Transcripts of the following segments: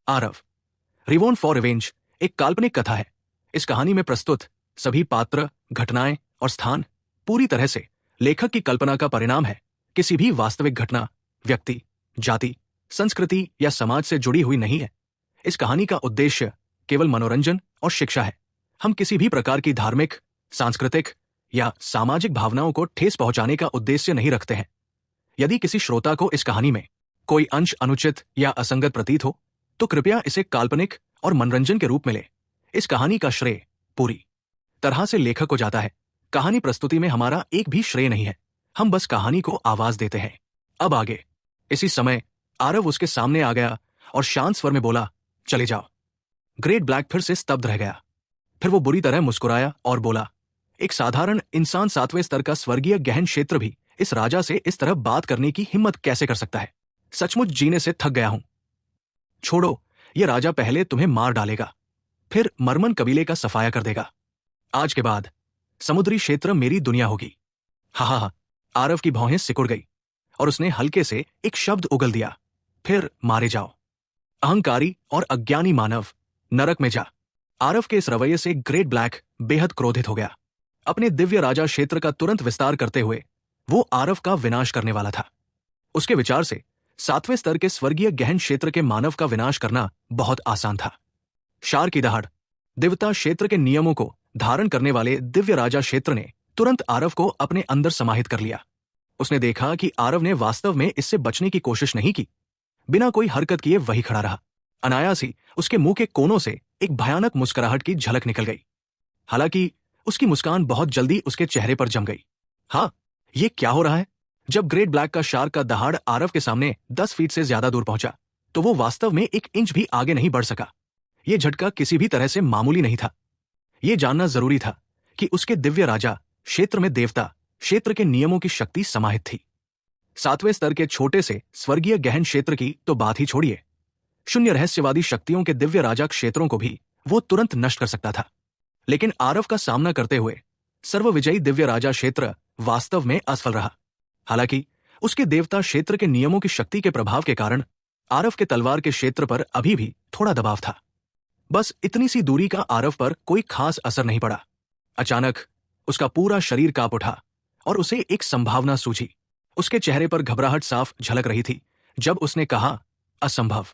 Aarav. रिवॉन for revenge एक काल्पनिक कथा है। इस कहानी में प्रस्तुत सभी पात्र, घटनाएं और स्थान पूरी तरह से लेखक की कल्पना का परिणाम है, किसी भी वास्तविक घटना, व्यक्ति, जाति, संस्कृति या समाज से जुड़ी हुई नहीं है। इस कहानी का उद्देश्य केवल मनोरंजन और शिक्षा है। हम किसी भी प्रकार की धार्मिक, सांस्कृतिक या सामाजिक भावनाओं को ठेस पहुंचाने का उद्देश्य नहीं रखते हैं। यदि किसी श्रोता को इस कहानी में कोई अंश अनुचित या असंगत प्रतीत हो तो कृपया इसे काल्पनिक और मनोरंजन के रूप में ले। इस कहानी का श्रेय पूरी तरह से लेखक को जाता है। कहानी प्रस्तुति में हमारा एक भी श्रेय नहीं है, हम बस कहानी को आवाज देते हैं। अब आगे। इसी समय आरव उसके सामने आ गया और शांत स्वर में बोला, चले जाओ। ग्रेट ब्लैक फिर से स्तब्ध रह गया। फिर वो बुरी तरह मुस्कुराया और बोला, एक साधारण इंसान 7वें स्तर का स्वर्गीय गहन क्षेत्र भी इस राजा से इस तरह बात करने की हिम्मत कैसे कर सकता है? सचमुच जीने से थक गया हूं। छोड़ो, ये राजा पहले तुम्हें मार डालेगा, फिर मरमन कबीले का सफाया कर देगा। आज के बाद समुद्री क्षेत्र मेरी दुनिया होगी। हा। आरव की भौहें सिकुड़ गई और उसने हल्के से एक शब्द उगल दिया, फिर मारे जाओ। अहंकारी और अज्ञानी मानव, नरक में जा। आरव के इस रवैये से ग्रेट ब्लैक बेहद क्रोधित हो गया। अपने दिव्य राजा क्षेत्र का तुरंत विस्तार करते हुए वो आरव का विनाश करने वाला था। उसके विचार से 7वें स्तर के स्वर्गीय गहन क्षेत्र के मानव का विनाश करना बहुत आसान था। शार की दहाड़, दिव्यता क्षेत्र के नियमों को धारण करने वाले दिव्य राजा क्षेत्र ने तुरंत आरव को अपने अंदर समाहित कर लिया। उसने देखा कि आरव ने वास्तव में इससे बचने की कोशिश नहीं की। बिना कोई हरकत किए वही खड़ा रहा। अनायास ही उसके मुंह के कोनों से एक भयानक मुस्कुराहट की झलक निकल गई। हालांकि उसकी मुस्कान बहुत जल्दी उसके चेहरे पर जम गई। हाँ, ये क्या हो रहा है? जब ग्रेट ब्लैक का शार्क का दहाड़ आरव के सामने 10 फीट से ज्यादा दूर पहुंचा तो वो वास्तव में 1 इंच भी आगे नहीं बढ़ सका। ये झटका किसी भी तरह से मामूली नहीं था। ये जानना जरूरी था कि उसके दिव्य राजा क्षेत्र में देवता क्षेत्र के नियमों की शक्ति समाहित थी। 7वें स्तर के छोटे से स्वर्गीय गहन क्षेत्र की तो बात ही छोड़िए, शून्य रहस्यवादी शक्तियों के दिव्य राजा क्षेत्रों को भी वो तुरंत नष्ट कर सकता था। लेकिन आरव का सामना करते हुए सर्वविजयी दिव्य राजा क्षेत्र वास्तव में असफल रहा। हालांकि उसके देवता क्षेत्र के नियमों की शक्ति के प्रभाव के कारण आरव के तलवार के क्षेत्र पर अभी भी थोड़ा दबाव था। बस इतनी सी दूरी का आरव पर कोई खास असर नहीं पड़ा। अचानक उसका पूरा शरीर कांप उठा और उसे एक संभावना सूझी। उसके चेहरे पर घबराहट साफ झलक रही थी जब उसने कहा, असंभव।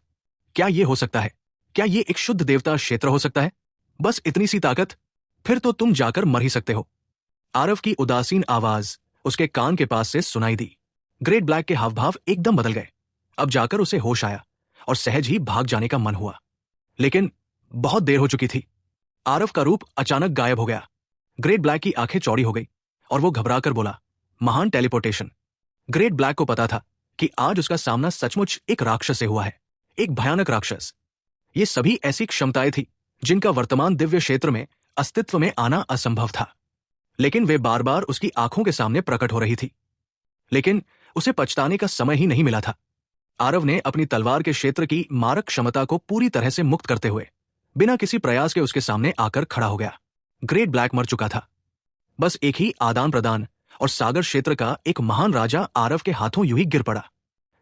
क्या ये हो सकता है? क्या ये एक शुद्ध देवता क्षेत्र हो सकता है? बस इतनी सी ताकत? फिर तो तुम जाकर मर ही सकते हो। आरव की उदासीन आवाज उसके कान के पास से सुनाई दी। ग्रेट ब्लैक के हावभाव एकदम बदल गए। अब जाकर उसे होश आया और सहज ही भाग जाने का मन हुआ, लेकिन बहुत देर हो चुकी थी। आरव का रूप अचानक गायब हो गया। ग्रेट ब्लैक की आंखें चौड़ी हो गई और वो घबराकर बोला, महान टेलीपोर्टेशन। ग्रेट ब्लैक को पता था कि आज उसका सामना सचमुच एक राक्षस से हुआ है, एक भयानक राक्षस। ये सभी ऐसी क्षमताएं थी जिनका वर्तमान दिव्य क्षेत्र में अस्तित्व में आना असंभव था, लेकिन वे बार बार उसकी आंखों के सामने प्रकट हो रही थी। लेकिन उसे पछताने का समय ही नहीं मिला था। आरव ने अपनी तलवार के क्षेत्र की मारक क्षमता को पूरी तरह से मुक्त करते हुए बिना किसी प्रयास के उसके सामने आकर खड़ा हो गया। ग्रेट ब्लैक मर चुका था। बस एक ही आदान प्रदान और सागर क्षेत्र का एक महान राजा आरव के हाथों यूं ही गिर पड़ा।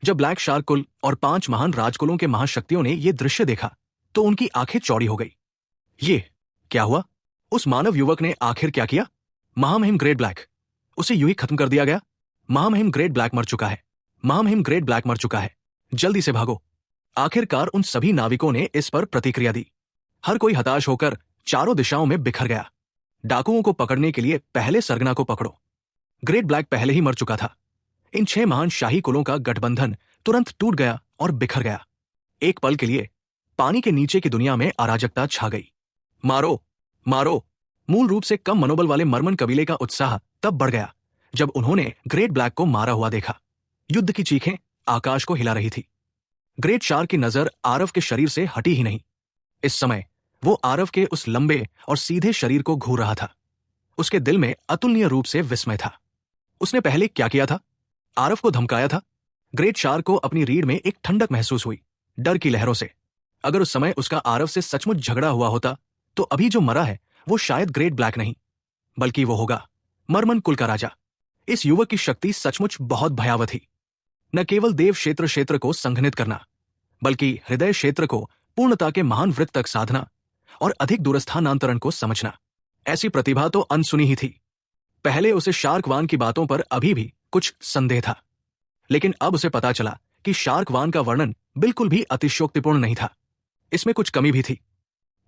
जब ब्लैक शार्क कुल और 5 महान राजकुलों के महाशक्तियों ने यह दृश्य देखा तो उनकी आंखें चौड़ी हो गई। ये क्या हुआ? उस मानव युवक ने आखिर क्या किया? महामहिम ग्रेट ब्लैक, उसे यूं ही खत्म कर दिया गया। महामहिम ग्रेट ब्लैक मर चुका है। महामहिम ग्रेट ब्लैक मर चुका है। जल्दी से भागो। आखिरकार उन सभी नाविकों ने इस पर प्रतिक्रिया दी। हर कोई हताश होकर चारों दिशाओं में बिखर गया। डाकुओं को पकड़ने के लिए पहले सरगना को पकड़ो। ग्रेट ब्लैक पहले ही मर चुका था। इन 6 महान शाही कुलों का गठबंधन तुरंत टूट गया और बिखर गया। एक पल के लिए पानी के नीचे की दुनिया में अराजकता छा गई। मारो, मारो। मूल रूप से कम मनोबल वाले मरमन कबीले का उत्साह तब बढ़ गया जब उन्होंने ग्रेट ब्लैक को मारा हुआ देखा। युद्ध की चीखें आकाश को हिला रही थी। ग्रेट शार्क की नजर आरव के शरीर से हटी ही नहीं। इस समय वो आरव के उस लंबे और सीधे शरीर को घूर रहा था। उसके दिल में अतुलनीय रूप से विस्मय था। उसने पहले क्या किया था? आरव को धमकाया था। ग्रेट शार्क को अपनी रीढ़ में एक ठंडक महसूस हुई, डर की लहरों से। अगर उस समय उसका आरव से सचमुच झगड़ा हुआ होता तो अभी जो मरा है वो शायद ग्रेट ब्लैक नहीं, बल्कि वो होगा मरमन कुल का राजा। इस युवक की शक्ति सचमुच बहुत भयावह थी। न केवल देव क्षेत्र को संघनित करना, बल्कि हृदय क्षेत्र को पूर्णता के महान वृत्त तक साधना और अधिक दूरस्थानांतरण को समझना। ऐसी प्रतिभा तो अनसुनी ही थी। पहले उसे शार्क वान की बातों पर अभी भी कुछ संदेह था, लेकिन अब उसे पता चला कि शार्क वान का वर्णन बिल्कुल भी अतिशयोक्तिपूर्ण नहीं था। इसमें कुछ कमी भी थी,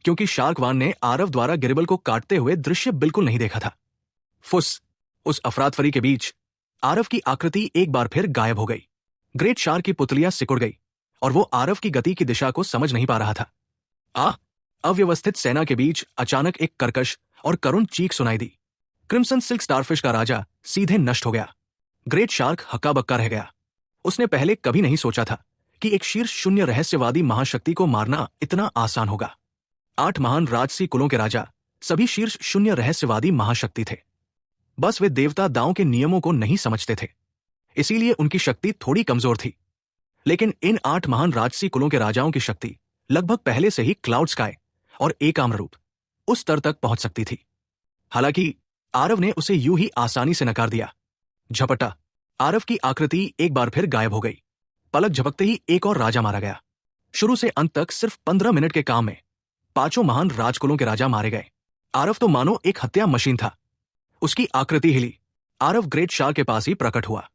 क्योंकि शार्क वान ने आरव द्वारा गिरिबल को काटते हुए दृश्य बिल्कुल नहीं देखा था। फुस, उस अफरातफरी के बीच आरव की आकृति एक बार फिर गायब हो गई। ग्रेट शार्क की पुतलियां सिकुड़ गई और वो आरव की गति की दिशा को समझ नहीं पा रहा था। अव्यवस्थित सेना के बीच अचानक एक कर्कश और करुण चीख सुनाई दी। क्रिम्सन सिल्क स्टारफिश का राजा सीधे नष्ट हो गया। ग्रेट शार्क हक्का बक्का रह गया। उसने पहले कभी नहीं सोचा था कि एक शीर्ष शून्य रहस्यवादी महाशक्ति को मारना इतना आसान होगा। 8 महान राजसी कुलों के राजा सभी शीर्ष शून्य रहस्यवादी महाशक्ति थे। बस वे देवता दांव के नियमों को नहीं समझते थे, इसीलिए उनकी शक्ति थोड़ी कमजोर थी। लेकिन इन 8 महान राजसी कुलों के राजाओं की शक्ति लगभग पहले से ही क्लाउड स्काई और एकाम्र रूप उस स्तर तक पहुंच सकती थी। हालांकि आरव ने उसे यूं ही आसानी से नकार दिया। झपटा, आरव की आकृति एक बार फिर गायब हो गई। पलक झपकते ही एक और राजा मारा गया। शुरू से अंत तक सिर्फ 15 मिनट के काम में 5 महान राजकुलों के राजा मारे गए। आरव तो मानो एक हत्या मशीन था। उसकी आकृति हिली। आरव ग्रेट शार्क के पास ही प्रकट हुआ।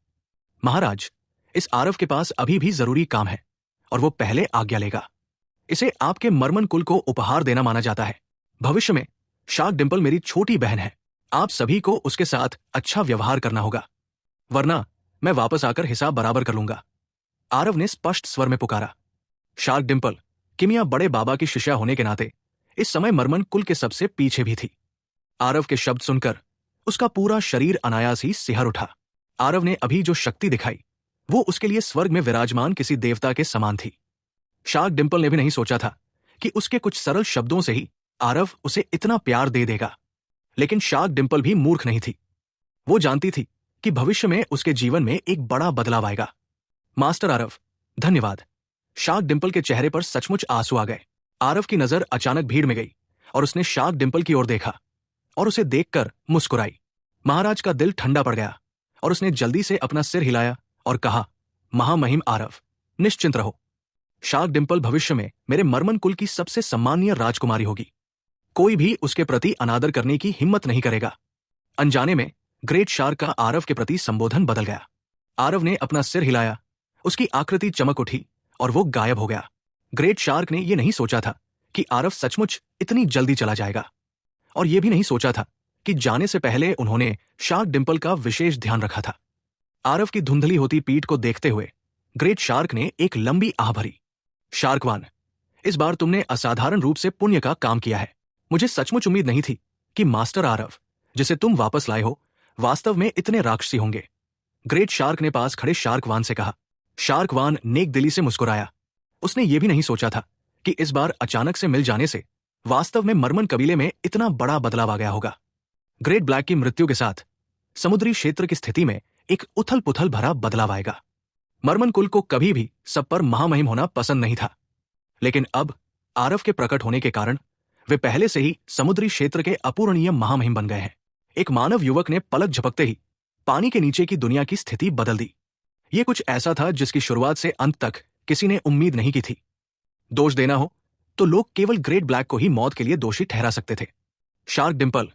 महाराज, इस आरव के पास अभी भी जरूरी काम है और वो पहले आज्ञा लेगा। इसे आपके मर्मन कुल को उपहार देना माना जाता है। भविष्य में शार्क डिंपल मेरी छोटी बहन है। आप सभी को उसके साथ अच्छा व्यवहार करना होगा, वरना मैं वापस आकर हिसाब बराबर कर लूंगा। आरव ने स्पष्ट स्वर में पुकारा। शार्क डिंपल किमिया बड़े बाबा की शिष्या होने के नाते इस समय मर्मन कुल के सबसे पीछे भी थी। आरव के शब्द सुनकर उसका पूरा शरीर अनायास ही सिहर उठा। आरव ने अभी जो शक्ति दिखाई वो उसके लिए स्वर्ग में विराजमान किसी देवता के समान थी। शार्क डिंपल ने भी नहीं सोचा था कि उसके कुछ सरल शब्दों से ही आरव उसे इतना प्यार दे देगा। लेकिन शार्क डिंपल भी मूर्ख नहीं थी। वो जानती थी कि भविष्य में उसके जीवन में एक बड़ा बदलाव आएगा। मास्टर आरव, धन्यवाद। शार्क डिंपल के चेहरे पर सचमुच आंसू आ गए। आरव की नजर अचानक भीड़ में गई और उसने शार्क डिंपल की ओर देखा और उसे देखकर मुस्कुराई। महाराज का दिल ठंडा पड़ गया और उसने जल्दी से अपना सिर हिलाया और कहा, महामहिम आरव, निश्चिंत रहो। शार्क डिंपल भविष्य में मेरे मर्मन कुल की सबसे सम्माननीय राजकुमारी होगी। कोई भी उसके प्रति अनादर करने की हिम्मत नहीं करेगा। अनजाने में ग्रेट शार्क का आरव के प्रति संबोधन बदल गया। आरव ने अपना सिर हिलाया, उसकी आकृति चमक उठी और वो गायब हो गया। ग्रेट शार्क ने यह नहीं सोचा था कि आरव सचमुच इतनी जल्दी चला जाएगा, और यह भी नहीं सोचा था कि जाने से पहले उन्होंने शार्क डिंपल का विशेष ध्यान रखा था। आरव की धुंधली होती पीठ को देखते हुए ग्रेट शार्क ने एक लंबी आह भरी। शार्कवान, इस बार तुमने असाधारण रूप से पुण्य का काम किया है। मुझे सचमुच उम्मीद नहीं थी कि मास्टर आरव, जिसे तुम वापस लाए हो, वास्तव में इतने राक्षसी होंगे। ग्रेट शार्क ने पास खड़े शार्कवान से कहा। शार्कवान नेक दिली से मुस्कुराया। उसने ये भी नहीं सोचा था कि इस बार अचानक से मिल जाने से वास्तव में मर्मन कबीले में इतना बड़ा बदलाव आ गया होगा। ग्रेट ब्लैक की मृत्यु के साथ समुद्री क्षेत्र की स्थिति में एक उथल पुथल भरा बदलाव आएगा। मर्मन कुल को कभी भी सब पर महामहिम होना पसंद नहीं था, लेकिन अब आरव के प्रकट होने के कारण वे पहले से ही समुद्री क्षेत्र के अपूरणीय महामहिम बन गए हैं। एक मानव युवक ने पलक झपकते ही पानी के नीचे की दुनिया की स्थिति बदल दी। ये कुछ ऐसा था जिसकी शुरुआत से अंत तक किसी ने उम्मीद नहीं की थी। दोष देना हो तो लोग केवल ग्रेट ब्लैक को ही मौत के लिए दोषी ठहरा सकते थे। शार्क डिंपल,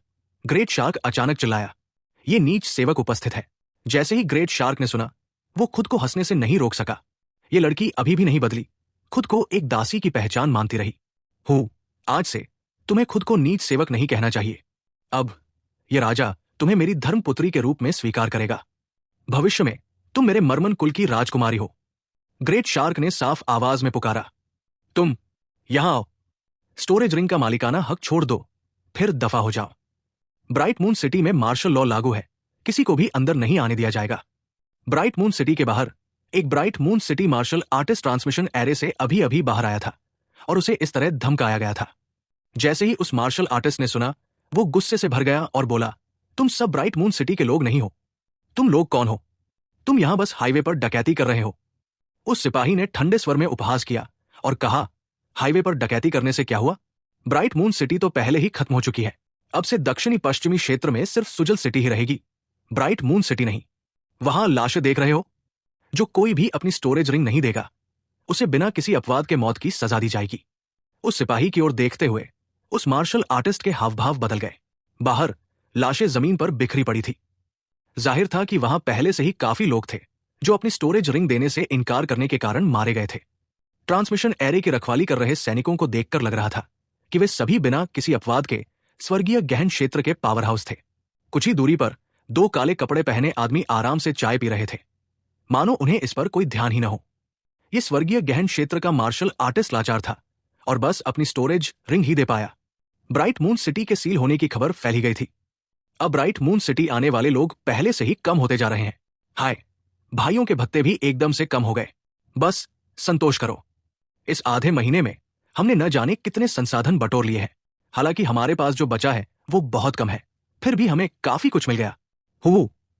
ग्रेट शार्क अचानक चिल्लाया। ये नीच सेवक उपस्थित है। जैसे ही ग्रेट शार्क ने सुना, वो खुद को हंसने से नहीं रोक सका। ये लड़की अभी भी नहीं बदली, खुद को एक दासी की पहचान मानती रही। हूं, आज से तुम्हें खुद को नीच सेवक नहीं कहना चाहिए। अब ये राजा तुम्हें मेरी धर्मपुत्री के रूप में स्वीकार करेगा। भविष्य में तुम मेरे मर्मन कुल की राजकुमारी हो। ग्रेट शार्क ने साफ आवाज में पुकारा। तुम यहां आओ। स्टोरेज रिंग का मालिकाना हक छोड़ दो, फिर दफा हो जाओ। ब्राइट मून सिटी में मार्शल लॉ लागू है। किसी को भी अंदर नहीं आने दिया जाएगा। ब्राइट मून सिटी के बाहर एक bright moon city martial artist transmission array से अभी अभी बाहर आया था और उसे इस तरह धमकाया गया था। जैसे ही उस मार्शल आर्टिस्ट ने सुना, वो गुस्से से भर गया और बोला, तुम सब ब्राइट मून सिटी के लोग नहीं हो। तुम लोग कौन हो? तुम यहां बस हाईवे पर डकैती कर रहे हो। उस सिपाही ने ठंडे स्वर में उपहास किया और कहा, हाईवे पर डकैती करने से क्या हुआ? ब्राइट मून सिटी तो पहले ही खत्म हो चुकी है। अब से दक्षिणी पश्चिमी क्षेत्र में सिर्फ सुजल सिटी ही रहेगी, ब्राइट मून सिटी नहीं। वहां लाशें देख रहे हो? जो कोई भी अपनी स्टोरेज रिंग नहीं देगा, उसे बिना किसी अपवाद के मौत की सजा दी जाएगी। उस सिपाही की ओर देखते हुए उस मार्शल आर्टिस्ट के हावभाव बदल गए। बाहर लाशें जमीन पर बिखरी पड़ी थी। जाहिर था कि वहां पहले से ही काफी लोग थे जो अपनी स्टोरेज रिंग देने से इनकार करने के कारण मारे गए थे। ट्रांसमिशन एरे की रखवाली कर रहे सैनिकों को देखकर लग रहा था कि वे सभी बिना किसी अपवाद के स्वर्गीय गहन क्षेत्र के पावर हाउस थे। कुछ ही दूरी पर दो काले कपड़े पहने आदमी आराम से चाय पी रहे थे, मानो उन्हें इस पर कोई ध्यान ही न हो। ये स्वर्गीय गहन क्षेत्र का मार्शल आर्टिस्ट लाचार था और बस अपनी स्टोरेज रिंग ही दे पाया। ब्राइट मून सिटी के सील होने की खबर फैली गई थी। अब ब्राइट मून सिटी आने वाले लोग पहले से ही कम होते जा रहे हैं। हाय, भाइयों के भत्ते भी एकदम से कम हो गए। बस संतोष करो। इस आधे महीने में हमने न जाने कितने संसाधन बटोर लिए हैं। हालांकि हमारे पास जो बचा है वो बहुत कम है, फिर भी हमें काफी कुछ मिल गया।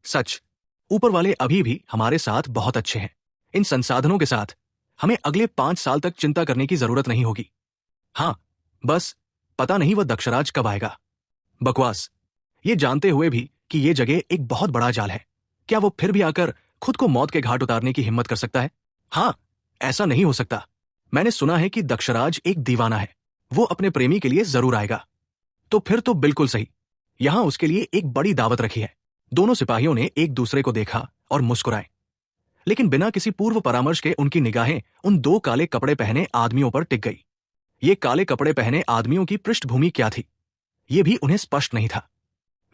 सच, ऊपर वाले अभी भी हमारे साथ बहुत अच्छे हैं। इन संसाधनों के साथ हमें अगले 5 साल तक चिंता करने की जरूरत नहीं होगी। हाँ, बस पता नहीं वह दक्षराज कब आएगा। बकवास। ये जानते हुए भी कि ये जगह एक बहुत बड़ा जाल है, क्या वो फिर भी आकर खुद को मौत के घाट उतारने की हिम्मत कर सकता है? हाँ, ऐसा नहीं हो सकता। मैंने सुना है कि दक्षराज एक दीवाना है, वो अपने प्रेमी के लिए जरूर आएगा। तो फिर तो बिल्कुल सही, यहां उसके लिए एक बड़ी दावत रखी है। दोनों सिपाहियों ने एक दूसरे को देखा और मुस्कुराए, लेकिन बिना किसी पूर्व परामर्श के उनकी निगाहें उन दो काले कपड़े पहने आदमियों पर टिक गई। ये काले कपड़े पहने आदमियों की पृष्ठभूमि क्या थी, ये भी उन्हें स्पष्ट नहीं था।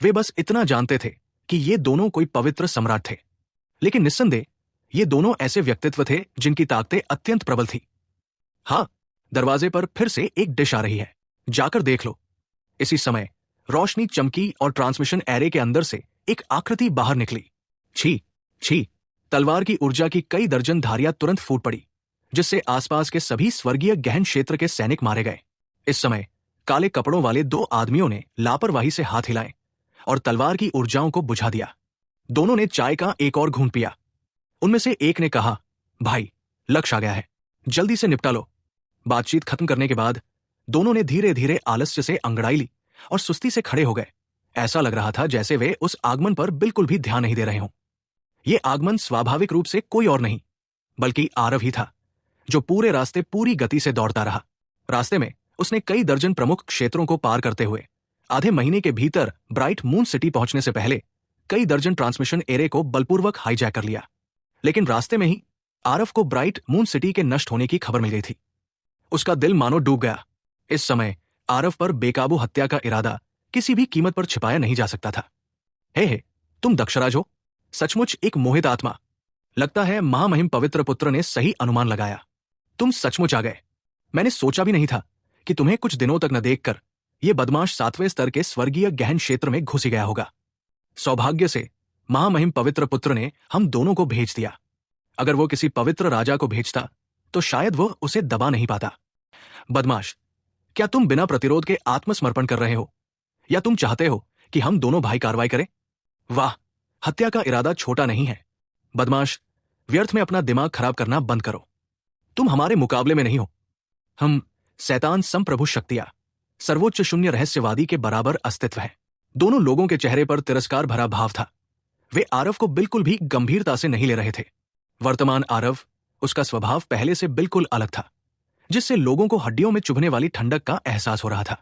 वे बस इतना जानते थे कि ये दोनों कोई पवित्र सम्राट थे, लेकिन निस्संदेह ये दोनों ऐसे व्यक्तित्व थे जिनकी ताकतें अत्यंत प्रबल थी। हाँ, दरवाजे पर फिर से एक डिश आ रही है, जाकर देख लो। इसी समय रोशनी चमकी और ट्रांसमिशन एरे के अंदर से एक आकृति बाहर निकली। छी छी, तलवार की ऊर्जा की कई दर्जन धारियां तुरंत फूट पड़ी, जिससे आसपास के सभी स्वर्गीय गहन क्षेत्र के सैनिक मारे गए। इस समय काले कपड़ों वाले दो आदमियों ने लापरवाही से हाथ हिलाए और तलवार की ऊर्जाओं को बुझा दिया। दोनों ने चाय का एक और घूंट पिया। उनमें से एक ने कहा, भाई, लक्ष्य आ गया है, जल्दी से निपटा लो। बातचीत खत्म करने के बाद दोनों ने धीरे धीरे आलस्य से अंगड़ाई ली और सुस्ती से खड़े हो गए। ऐसा लग रहा था जैसे वे उस आगमन पर बिल्कुल भी ध्यान नहीं दे रहे हों। ये आगमन स्वाभाविक रूप से कोई और नहीं बल्कि आरव ही था, जो पूरे रास्ते पूरी गति से दौड़ता रहा। रास्ते में उसने कई दर्जन प्रमुख क्षेत्रों को पार करते हुए आधे महीने के भीतर ब्राइट मून सिटी पहुंचने से पहले कई दर्जन ट्रांसमिशन एरे को बलपूर्वक हाईजैक कर लिया। लेकिन रास्ते में ही आरव को ब्राइट मून सिटी के नष्ट होने की खबर मिल गई थी। उसका दिल मानो डूब गया। इस समय आरव पर बेकाबू हत्या का इरादा किसी भी कीमत पर छिपाया नहीं जा सकता था। हे, तुम दक्षराज हो, सचमुच एक मोहित आत्मा। लगता है महामहिम पवित्र पुत्र ने सही अनुमान लगाया। तुम सचमुच आ गए। मैंने सोचा भी नहीं था कि तुम्हें कुछ दिनों तक न देखकर यह बदमाश 7वें स्तर के स्वर्गीय गहन क्षेत्र में घुस गया होगा। सौभाग्य से महामहिम पवित्र पुत्र ने हम दोनों को भेज दिया। अगर वो किसी पवित्र राजा को भेजता तो शायद वो उसे दबा नहीं पाता। बदमाश, क्या तुम बिना प्रतिरोध के आत्मसमर्पण कर रहे हो, या तुम चाहते हो कि हम दोनों भाई कार्रवाई करें? वाह, हत्या का इरादा छोटा नहीं है। बदमाश, व्यर्थ में अपना दिमाग खराब करना बंद करो। तुम हमारे मुकाबले में नहीं हो। हम शैतान संप्रभु शक्तियां, सर्वोच्च शून्य रहस्यवादी के बराबर अस्तित्व है। दोनों लोगों के चेहरे पर तिरस्कार भरा भाव था। वे आरव को बिल्कुल भी गंभीरता से नहीं ले रहे थे। वर्तमान आरव, उसका स्वभाव पहले से बिल्कुल अलग था, जिससे लोगों को हड्डियों में चुभने वाली ठंडक का एहसास हो रहा था।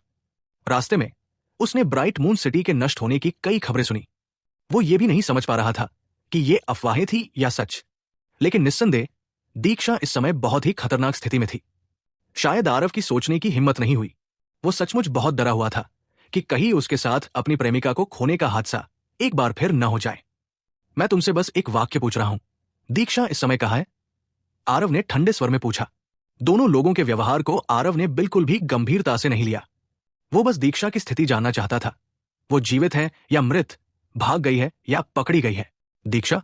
रास्ते में उसने ब्राइट मून सिटी के नष्ट होने की कई खबरें सुनी। वो ये भी नहीं समझ पा रहा था कि ये अफवाहें थी या सच। लेकिन निस्संदेह दीक्षा इस समय बहुत ही खतरनाक स्थिति में थी। शायद आरव की सोचने की हिम्मत नहीं हुई। वो सचमुच बहुत डरा हुआ था कि कहीं उसके साथ अपनी प्रेमिका को खोने का हादसा एक बार फिर न हो जाए। मैं तुमसे बस एक वाक्य पूछ रहा हूं, दीक्षा इस समय कहाँ है? आरव ने ठंडे स्वर में पूछा। दोनों लोगों के व्यवहार को आरव ने बिल्कुल भी गंभीरता से नहीं लिया। वो बस दीक्षा की स्थिति जानना चाहता था। वो जीवित है या मृत, भाग गई है या पकड़ी गई है? दीक्षा,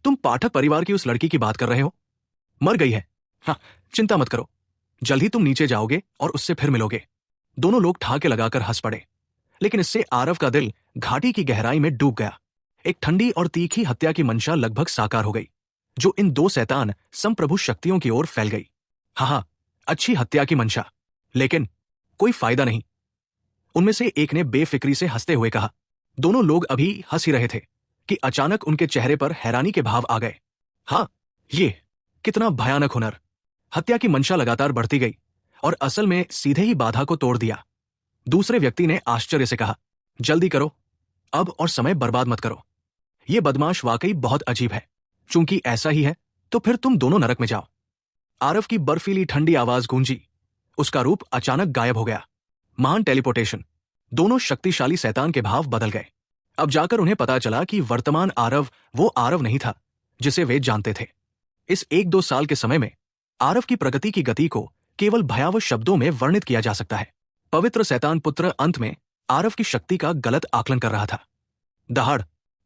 तुम पाठक परिवार की उस लड़की की बात कर रहे हो? मर गई है। हाँ, चिंता मत करो, जल्द ही तुम नीचे जाओगे और उससे फिर मिलोगे। दोनों लोग ठहाके लगाकर हंस पड़े, लेकिन इससे आरव का दिल घाटी की गहराई में डूब गया। एक ठंडी और तीखी हत्या की मंशा लगभग साकार हो गई, जो इन दो शैतान संप्रभु शक्तियों की ओर फैल गई। हाँ, अच्छी हत्या की मंशा, लेकिन कोई फायदा नहीं। उनमें से एक ने बेफिक्री से हंसते हुए कहा। दोनों लोग अभी हंस ही रहे थे कि अचानक उनके चेहरे पर हैरानी के भाव आ गए। हाँ, ये कितना भयानक हुनर! हत्या की मंशा लगातार बढ़ती गई और असल में सीधे ही बाधा को तोड़ दिया। दूसरे व्यक्ति ने आश्चर्य से कहा, जल्दी करो अब और समय बर्बाद मत करो। ये बदमाश वाकई बहुत अजीब है। चूंकि ऐसा ही है तो फिर तुम दोनों नरक में जाओ। आरव की बर्फीली ठंडी आवाज गूंजी। उसका रूप अचानक गायब हो गया। महान टेलीपोर्टेशन। दोनों शक्तिशाली शैतान के भाव बदल गए। अब जाकर उन्हें पता चला कि वर्तमान आरव वो आरव नहीं था जिसे वे जानते थे। इस 1-2 साल के समय में आरव की प्रगति की गति को केवल भयावह शब्दों में वर्णित किया जा सकता है। पवित्र शैतान पुत्र अंत में आरव की शक्ति का गलत आकलन कर रहा था। दहाड़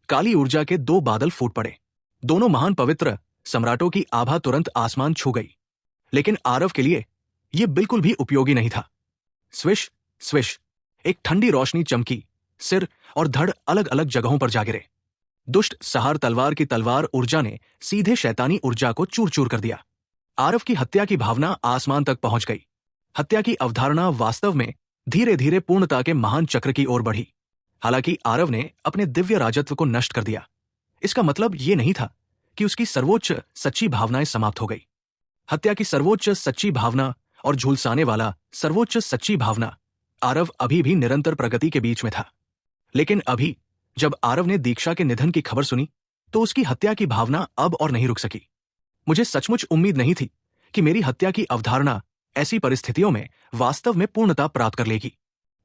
काली ऊर्जा के 2 बादल फूट पड़े। दोनों महान पवित्र सम्राटों की आभा तुरंत आसमान छू गई। लेकिन आरव के लिए यह बिल्कुल भी उपयोगी नहीं था। स्विश स्विश एक ठंडी रोशनी चमकी। सिर और धड़ अलग अलग जगहों पर जा गिरे। दुष्ट सहार तलवार की तलवार ऊर्जा ने सीधे शैतानी ऊर्जा को चूर चूर कर दिया। आरव की हत्या की भावना आसमान तक पहुंच गई। हत्या की अवधारणा वास्तव में धीरे धीरे पूर्णता के महान चक्र की ओर बढ़ी। हालांकि आरव ने अपने दिव्य राजत्व को नष्ट कर दिया। इसका मतलब ये नहीं था कि उसकी सर्वोच्च सच्ची भावनाएं समाप्त हो गई। हत्या की सर्वोच्च सच्ची भावना और झुलसाने वाला सर्वोच्च सच्ची भावना आरव अभी भी निरंतर प्रगति के बीच में था। लेकिन अभी जब आरव ने दीक्षा के निधन की खबर सुनी तो उसकी हत्या की भावना अब और नहीं रुक सकी। मुझे सचमुच उम्मीद नहीं थी कि मेरी हत्या की अवधारणा ऐसी परिस्थितियों में वास्तव में पूर्णता प्राप्त कर लेगी।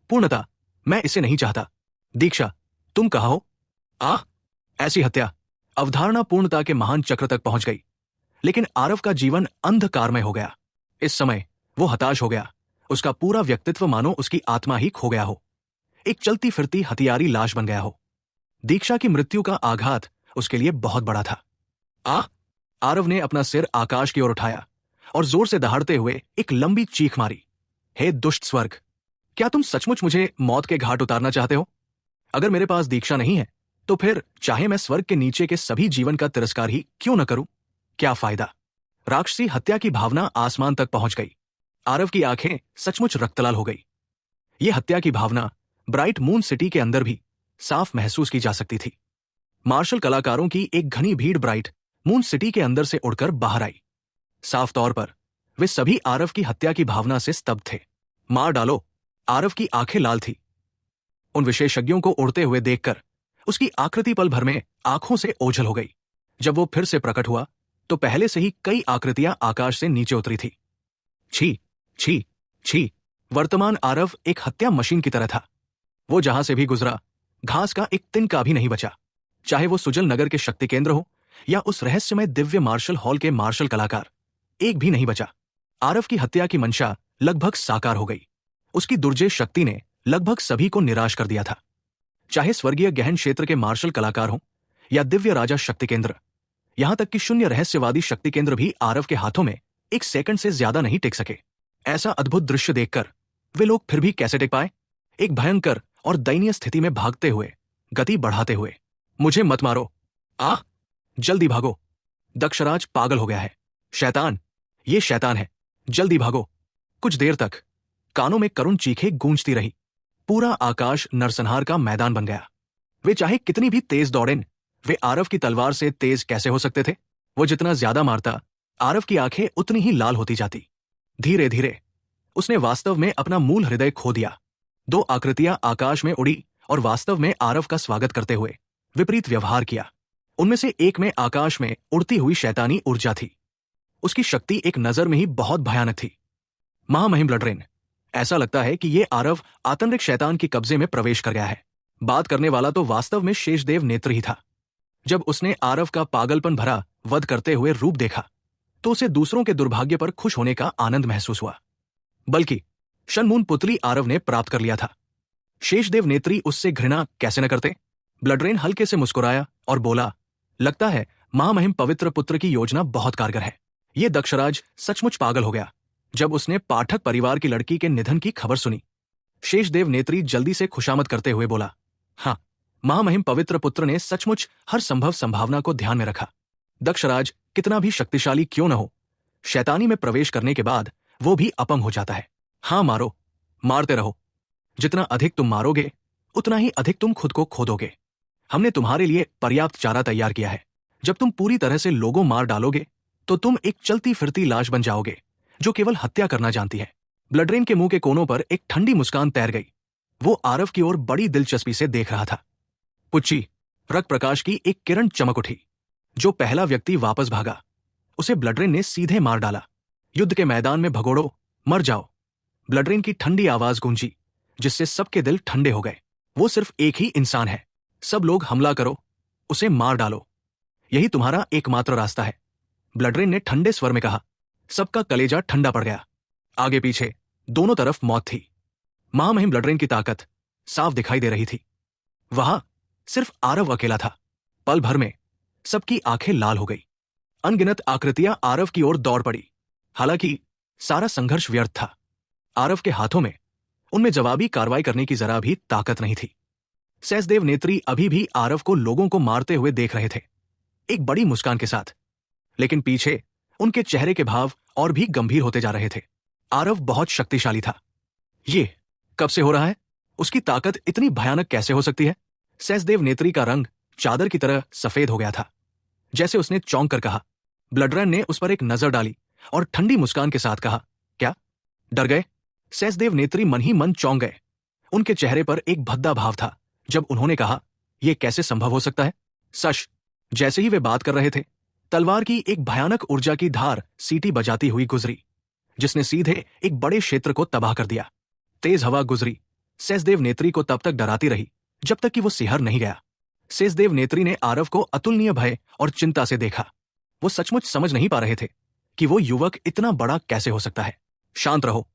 पूर्णता, मैं इसे नहीं चाहता। दीक्षा, तुम कहा हो? ऐसी हत्या अवधारणा पूर्णता के महान चक्र तक पहुंच गई। लेकिन आरव का जीवन अंधकारमय हो गया। इस समय वो हताश हो गया। उसका पूरा व्यक्तित्व मानो उसकी आत्मा ही खो गया हो। एक चलती फिरती हथियारी लाश बन गया हो। दीक्षा की मृत्यु का आघात उसके लिए बहुत बड़ा था। आरव ने अपना सिर आकाश की ओर उठाया और जोर से दहाड़ते हुए एक लंबी चीख मारी। हे दुष्ट स्वर्ग, क्या तुम सचमुच मुझे मौत के घाट उतारना चाहते हो? अगर मेरे पास दीक्षा नहीं है तो फिर चाहे मैं स्वर्ग के नीचे के सभी जीवन का तिरस्कार ही क्यों न करूं, क्या फायदा? राक्षसी हत्या की भावना आसमान तक पहुंच गई। आरव की आंखें सचमुच रक्तलाल हो गई। यह हत्या की भावना ब्राइट मून सिटी के अंदर भी साफ महसूस की जा सकती थी। मार्शल कलाकारों की एक घनी भीड़ ब्राइट मून सिटी के अंदर से उड़कर बाहर आई। साफ तौर पर वे सभी आरव की हत्या की भावना से स्तब्ध थे। मार डालो। आरव की आंखें लाल थी। उन विशेषज्ञों को उड़ते हुए देखकर उसकी आकृति पल भर में आंखों से ओझल हो गई। जब वो फिर से प्रकट हुआ तो पहले से ही कई आकृतियां आकाश से नीचे उतरी थी। छी छी छी। वर्तमान आरव एक हत्या मशीन की तरह था। वो जहां से भी गुजरा घास का एक तिनका भी नहीं बचा। चाहे वो सुजल नगर के शक्ति केंद्र हो या उस रहस्यमय दिव्य मार्शल हॉल के मार्शल कलाकार, एक भी नहीं बचा। आरव की हत्या की मंशा लगभग साकार हो गई। उसकी दुर्जय शक्ति ने लगभग सभी को निराश कर दिया था। चाहे स्वर्गीय गहन क्षेत्र के मार्शल कलाकार हों या दिव्य राजा शक्ति केंद्र, यहां तक कि शून्य रहस्यवादी शक्ति केंद्र भी आरव के हाथों में एक सेकंड से ज्यादा नहीं टिक सके। ऐसा अद्भुत दृश्य देखकर वे लोग फिर भी कैसे टिक पाए? एक भयंकर और दयनीय स्थिति में भागते हुए, गति बढ़ाते हुए। मुझे मत मारो। जल्दी भागो। दक्षराज पागल हो गया है। शैतान, ये शैतान है। जल्दी भागो। कुछ देर तक कानों में करुण चीखें गूंजती रही। पूरा आकाश नरसंहार का मैदान बन गया। वे चाहे कितनी भी तेज दौड़ें, वे आरव की तलवार से तेज कैसे हो सकते थे? वो जितना ज्यादा मारता, आरव की आंखें उतनी ही लाल होती जाती। धीरे धीरे उसने वास्तव में अपना मूल हृदय खो दिया। 2 आकृतियां आकाश में उड़ी और वास्तव में आरव का स्वागत करते हुए विपरीत व्यवहार किया। उनमें से एक में आकाश में उड़ती हुई शैतानी ऊर्जा थी। उसकी शक्ति एक नजर में ही बहुत भयानक थी। महामहिम ब्लडरेन, ऐसा लगता है कि ये आरव आतंरिक शैतान के कब्जे में प्रवेश कर गया है। बात करने वाला तो वास्तव में शेषदेव नेत्र ही था। जब उसने आरव का पागलपन भरा वध करते हुए रूप देखा तो उसे दूसरों के दुर्भाग्य पर खुश होने का आनंद महसूस हुआ। बल्कि शनमून पुत्री आरव ने प्राप्त कर लिया था। शेषदेव नेत्री उससे घृणा कैसे न करते? ब्लडरेन हल्के से मुस्कुराया और बोला, लगता है महामहिम पवित्र पुत्र की योजना बहुत कारगर है। ये दक्षराज सचमुच पागल हो गया जब उसने पाठक परिवार की लड़की के निधन की खबर सुनी। शेषदेव नेत्री जल्दी से खुशामद करते हुए बोला, हाँ, महामहिम पवित्र पुत्र ने सचमुच हर संभव संभावना को ध्यान में रखा। दक्षराज कितना भी शक्तिशाली क्यों न हो, शैतानी में प्रवेश करने के बाद वो भी अपंग हो जाता है। हाँ, मारो, मारते रहो। जितना अधिक तुम मारोगे उतना ही अधिक तुम खुद को खो दोगे। हमने तुम्हारे लिए पर्याप्त चारा तैयार किया है। जब तुम पूरी तरह से लोगों मार डालोगे तो तुम एक चलती फिरती लाश बन जाओगे जो केवल हत्या करना जानती है। ब्लड रेन के मुंह के कोनों पर एक ठंडी मुस्कान तैर गई। वो आरव की ओर बड़ी दिलचस्पी से देख रहा था। पुच्ची, रक्त प्रकाश की एक किरण चमक उठी। जो पहला व्यक्ति वापस भागा उसे ब्लड रेन ने सीधे मार डाला। युद्ध के मैदान में भगोड़ो, मर जाओ। ब्लड रेन की ठंडी आवाज गूंजी, जिससे सबके दिल ठंडे हो गए। वो सिर्फ एक ही इंसान है। सब लोग हमला करो, उसे मार डालो। यही तुम्हारा एकमात्र रास्ता है, ब्लड रेन ने ठंडे स्वर में कहा। सबका कलेजा ठंडा पड़ गया। आगे पीछे दोनों तरफ मौत थी। महामहिम ब्लड रेन की ताकत साफ दिखाई दे रही थी। वहां सिर्फ आरव अकेला था। पल भर में सबकी आंखें लाल हो गई। अनगिनत आकृतियां आरव की ओर दौड़ पड़ी। हालांकि सारा संघर्ष व्यर्थ था। आरव के हाथों में उनमें जवाबी कार्रवाई करने की जरा भी ताकत नहीं थी। सहसदेव नेत्री अभी भी आरव को लोगों को मारते हुए देख रहे थे, एक बड़ी मुस्कान के साथ। लेकिन पीछे उनके चेहरे के भाव और भी गंभीर होते जा रहे थे। आरव बहुत शक्तिशाली था। ये कब से हो रहा है? उसकी ताकत इतनी भयानक कैसे हो सकती है? सहसदेव नेत्री का रंग चादर की तरह सफेद हो गया था। जैसे उसने चौंक कर कहा। ब्लड रेन ने उस पर एक नजर डाली और ठंडी मुस्कान के साथ कहा, क्या डर गए? सहसदेव नेत्री मन ही मन चौंक गए। उनके चेहरे पर एक भद्दा भाव था जब उन्होंने कहा, यह कैसे संभव हो सकता है? सच। जैसे ही वे बात कर रहे थे, तलवार की एक भयानक ऊर्जा की धार सीटी बजाती हुई गुजरी, जिसने सीधे एक बड़े क्षेत्र को तबाह कर दिया। तेज हवा गुजरी, सहसदेव नेत्री को तब तक डराती रही जब तक कि वो सिहर नहीं गया। सहसदेव नेत्री ने आरव को अतुलनीय भय और चिंता से देखा। वो सचमुच समझ नहीं पा रहे थे कि वो युवक इतना बड़ा कैसे हो सकता है। शांत रहो,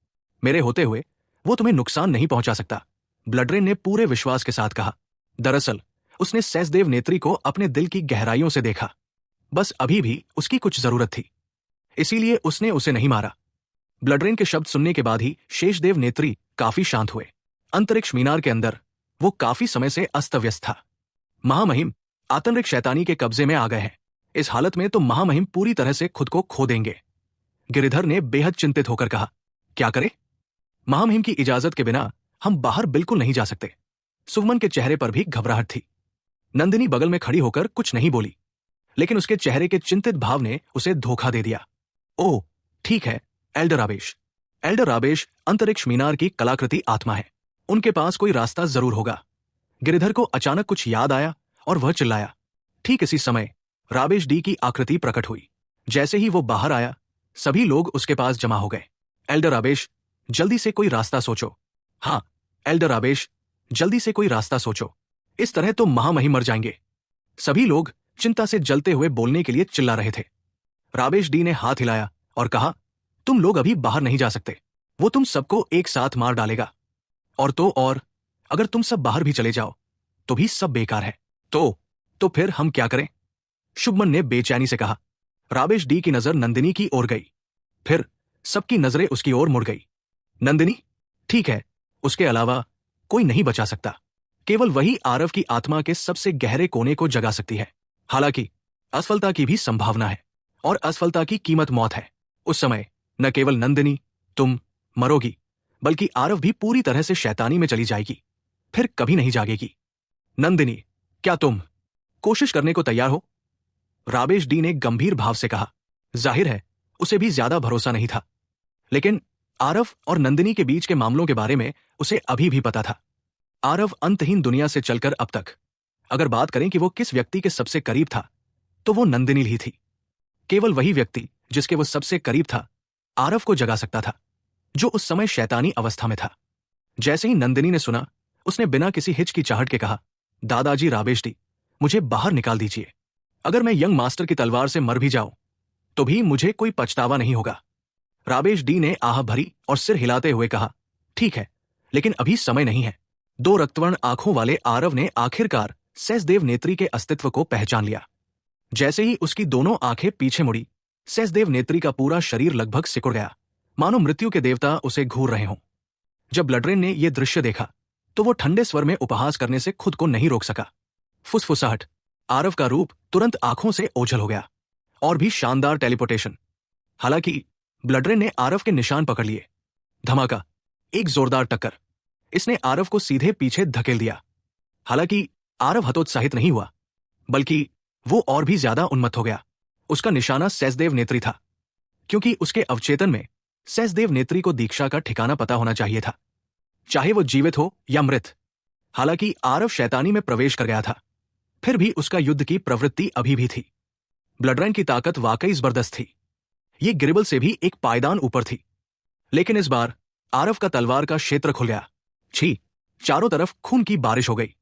मेरे होते हुए वो तुम्हें नुकसान नहीं पहुंचा सकता, ब्लड रेन ने पूरे विश्वास के साथ कहा। दरअसल उसने सहसदेव नेत्री को अपने दिल की गहराइयों से देखा। बस अभी भी उसकी कुछ जरूरत थी, इसीलिए उसने उसे नहीं मारा। ब्लड रेन के शब्द सुनने के बाद ही शेषदेव नेत्री काफी शांत हुए। अंतरिक्ष मीनार के अंदर वो काफी समय से अस्त व्यस्त था। महामहिम आतंरिक शैतानी के कब्जे में आ गए हैं। इस हालत में तो महामहिम पूरी तरह से खुद को खो देंगे। गिरिधर ने बेहद चिंतित होकर कहा, क्या करें? महामहिम की इजाजत के बिना हम बाहर बिल्कुल नहीं जा सकते। सुमन के चेहरे पर भी घबराहट थी। नंदिनी बगल में खड़ी होकर कुछ नहीं बोली, लेकिन उसके चेहरे के चिंतित भाव ने उसे धोखा दे दिया। ओह ठीक है, एल्डर आवेश। एल्डर आवेश अंतरिक्ष मीनार की कलाकृति आत्मा है। उनके पास कोई रास्ता जरूर होगा। गिरिधर को अचानक कुछ याद आया और वह चिल्लाया। ठीक इसी समय राबेश डी की आकृति प्रकट हुई। जैसे ही वो बाहर आया, सभी लोग उसके पास जमा हो गए। एल्डर आवेश, जल्दी से कोई रास्ता सोचो। हाँ एल्डर आवेश, जल्दी से कोई रास्ता सोचो, इस तरह तो महामहिम मर जाएंगे। सभी लोग चिंता से जलते हुए बोलने के लिए चिल्ला रहे थे। राबेश डी ने हाथ हिलाया और कहा, तुम लोग अभी बाहर नहीं जा सकते। वो तुम सबको एक साथ मार डालेगा। और अगर तुम सब बाहर भी चले जाओ तो भी सब बेकार है। तो फिर हम क्या करें? शुभमन ने बेचैनी से कहा। राबेश डी की नजर नंदिनी की ओर गई। फिर सबकी नजरें उसकी ओर मुड़ गई। नंदिनी? ठीक है, उसके अलावा कोई नहीं बचा सकता। केवल वही आरव की आत्मा के सबसे गहरे कोने को जगा सकती है। हालांकि असफलता की भी संभावना है, और असफलता की कीमत मौत है। उस समय न केवल नंदिनी तुम मरोगी, बल्कि आरव भी पूरी तरह से शैतानी में चली जाएगी, फिर कभी नहीं जागेगी। नंदिनी, क्या तुम कोशिश करने को तैयार हो? राबेश डी ने गंभीर भाव से कहा। जाहिर है उसे भी ज्यादा भरोसा नहीं था, लेकिन आरव और नंदिनी के बीच के मामलों के बारे में उसे अभी भी पता था। आरव अंतहीन दुनिया से चलकर अब तक, अगर बात करें कि वो किस व्यक्ति के सबसे करीब था, तो वो नंदिनी ही थी। केवल वही व्यक्ति जिसके वो सबसे करीब था, आरव को जगा सकता था, जो उस समय शैतानी अवस्था में था। जैसे ही नंदिनी ने सुना, उसने बिना किसी हिचकिचाहट के कहा, दादाजी राबेश डी, मुझे बाहर निकाल दीजिए। अगर मैं यंग मास्टर की तलवार से मर भी जाऊं तो भी मुझे कोई पछतावा नहीं होगा। राबेश डी ने आह भरी और सिर हिलाते हुए कहा, ठीक है, लेकिन अभी समय नहीं है। दो रक्तवर्ण आंखों वाले आरव ने आखिरकार सहसदेव नेत्री के अस्तित्व को पहचान लिया। जैसे ही उसकी दोनों आंखें पीछे मुड़ी, सहसदेव नेत्री का पूरा शरीर लगभग सिकुड़ गया, मानो मृत्यु के देवता उसे घूर रहे हों। जब ब्लड रेन ने यह दृश्य देखा तो वो ठंडे स्वर में उपहास करने से खुद को नहीं रोक सका। फुसफुसाहट। आरव का रूप तुरंत आंखों से ओझल हो गया, और भी शानदार टेलीपोर्टेशन। हालांकि ब्लड रेन ने आरव के निशान पकड़ लिए। धमाका, एक जोरदार टक्कर। इसने आरव को सीधे पीछे धकेल दिया। हालांकि आरव हतोत्साहित नहीं हुआ, बल्कि वो और भी ज्यादा उन्मत्त हो गया। उसका निशाना सहसदेव नेत्री था, क्योंकि उसके अवचेतन में सहसदेव नेत्री को दीक्षा का ठिकाना पता होना चाहिए था, चाहे वो जीवित हो या मृत। हालांकि आरव शैतानी में प्रवेश कर गया था, फिर भी उसका युद्ध की प्रवृत्ति अभी भी थी। ब्लडरेन की ताकत वाकई जबरदस्त थी। ये गिरिबल से भी एक पायदान ऊपर थी। लेकिन इस बार आरव का तलवार का क्षेत्र खुल गया। छी! चारों तरफ खून की बारिश हो गई।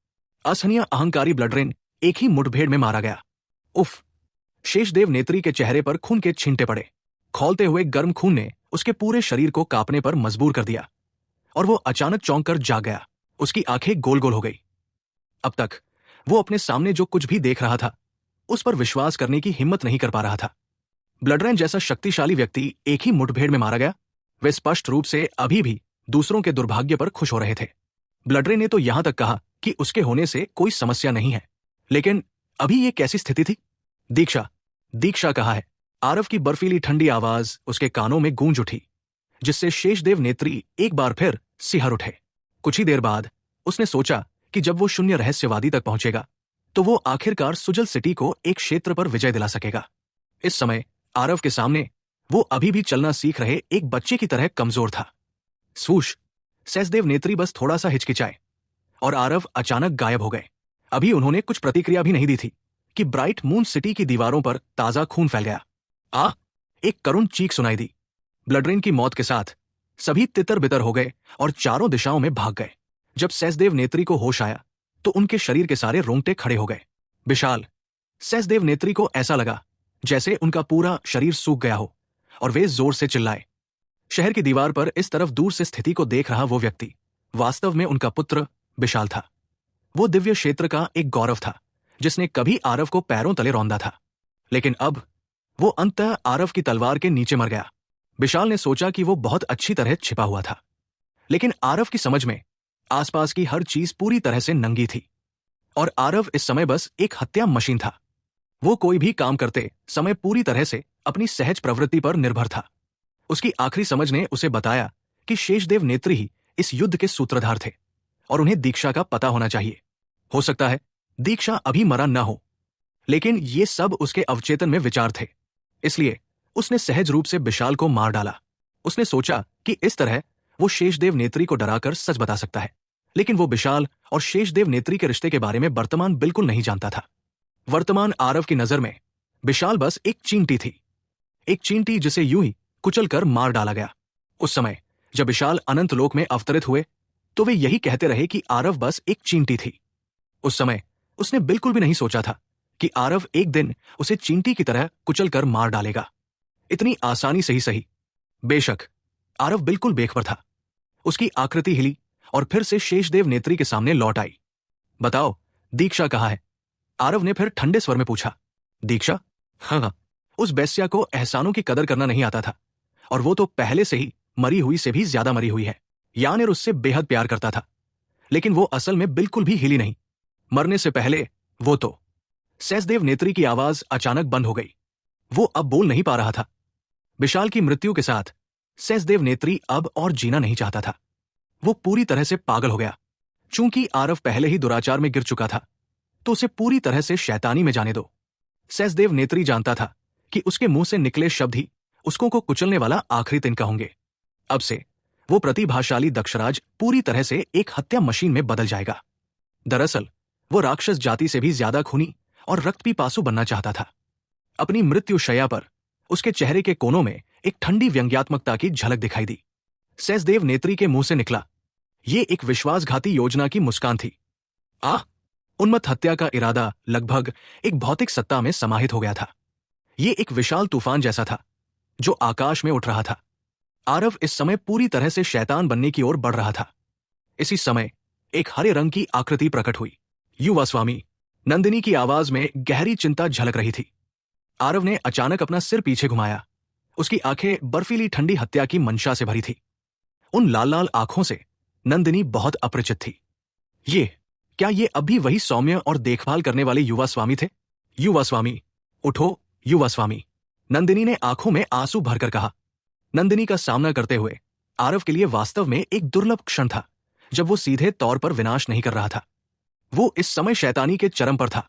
असहनीय अहंकारी ब्लडरेन एक ही मुठभेड़ में मारा गया। उफ! शेषदेव नेत्री के चेहरे पर खून के छींटे पड़े। खौलते हुए गर्म खून ने उसके पूरे शरीर को कांपने पर मजबूर कर दिया और वो अचानक चौंक कर जाग गया। उसकी आंखें गोल गोल हो गई। अब तक वो अपने सामने जो कुछ भी देख रहा था उस पर विश्वास करने की हिम्मत नहीं कर पा रहा था। ब्लडरेन जैसा शक्तिशाली व्यक्ति एक ही मुठभेड़ में मारा गया। वे स्पष्ट रूप से अभी भी दूसरों के दुर्भाग्य पर खुश हो रहे थे। ब्लडरेन ने तो यहां तक कहा कि उसके होने से कोई समस्या नहीं है, लेकिन अभी ये कैसी स्थिति थी? दीक्षा, दीक्षा कहा है। आरव की बर्फीली ठंडी आवाज उसके कानों में गूंज उठी, जिससे शेषदेव नेत्री एक बार फिर सिहर उठे। कुछ ही देर बाद उसने सोचा कि जब वो शून्य रहस्यवादी तक पहुंचेगा तो वो आखिरकार सुजल सिटी को एक क्षेत्र पर विजय दिला सकेगा। इस समय आरव के सामने वो अभी भी चलना सीख रहे एक बच्चे की तरह कमजोर था। स्वूश! सहसदेव नेत्री बस थोड़ा सा हिचकिचाए और आरव अचानक गायब हो गए। अभी उन्होंने कुछ प्रतिक्रिया भी नहीं दी थी कि ब्राइट मून सिटी की दीवारों पर ताजा खून फैल गया। आ! एक करुण चीख सुनाई दी। ब्लडरेन की मौत के साथ सभी तितर बितर हो गए और चारों दिशाओं में भाग गए। जब सहसदेव नेत्री को होश आया तो उनके शरीर के सारे रोंगटे खड़े हो गए। विशाल! सहसदेव नेत्री को ऐसा लगा जैसे उनका पूरा शरीर सूख गया हो और वे जोर से चिल्लाए। शहर की दीवार पर इस तरफ दूर से स्थिति को देख रहा वो व्यक्ति वास्तव में उनका पुत्र विशाल था। वो दिव्य क्षेत्र का एक गौरव था जिसने कभी आरव को पैरों तले रौंदा था, लेकिन अब वो अंततः आरव की तलवार के नीचे मर गया। विशाल ने सोचा कि वो बहुत अच्छी तरह छिपा हुआ था, लेकिन आरव की समझ में आसपास की हर चीज पूरी तरह से नंगी थी और आरव इस समय बस एक हत्या मशीन था। वो कोई भी काम करते समय पूरी तरह से अपनी सहज प्रवृत्ति पर निर्भर था। उसकी आखिरी समझ ने उसे बताया कि शेषदेव नेत्री ही इस युद्ध के सूत्रधार थे और उन्हें दीक्षा का पता होना चाहिए। हो सकता है दीक्षा अभी मरा न हो, लेकिन ये सब उसके अवचेतन में विचार थे, इसलिए उसने सहज रूप से विशाल को मार डाला। उसने सोचा कि इस तरह वो शेषदेव नेत्री को डराकर सच बता सकता है, लेकिन वो विशाल और शेषदेव नेत्री के रिश्ते के बारे में वर्तमान बिल्कुल नहीं जानता था। वर्तमान आरव की नजर में विशाल बस एक चींटी थी, एक चींटी जिसे यूं ही कुचलकर मार डाला गया। उस समय जब विशाल अनंत लोक में अवतरित हुए तो वे यही कहते रहे कि आरव बस एक चींटी थी। उस समय उसने बिल्कुल भी नहीं सोचा था कि आरव एक दिन उसे चींटी की तरह कुचलकर मार डालेगा, इतनी आसानी से ही सही। बेशक आरव बिल्कुल बेखबर था। उसकी आकृति हिली और फिर से शेषदेव नेत्री के सामने लौट आई। बताओ, दीक्षा कहाँ है? आरव ने फिर ठंडे स्वर में पूछा। दीक्षा? हाँ, उस बेस्या को एहसानों की कदर करना नहीं आता था और वो तो पहले से ही मरी हुई से भी ज्यादा मरी हुई है। यानेर उससे बेहद प्यार करता था, लेकिन वो असल में बिल्कुल भी हिली नहीं। मरने से पहले वो तो। सहसदेव नेत्री की आवाज अचानक बंद हो गई। वो अब बोल नहीं पा रहा था। विशाल की मृत्यु के साथ सहसदेव नेत्री अब और जीना नहीं चाहता था। वो पूरी तरह से पागल हो गया। चूंकि आरव पहले ही दुराचार में गिर चुका था तो उसे पूरी तरह से शैतानी में जाने दो। सहसदेव नेत्री जानता था कि उसके मुंह से निकले शब्द ही उसको को कुचलने वाला आखिरी तिनका होंगे। अब से वो प्रतिभाशाली दक्षराज पूरी तरह से एक हत्या मशीन में बदल जाएगा। दरअसल वो राक्षस जाति से भी ज्यादा खूनी और रक्तपिपासु बनना चाहता था। अपनी मृत्यु शैया पर उसके चेहरे के कोनों में एक ठंडी व्यंग्यात्मकता की झलक दिखाई दी। सहसदेव नेत्री के मुंह से निकला, ये एक विश्वासघाती योजना की मुस्कान थी। उन्मत्त हत्या का इरादा लगभग एक भौतिक सत्ता में समाहित हो गया था। ये एक विशाल तूफान जैसा था जो आकाश में उठ रहा था। आरव इस समय पूरी तरह से शैतान बनने की ओर बढ़ रहा था। इसी समय एक हरे रंग की आकृति प्रकट हुई। युवा स्वामी, नंदिनी की आवाज में गहरी चिंता झलक रही थी। आरव ने अचानक अपना सिर पीछे घुमाया। उसकी आंखें बर्फीली ठंडी हत्या की मंशा से भरी थी। उन लाल लाल आंखों से नंदिनी बहुत अपरिचित थी। क्या ये अब भी वही सौम्य और देखभाल करने वाले युवा स्वामी थे? युवा स्वामी, उठो युवा स्वामी, नंदिनी ने आंखों में आंसू भरकर कहा। नंदिनी का सामना करते हुए आरव के लिए वास्तव में एक दुर्लभ क्षण था जब वो सीधे तौर पर विनाश नहीं कर रहा था। वो इस समय शैतानी के चरम पर था।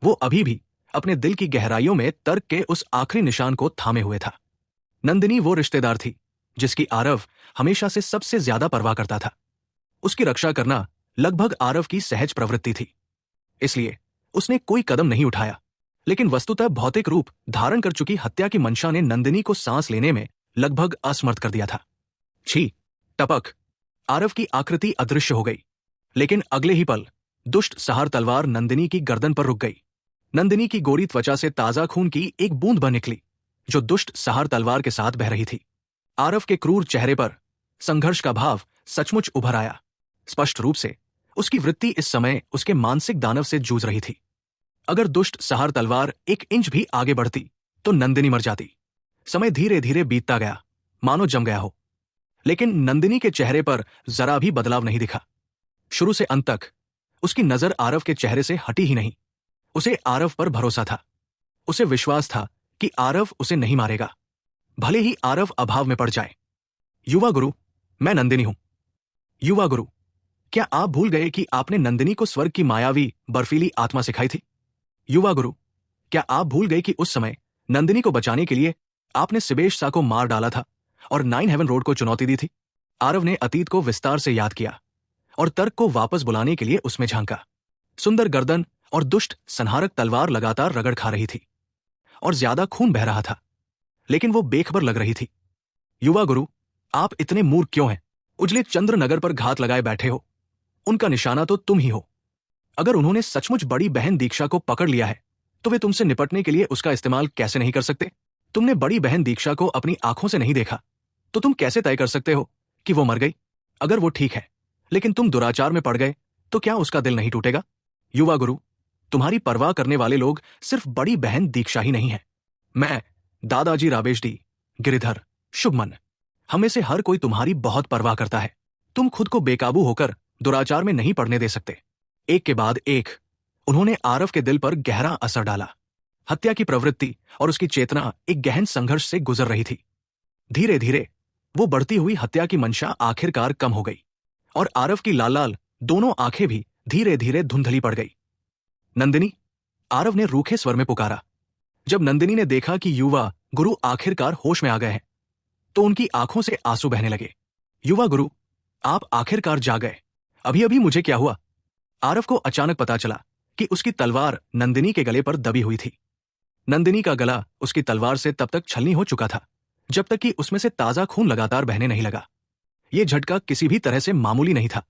वो अभी भी अपने दिल की गहराइयों में तर्क के उस आखिरी निशान को थामे हुए था। नंदिनी वो रिश्तेदार थी जिसकी आरव हमेशा से सबसे ज्यादा परवाह करता था। उसकी रक्षा करना लगभग आरव की सहज प्रवृत्ति थी, इसलिए उसने कोई कदम नहीं उठाया। लेकिन वस्तुतः भौतिक रूप धारण कर चुकी हत्या की मंशा ने नंदिनी को सांस लेने में लगभग असमर्थ कर दिया था। छी, टपक, आरव की आकृति अदृश्य हो गई, लेकिन अगले ही पल दुष्ट सहार तलवार नंदिनी की गर्दन पर रुक गई। नंदिनी की गोरी त्वचा से ताजा खून की एक बूंद बह निकली, जो दुष्ट सहार तलवार के साथ बह रही थी। आरव के क्रूर चेहरे पर संघर्ष का भाव सचमुच उभर आया। स्पष्ट रूप से उसकी वृत्ति इस समय उसके मानसिक दानव से जूझ रही थी। अगर दुष्ट सहार तलवार 1 इंच भी आगे बढ़ती तो नंदिनी मर जाती। समय धीरे धीरे बीतता गया, मानो जम गया हो, लेकिन नंदिनी के चेहरे पर जरा भी बदलाव नहीं दिखा। शुरू से अंत तक उसकी नजर आरव के चेहरे से हटी ही नहीं। उसे आरव पर भरोसा था। उसे विश्वास था कि आरव उसे नहीं मारेगा, भले ही आरव अभाव में पड़ जाए। युवा गुरु, मैं नंदिनी हूं। युवा गुरु, क्या आप भूल गए कि आपने नंदिनी को स्वर्ग की मायावी बर्फीली आत्मा सिखाई थी? युवा गुरु, क्या आप भूल गए कि उस समय नंदिनी को बचाने के लिए आपने सिबेश सा को मार डाला था और 9 हेवन रोड को चुनौती दी थी? आरव ने अतीत को विस्तार से याद किया और तर्क को वापस बुलाने के लिए उसमें झांका। सुंदर गर्दन और दुष्ट संहारक तलवार लगातार रगड़ खा रही थी और ज्यादा खून बह रहा था, लेकिन वो बेखबर लग रही थी। युवा गुरु, आप इतने मूर्ख क्यों हैं? उजले चंद्रनगर पर घात लगाए बैठे हो, उनका निशाना तो तुम ही हो। अगर उन्होंने सचमुच बड़ी बहन दीक्षा को पकड़ लिया है तो वे तुमसे निपटने के लिए उसका इस्तेमाल कैसे नहीं कर सकते? तुमने बड़ी बहन दीक्षा को अपनी आंखों से नहीं देखा, तो तुम कैसे तय कर सकते हो कि वो मर गई? अगर वो ठीक है, लेकिन तुम दुराचार में पड़ गए, तो क्या उसका दिल नहीं टूटेगा? युवा गुरु, तुम्हारी परवाह करने वाले लोग सिर्फ बड़ी बहन दीक्षा ही नहीं है। मैं, दादाजी रावेश डी, गिरिधर, शुभमन, हमें से हर कोई तुम्हारी बहुत परवाह करता है। तुम खुद को बेकाबू होकर दुराचार में नहीं पड़ने दे सकते। एक के बाद एक उन्होंने आरव के दिल पर गहरा असर डाला। हत्या की प्रवृत्ति और उसकी चेतना एक गहन संघर्ष से गुजर रही थी। धीरे धीरे वो बढ़ती हुई हत्या की मंशा आखिरकार कम हो गई और आरव की लाल लाल दोनों आंखें भी धीरे धीरे धुंधली पड़ गई। नंदिनी, आरव ने रूखे स्वर में पुकारा। जब नंदिनी ने देखा कि युवा गुरु आखिरकार होश में आ गए हैं, तो उनकी आंखों से आंसू बहने लगे। युवा गुरु, आप आखिरकार जा गए। अभी अभी मुझे क्या हुआ? आरव को अचानक पता चला कि उसकी तलवार नंदिनी के गले पर दबी हुई थी। नंदिनी का गला उसकी तलवार से तब तक छलनी हो चुका था जब तक कि उसमें से ताजा खून लगातार बहने नहीं लगा। यह झटका किसी भी तरह से मामूली नहीं था।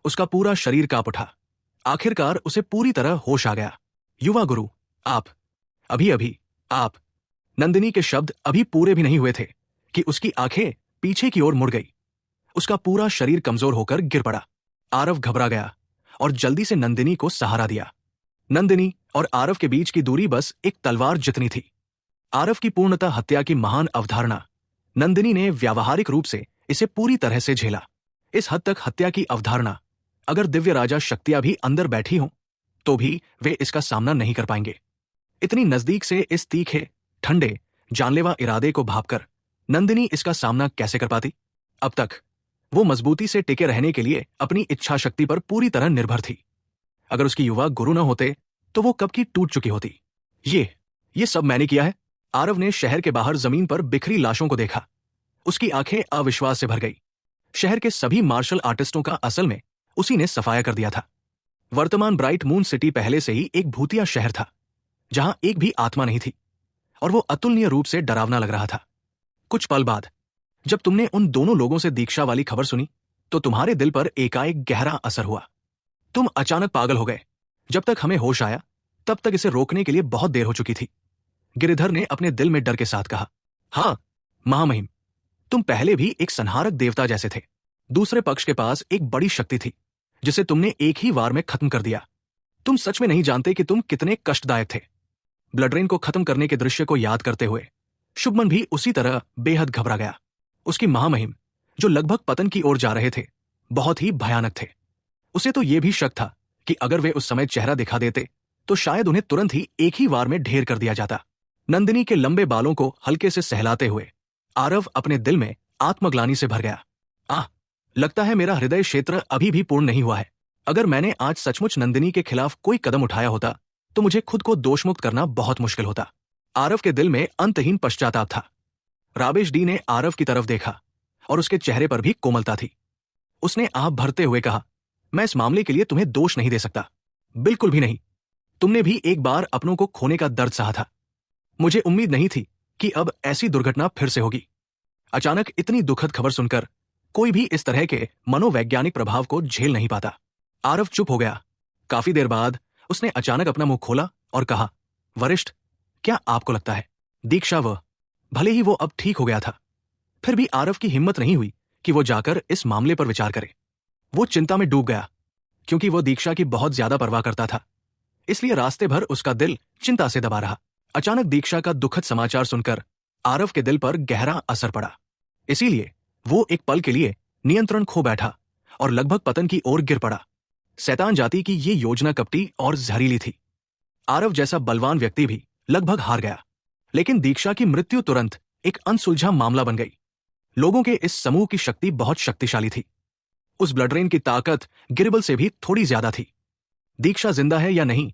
उसका पूरा शरीर कांप उठा। आखिरकार उसे पूरी तरह होश आ गया। युवा गुरु, आप, अभी अभी, आप। नंदिनी के शब्द अभी पूरे भी नहीं हुए थे कि उसकी आंखें पीछे की ओर मुड़ गई। उसका पूरा शरीर कमजोर होकर गिर पड़ा। आरव घबरा गया और जल्दी से नंदिनी को सहारा दिया। नंदिनी और आरव के बीच की दूरी बस एक तलवार जितनी थी। आरव की पूर्णतः हत्या की महान अवधारणा, नंदिनी ने व्यावहारिक रूप से इसे पूरी तरह से झेला। इस हद तक हत्या की अवधारणा, अगर दिव्य राजा शक्तियां भी अंदर बैठी हों तो भी वे इसका सामना नहीं कर पाएंगे। इतनी नजदीक से इस तीखे, ठंडे, जानलेवा इरादे को भांपकर नंदिनी इसका सामना कैसे कर पाती? अब तक वो मजबूती से टिके रहने के लिए अपनी इच्छा शक्ति पर पूरी तरह निर्भर थी। अगर उसकी युवा गुरु न होते तो वो कब की टूट चुकी होती। ये सब मैंने किया है। आरव ने शहर के बाहर जमीन पर बिखरी लाशों को देखा। उसकी आंखें अविश्वास से भर गई। शहर के सभी मार्शल आर्टिस्टों का असल में उसी ने सफाया कर दिया था। वर्तमान ब्राइट मून सिटी पहले से ही एक भूतिया शहर था, जहां एक भी आत्मा नहीं थी, और वो अतुलनीय रूप से डरावना लग रहा था। कुछ पल बाद जब तुमने उन दोनों लोगों से दीक्षा वाली खबर सुनी तो तुम्हारे दिल पर एकाएक गहरा असर हुआ। तुम अचानक पागल हो गए। जब तक हमें होश आया तब तक इसे रोकने के लिए बहुत देर हो चुकी थी। गिरिधर ने अपने दिल में डर के साथ कहा। हाँ महामहिम, तुम पहले भी एक संहारक देवता जैसे थे। दूसरे पक्ष के पास एक बड़ी शक्ति थी जिसे तुमने एक ही वार में खत्म कर दिया। तुम सच में नहीं जानते कि तुम कितने कष्टदायक थे। ब्लडरेन को खत्म करने के दृश्य को याद करते हुए शुभमन भी उसी तरह बेहद घबरा गया। उसकी महामहिम, जो लगभग पतन की ओर जा रहे थे, बहुत ही भयानक थे। उसे तो यह भी शक था कि अगर वे उस समय चेहरा दिखा देते तो शायद उन्हें तुरंत ही एक ही वार में ढेर कर दिया जाता। नंदिनी के लंबे बालों को हल्के से सहलाते हुए आरव अपने दिल में आत्मग्लानि से भर गया। लगता है मेरा हृदय क्षेत्र अभी भी पूर्ण नहीं हुआ है। अगर मैंने आज सचमुच नंदिनी के खिलाफ कोई कदम उठाया होता तो मुझे खुद को दोषमुक्त करना बहुत मुश्किल होता। आरव के दिल में अंतहीन पश्चाताप था। रावेश डी ने आरव की तरफ देखा और उसके चेहरे पर भी कोमलता थी। उसने आह भरते हुए कहा, मैं इस मामले के लिए तुम्हें दोष नहीं दे सकता, बिल्कुल भी नहीं। तुमने भी एक बार अपनों को खोने का दर्द सहा था। मुझे उम्मीद नहीं थी कि अब ऐसी दुर्घटना फिर से होगी। अचानक इतनी दुखद खबर सुनकर कोई भी इस तरह के मनोवैज्ञानिक प्रभाव को झेल नहीं पाता। आरव चुप हो गया। काफी देर बाद उसने अचानक अपना मुंह खोला और कहा, वरिष्ठ, क्या आपको लगता है दीक्षा भले ही वो अब ठीक हो गया था, फिर भी आरव की हिम्मत नहीं हुई कि वो जाकर इस मामले पर विचार करे। वो चिंता में डूब गया, क्योंकि वो दीक्षा की बहुत ज्यादा परवाह करता था, इसलिए रास्ते भर उसका दिल चिंता से दबा रहा। अचानक दीक्षा का दुखद समाचार सुनकर आरव के दिल पर गहरा असर पड़ा। इसीलिए वो एक पल के लिए नियंत्रण खो बैठा और लगभग पतन की ओर गिर पड़ा। शैतान जाति की ये योजना कपटी और जहरीली थी। आरव जैसा बलवान व्यक्ति भी लगभग हार गया, लेकिन दीक्षा की मृत्यु तुरंत एक अनसुलझा मामला बन गई। लोगों के इस समूह की शक्ति बहुत शक्तिशाली थी। उस ब्लड रेन की ताकत गिरिबल से भी थोड़ी ज्यादा थी। दीक्षा जिंदा है या नहीं,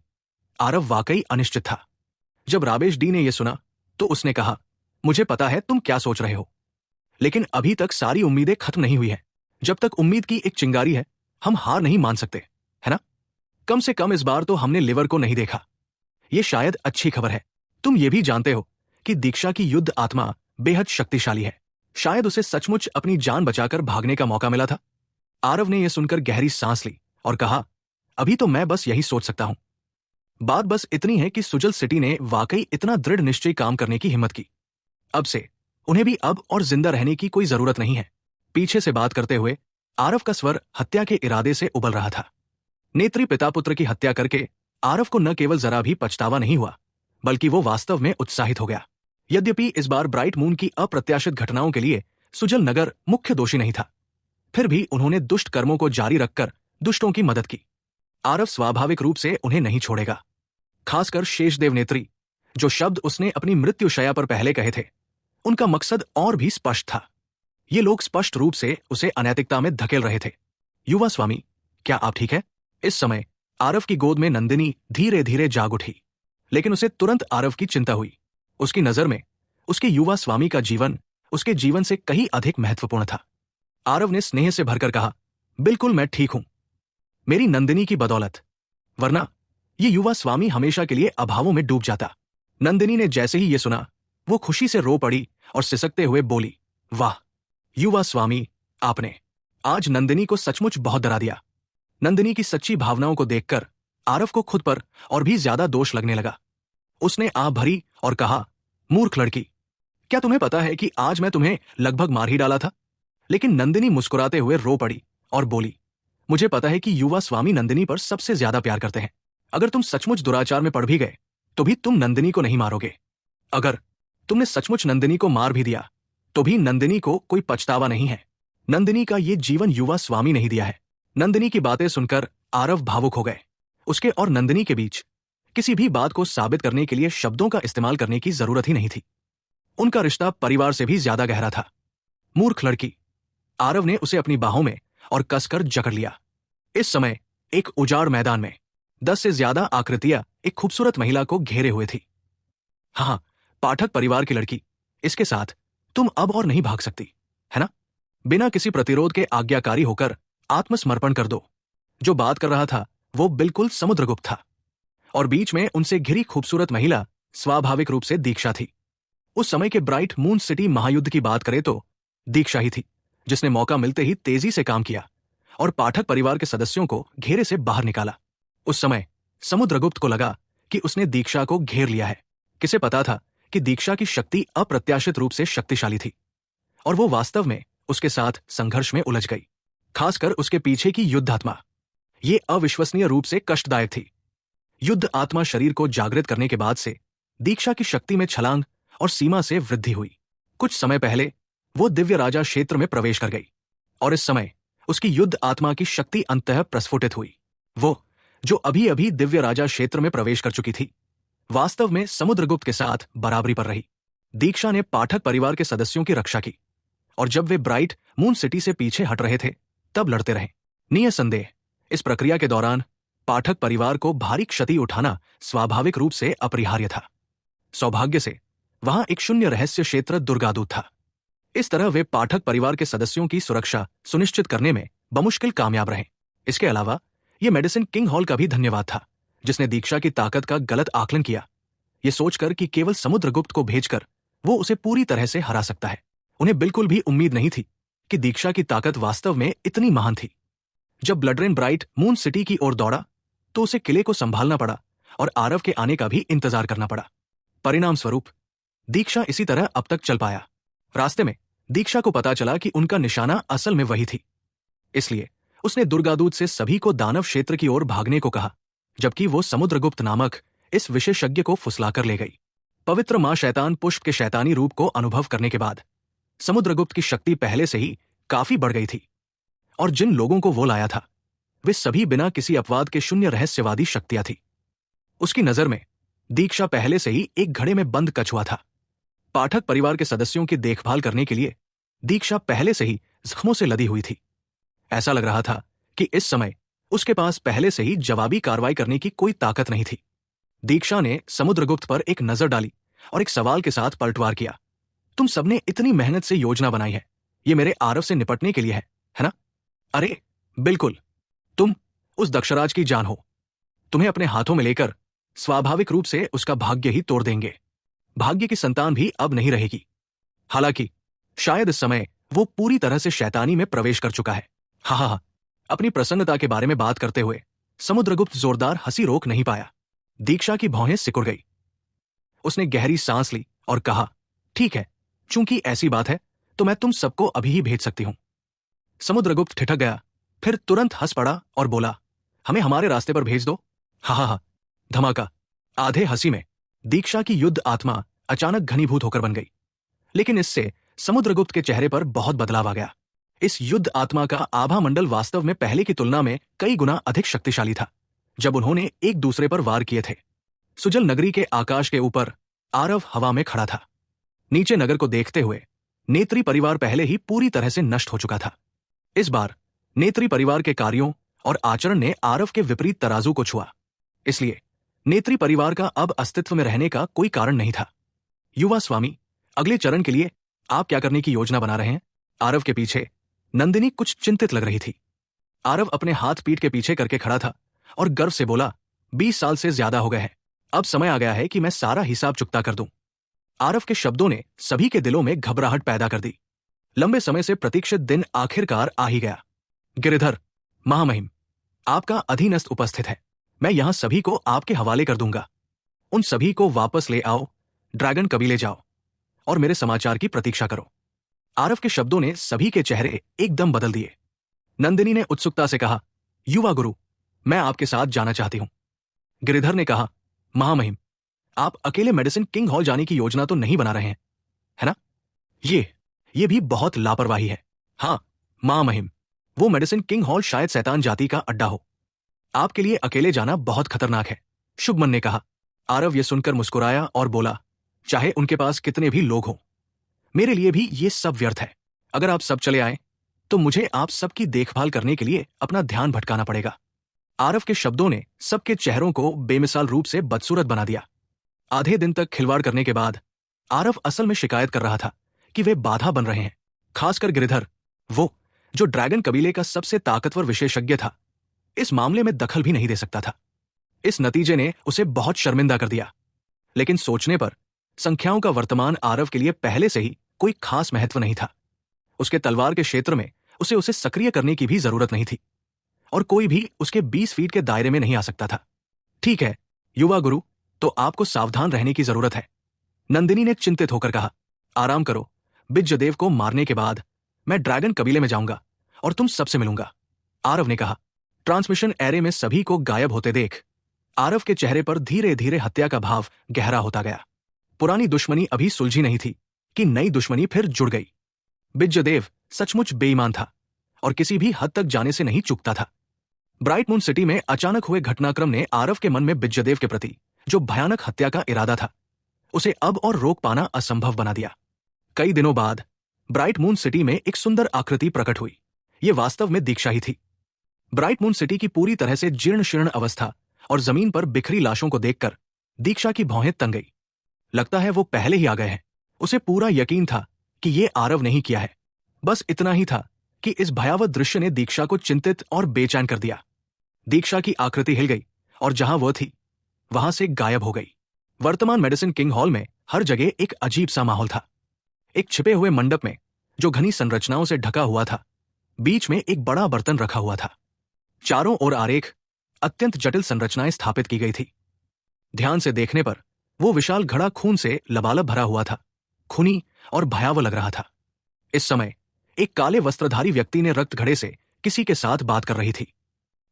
आरव वाकई अनिश्चित था। जब राबेश डी ने यह सुना तो उसने कहा, मुझे पता है तुम क्या सोच रहे हो, लेकिन अभी तक सारी उम्मीदें खत्म नहीं हुई है। जब तक उम्मीद की एक चिंगारी है, हम हार नहीं मान सकते, है ना? कम से कम इस बार तो हमने लिवर को नहीं देखा। यह शायद अच्छी खबर है। तुम ये भी जानते हो कि दीक्षा की युद्ध आत्मा बेहद शक्तिशाली है। शायद उसे सचमुच अपनी जान बचाकर भागने का मौका मिला था। आरव ने यह सुनकर गहरी सांस ली और कहा, अभी तो मैं बस यही सोच सकता हूं। बात बस इतनी है कि सुजल सिटी ने वाकई इतना दृढ़ निश्चय काम करने की हिम्मत की। अब से उन्हें भी अब और जिंदा रहने की कोई जरूरत नहीं है। पीछे से बात करते हुए आरव का स्वर हत्या के इरादे से उबल रहा था। नेत्री पिता पुत्र की हत्या करके आरव को न केवल जरा भी पछतावा नहीं हुआ, बल्कि वो वास्तव में उत्साहित हो गया। यद्यपि इस बार ब्राइट मून की अप्रत्याशित घटनाओं के लिए सुजल नगर मुख्य दोषी नहीं था, फिर भी उन्होंने दुष्ट कर्मों को जारी रखकर दुष्टों की मदद की। आरव स्वाभाविक रूप से उन्हें नहीं छोड़ेगा, खासकर शेषदेव नेत्री। जो शब्द उसने अपनी मृत्युशया पर पहले कहे थे, उनका मकसद और भी स्पष्ट था। ये लोग स्पष्ट रूप से उसे अनैतिकता में धकेल रहे थे। युवा स्वामी, क्या आप ठीक है? इस समय आरव की गोद में नंदिनी धीरे धीरे जाग उठी, लेकिन उसे तुरंत आरव की चिंता हुई। उसकी नजर में उसके युवा स्वामी का जीवन उसके जीवन से कहीं अधिक महत्वपूर्ण था। आरव ने स्नेह से भरकर कहा, बिल्कुल मैं ठीक हूं, मेरी नंदिनी की बदौलत, वरना ये युवा स्वामी हमेशा के लिए अभावों में डूब जाता। नंदिनी ने जैसे ही ये सुना, वो खुशी से रो पड़ी और सिसकते हुए बोली, वाह युवा स्वामी, आपने आज नंदिनी को सचमुच बहुत डरा दिया। नंदिनी की सच्ची भावनाओं को देखकर आरव को खुद पर और भी ज्यादा दोष लगने लगा। उसने आह भरी और कहा, मूर्ख लड़की, क्या तुम्हें पता है कि आज मैं तुम्हें लगभग मार ही डाला था? लेकिन नंदिनी मुस्कुराते हुए रो पड़ी और बोली, मुझे पता है कि युवा स्वामी नंदिनी पर सबसे ज्यादा प्यार करते हैं। अगर तुम सचमुच दुराचार में पड़ भी गए तो भी तुम नंदिनी को नहीं मारोगे। अगर तुमने सचमुच नंदिनी को मार भी दिया तो भी नंदिनी को कोई पछतावा नहीं है। नंदिनी का ये जीवन युवा स्वामी नहीं दिया है। नंदिनी की बातें सुनकर आरव भावुक हो गए। उसके और नंदिनी के बीच किसी भी बात को साबित करने के लिए शब्दों का इस्तेमाल करने की जरूरत ही नहीं थी। उनका रिश्ता परिवार से भी ज्यादा गहरा था। मूर्ख लड़की, आरव ने उसे अपनी बाहों में और कसकर जकड़ लिया। इस समय एक उजाड़ मैदान में 10 से ज्यादा आकृतियां एक खूबसूरत महिला को घेरे हुए थी। हाँ, पाठक परिवार की लड़की, इसके साथ तुम अब और नहीं भाग सकती, है ना? बिना किसी प्रतिरोध के आज्ञाकारी होकर आत्मसमर्पण कर दो। जो बात कर रहा था वो बिल्कुल समुद्रगुप्त था, और बीच में उनसे घिरी खूबसूरत महिला स्वाभाविक रूप से दीक्षा थी। उस समय के ब्राइट मून सिटी महायुद्ध की बात करें तो दीक्षा ही थी जिसने मौका मिलते ही तेजी से काम किया और पाठक परिवार के सदस्यों को घेरे से बाहर निकाला। उस समय समुद्रगुप्त को लगा कि उसने दीक्षा को घेर लिया है। किसे पता था कि दीक्षा की शक्ति अप्रत्याशित रूप से शक्तिशाली थी और वो वास्तव में उसके साथ संघर्ष में उलझ गई, खासकर उसके पीछे की युद्ध आत्मा। ये अविश्वसनीय रूप से कष्टदायक थी। युद्ध आत्मा शरीर को जागृत करने के बाद से दीक्षा की शक्ति में छलांग और सीमा से वृद्धि हुई। कुछ समय पहले वो दिव्य राजा क्षेत्र में प्रवेश कर गई और इस समय उसकी युद्ध आत्मा की शक्ति अंततः प्रस्फुटित हुई। वो जो अभी अभी दिव्य राजा क्षेत्र में प्रवेश कर चुकी थी, वास्तव में समुद्रगुप्त के साथ बराबरी पर रही। दीक्षा ने पाठक परिवार के सदस्यों की रक्षा की और जब वे ब्राइट मून सिटी से पीछे हट रहे थे तब लड़ते रहे। निसंदेह इस प्रक्रिया के दौरान पाठक परिवार को भारी क्षति उठाना स्वाभाविक रूप से अपरिहार्य था। सौभाग्य से वहां एक शून्य रहस्य क्षेत्र दुर्गादूत था। इस तरह वे पाठक परिवार के सदस्यों की सुरक्षा सुनिश्चित करने में बमुश्किल कामयाब रहे। इसके अलावा ये मेडिसिन किंग हॉल का भी धन्यवाद था, जिसने दीक्षा की ताकत का गलत आकलन किया, ये सोचकर कि केवल समुद्रगुप्त को भेजकर वो उसे पूरी तरह से हरा सकता है। उन्हें बिल्कुल भी उम्मीद नहीं थी कि दीक्षा की ताकत वास्तव में इतनी महान थी। जब ब्लडरेन ब्राइट मून सिटी की ओर दौड़ा तो उसे किले को संभालना पड़ा और आरव के आने का भी इंतजार करना पड़ा। परिणाम स्वरूप दीक्षा इसी तरह अब तक चल पाया। रास्ते में दीक्षा को पता चला कि उनका निशाना असल में वही थी, इसलिए उसने दुर्गादूत से सभी को दानव क्षेत्र की ओर भागने को कहा, जबकि वो समुद्रगुप्त नामक इस विशेषज्ञ को फुसलाकर ले गई। पवित्र मां शैतान पुष्प के शैतानी रूप को अनुभव करने के बाद समुद्रगुप्त की शक्ति पहले से ही काफी बढ़ गई थी, और जिन लोगों को वो लाया था वे सभी बिना किसी अपवाद के शून्य रहस्यवादी शक्तियां थी। उसकी नजर में दीक्षा पहले से ही एक घड़े में बंद कछुआ था। पाठक परिवार के सदस्यों की देखभाल करने के लिए दीक्षा पहले से ही जख्मों से लदी हुई थी। ऐसा लग रहा था कि इस समय उसके पास पहले से ही जवाबी कार्रवाई करने की कोई ताकत नहीं थी। दीक्षा ने समुद्रगुप्त पर एक नजर डाली और एक सवाल के साथ पलटवार किया, तुम सबने इतनी मेहनत से योजना बनाई है, ये मेरे आरव से निपटने के लिए है ना? अरे बिल्कुल, तुम उस दक्षराज की जान हो। तुम्हें अपने हाथों में लेकर स्वाभाविक रूप से उसका भाग्य ही तोड़ देंगे। भाग्य की संतान भी अब नहीं रहेगी। हालांकि शायद इस समय वो पूरी तरह से शैतानी में प्रवेश कर चुका है। हा। अपनी प्रसन्नता के बारे में बात करते हुए समुद्रगुप्त जोरदार हंसी रोक नहीं पाया। दीक्षा की भौहें सिकुड़ गई। उसने गहरी सांस ली और कहा, ठीक है, चूंकि ऐसी बात है तो मैं तुम सबको अभी ही भेज सकती हूं। समुद्रगुप्त ठिठक गया, फिर तुरंत हंस पड़ा और बोला, हमें हमारे रास्ते पर भेज दो। हा। धमाका। आधे हंसी में दीक्षा की युद्ध आत्मा अचानक घनीभूत होकर बन गई, लेकिन इससे समुद्रगुप्त के चेहरे पर बहुत बदलाव आ गया। इस युद्ध आत्मा का आभा मंडल वास्तव में पहले की तुलना में कई गुना अधिक शक्तिशाली था। जब उन्होंने एक दूसरे पर वार किए थे, सुजल नगरी के आकाश के ऊपर आरव हवा में खड़ा था। नीचे नगर को देखते हुए नेत्री परिवार पहले ही पूरी तरह से नष्ट हो चुका था। इस बार नेत्री परिवार के कार्यों और आचरण ने आरव के विपरीत तराजू को छुआ, इसलिए नेत्री परिवार का अब अस्तित्व में रहने का कोई कारण नहीं था। युवा स्वामी, अगले चरण के लिए आप क्या करने की योजना बना रहे हैं? आरव के पीछे नंदिनी कुछ चिंतित लग रही थी। आरव अपने हाथ पीठ के पीछे करके खड़ा था और गर्व से बोला, 20 साल से ज्यादा हो गए हैं, अब समय आ गया है कि मैं सारा हिसाब चुकता कर दूं। आरव के शब्दों ने सभी के दिलों में घबराहट पैदा कर दी। लंबे समय से प्रतीक्षित दिन आखिरकार आ ही गया। गिरिधर, महामहिम, आपका अधीनस्थ उपस्थित है। मैं यहां सभी को आपके हवाले कर दूंगा। उन सभी को वापस ले आओ, ड्रैगन कबीले जाओ और मेरे समाचार की प्रतीक्षा करो। आरव के शब्दों ने सभी के चेहरे एकदम बदल दिए। नंदिनी ने उत्सुकता से कहा, युवा गुरु, मैं आपके साथ जाना चाहती हूं। गिरिधर ने कहा, महामहिम, आप अकेले मेडिसिन किंग हॉल जाने की योजना तो नहीं बना रहे हैं, है ना? ये भी बहुत लापरवाही है। हाँ महामहिम, वो मेडिसिन किंग हॉल शायद शैतान जाति का अड्डा हो। आपके लिए अकेले जाना बहुत खतरनाक है, शुभमन ने कहा। आरव ये सुनकर मुस्कुराया और बोला, चाहे उनके पास कितने भी लोग हों, मेरे लिए भी ये सब व्यर्थ है। अगर आप सब चले आए तो मुझे आप सबकी देखभाल करने के लिए अपना ध्यान भटकाना पड़ेगा। आरव के शब्दों ने सबके चेहरों को बेमिसाल रूप से बदसूरत बना दिया। आधे दिन तक खिलवाड़ करने के बाद आरव असल में शिकायत कर रहा था कि वे बाधा बन रहे हैं। खासकर गिरिधर, वो जो ड्रैगन कबीले का सबसे ताकतवर विशेषज्ञ था, इस मामले में दखल भी नहीं दे सकता था। इस नतीजे ने उसे बहुत शर्मिंदा कर दिया। लेकिन सोचने पर संख्याओं का वर्तमान आरव के लिए पहले से ही कोई खास महत्व नहीं था। उसके तलवार के क्षेत्र में उसे सक्रिय करने की भी जरूरत नहीं थी और कोई भी उसके 20 फीट के दायरे में नहीं आ सकता था। ठीक है युवा गुरु, तो आपको सावधान रहने की जरूरत है, नंदिनी ने चिंतित होकर कहा। आराम करो, बिज्जदेव को मारने के बाद मैं ड्रैगन कबीले में जाऊंगा और तुम सबसे मिलूंगा, आरव ने कहा। ट्रांसमिशन एरे में सभी को गायब होते देख आरव के चेहरे पर धीरे धीरे हत्या का भाव गहरा होता गया। पुरानी दुश्मनी अभी सुलझी नहीं थी कि नई दुश्मनी फिर जुड़ गई। बिज्जदेव सचमुच बेईमान था और किसी भी हद तक जाने से नहीं चूकता था। ब्राइट मून सिटी में अचानक हुए घटनाक्रम ने आरव के मन में बिज्जदेव के प्रति जो भयानक हत्या का इरादा था, उसे अब और रोक पाना असंभव बना दिया। कई दिनों बाद ब्राइट मून सिटी में एक सुंदर आकृति प्रकट हुई। ये वास्तव में दीक्षा ही थी। ब्राइट मून सिटी की पूरी तरह से जीर्ण शीर्ण अवस्था और जमीन पर बिखरी लाशों को देखकर दीक्षा की भौहें तन गई। लगता है वो पहले ही आ गए हैं। उसे पूरा यकीन था कि ये आरव नहीं किया है। बस इतना ही था कि इस भयावह दृश्य ने दीक्षा को चिंतित और बेचैन कर दिया। दीक्षा की आकृति हिल गई और जहां वह थी वहां से गायब हो गई। वर्तमान मेडिसिन किंग हॉल में हर जगह एक अजीब सा माहौल था। एक छिपे हुए मंडप में जो घनी संरचनाओं से ढका हुआ था, बीच में एक बड़ा बर्तन रखा हुआ था। चारों ओर आरेख अत्यंत जटिल संरचनाएं स्थापित की गई थी। ध्यान से देखने पर वो विशाल घड़ा खून से लबालब भरा हुआ था, खूनी और भयावह लग रहा था। इस समय एक काले वस्त्रधारी व्यक्ति ने रक्त घड़े से किसी के साथ बात कर रही थी।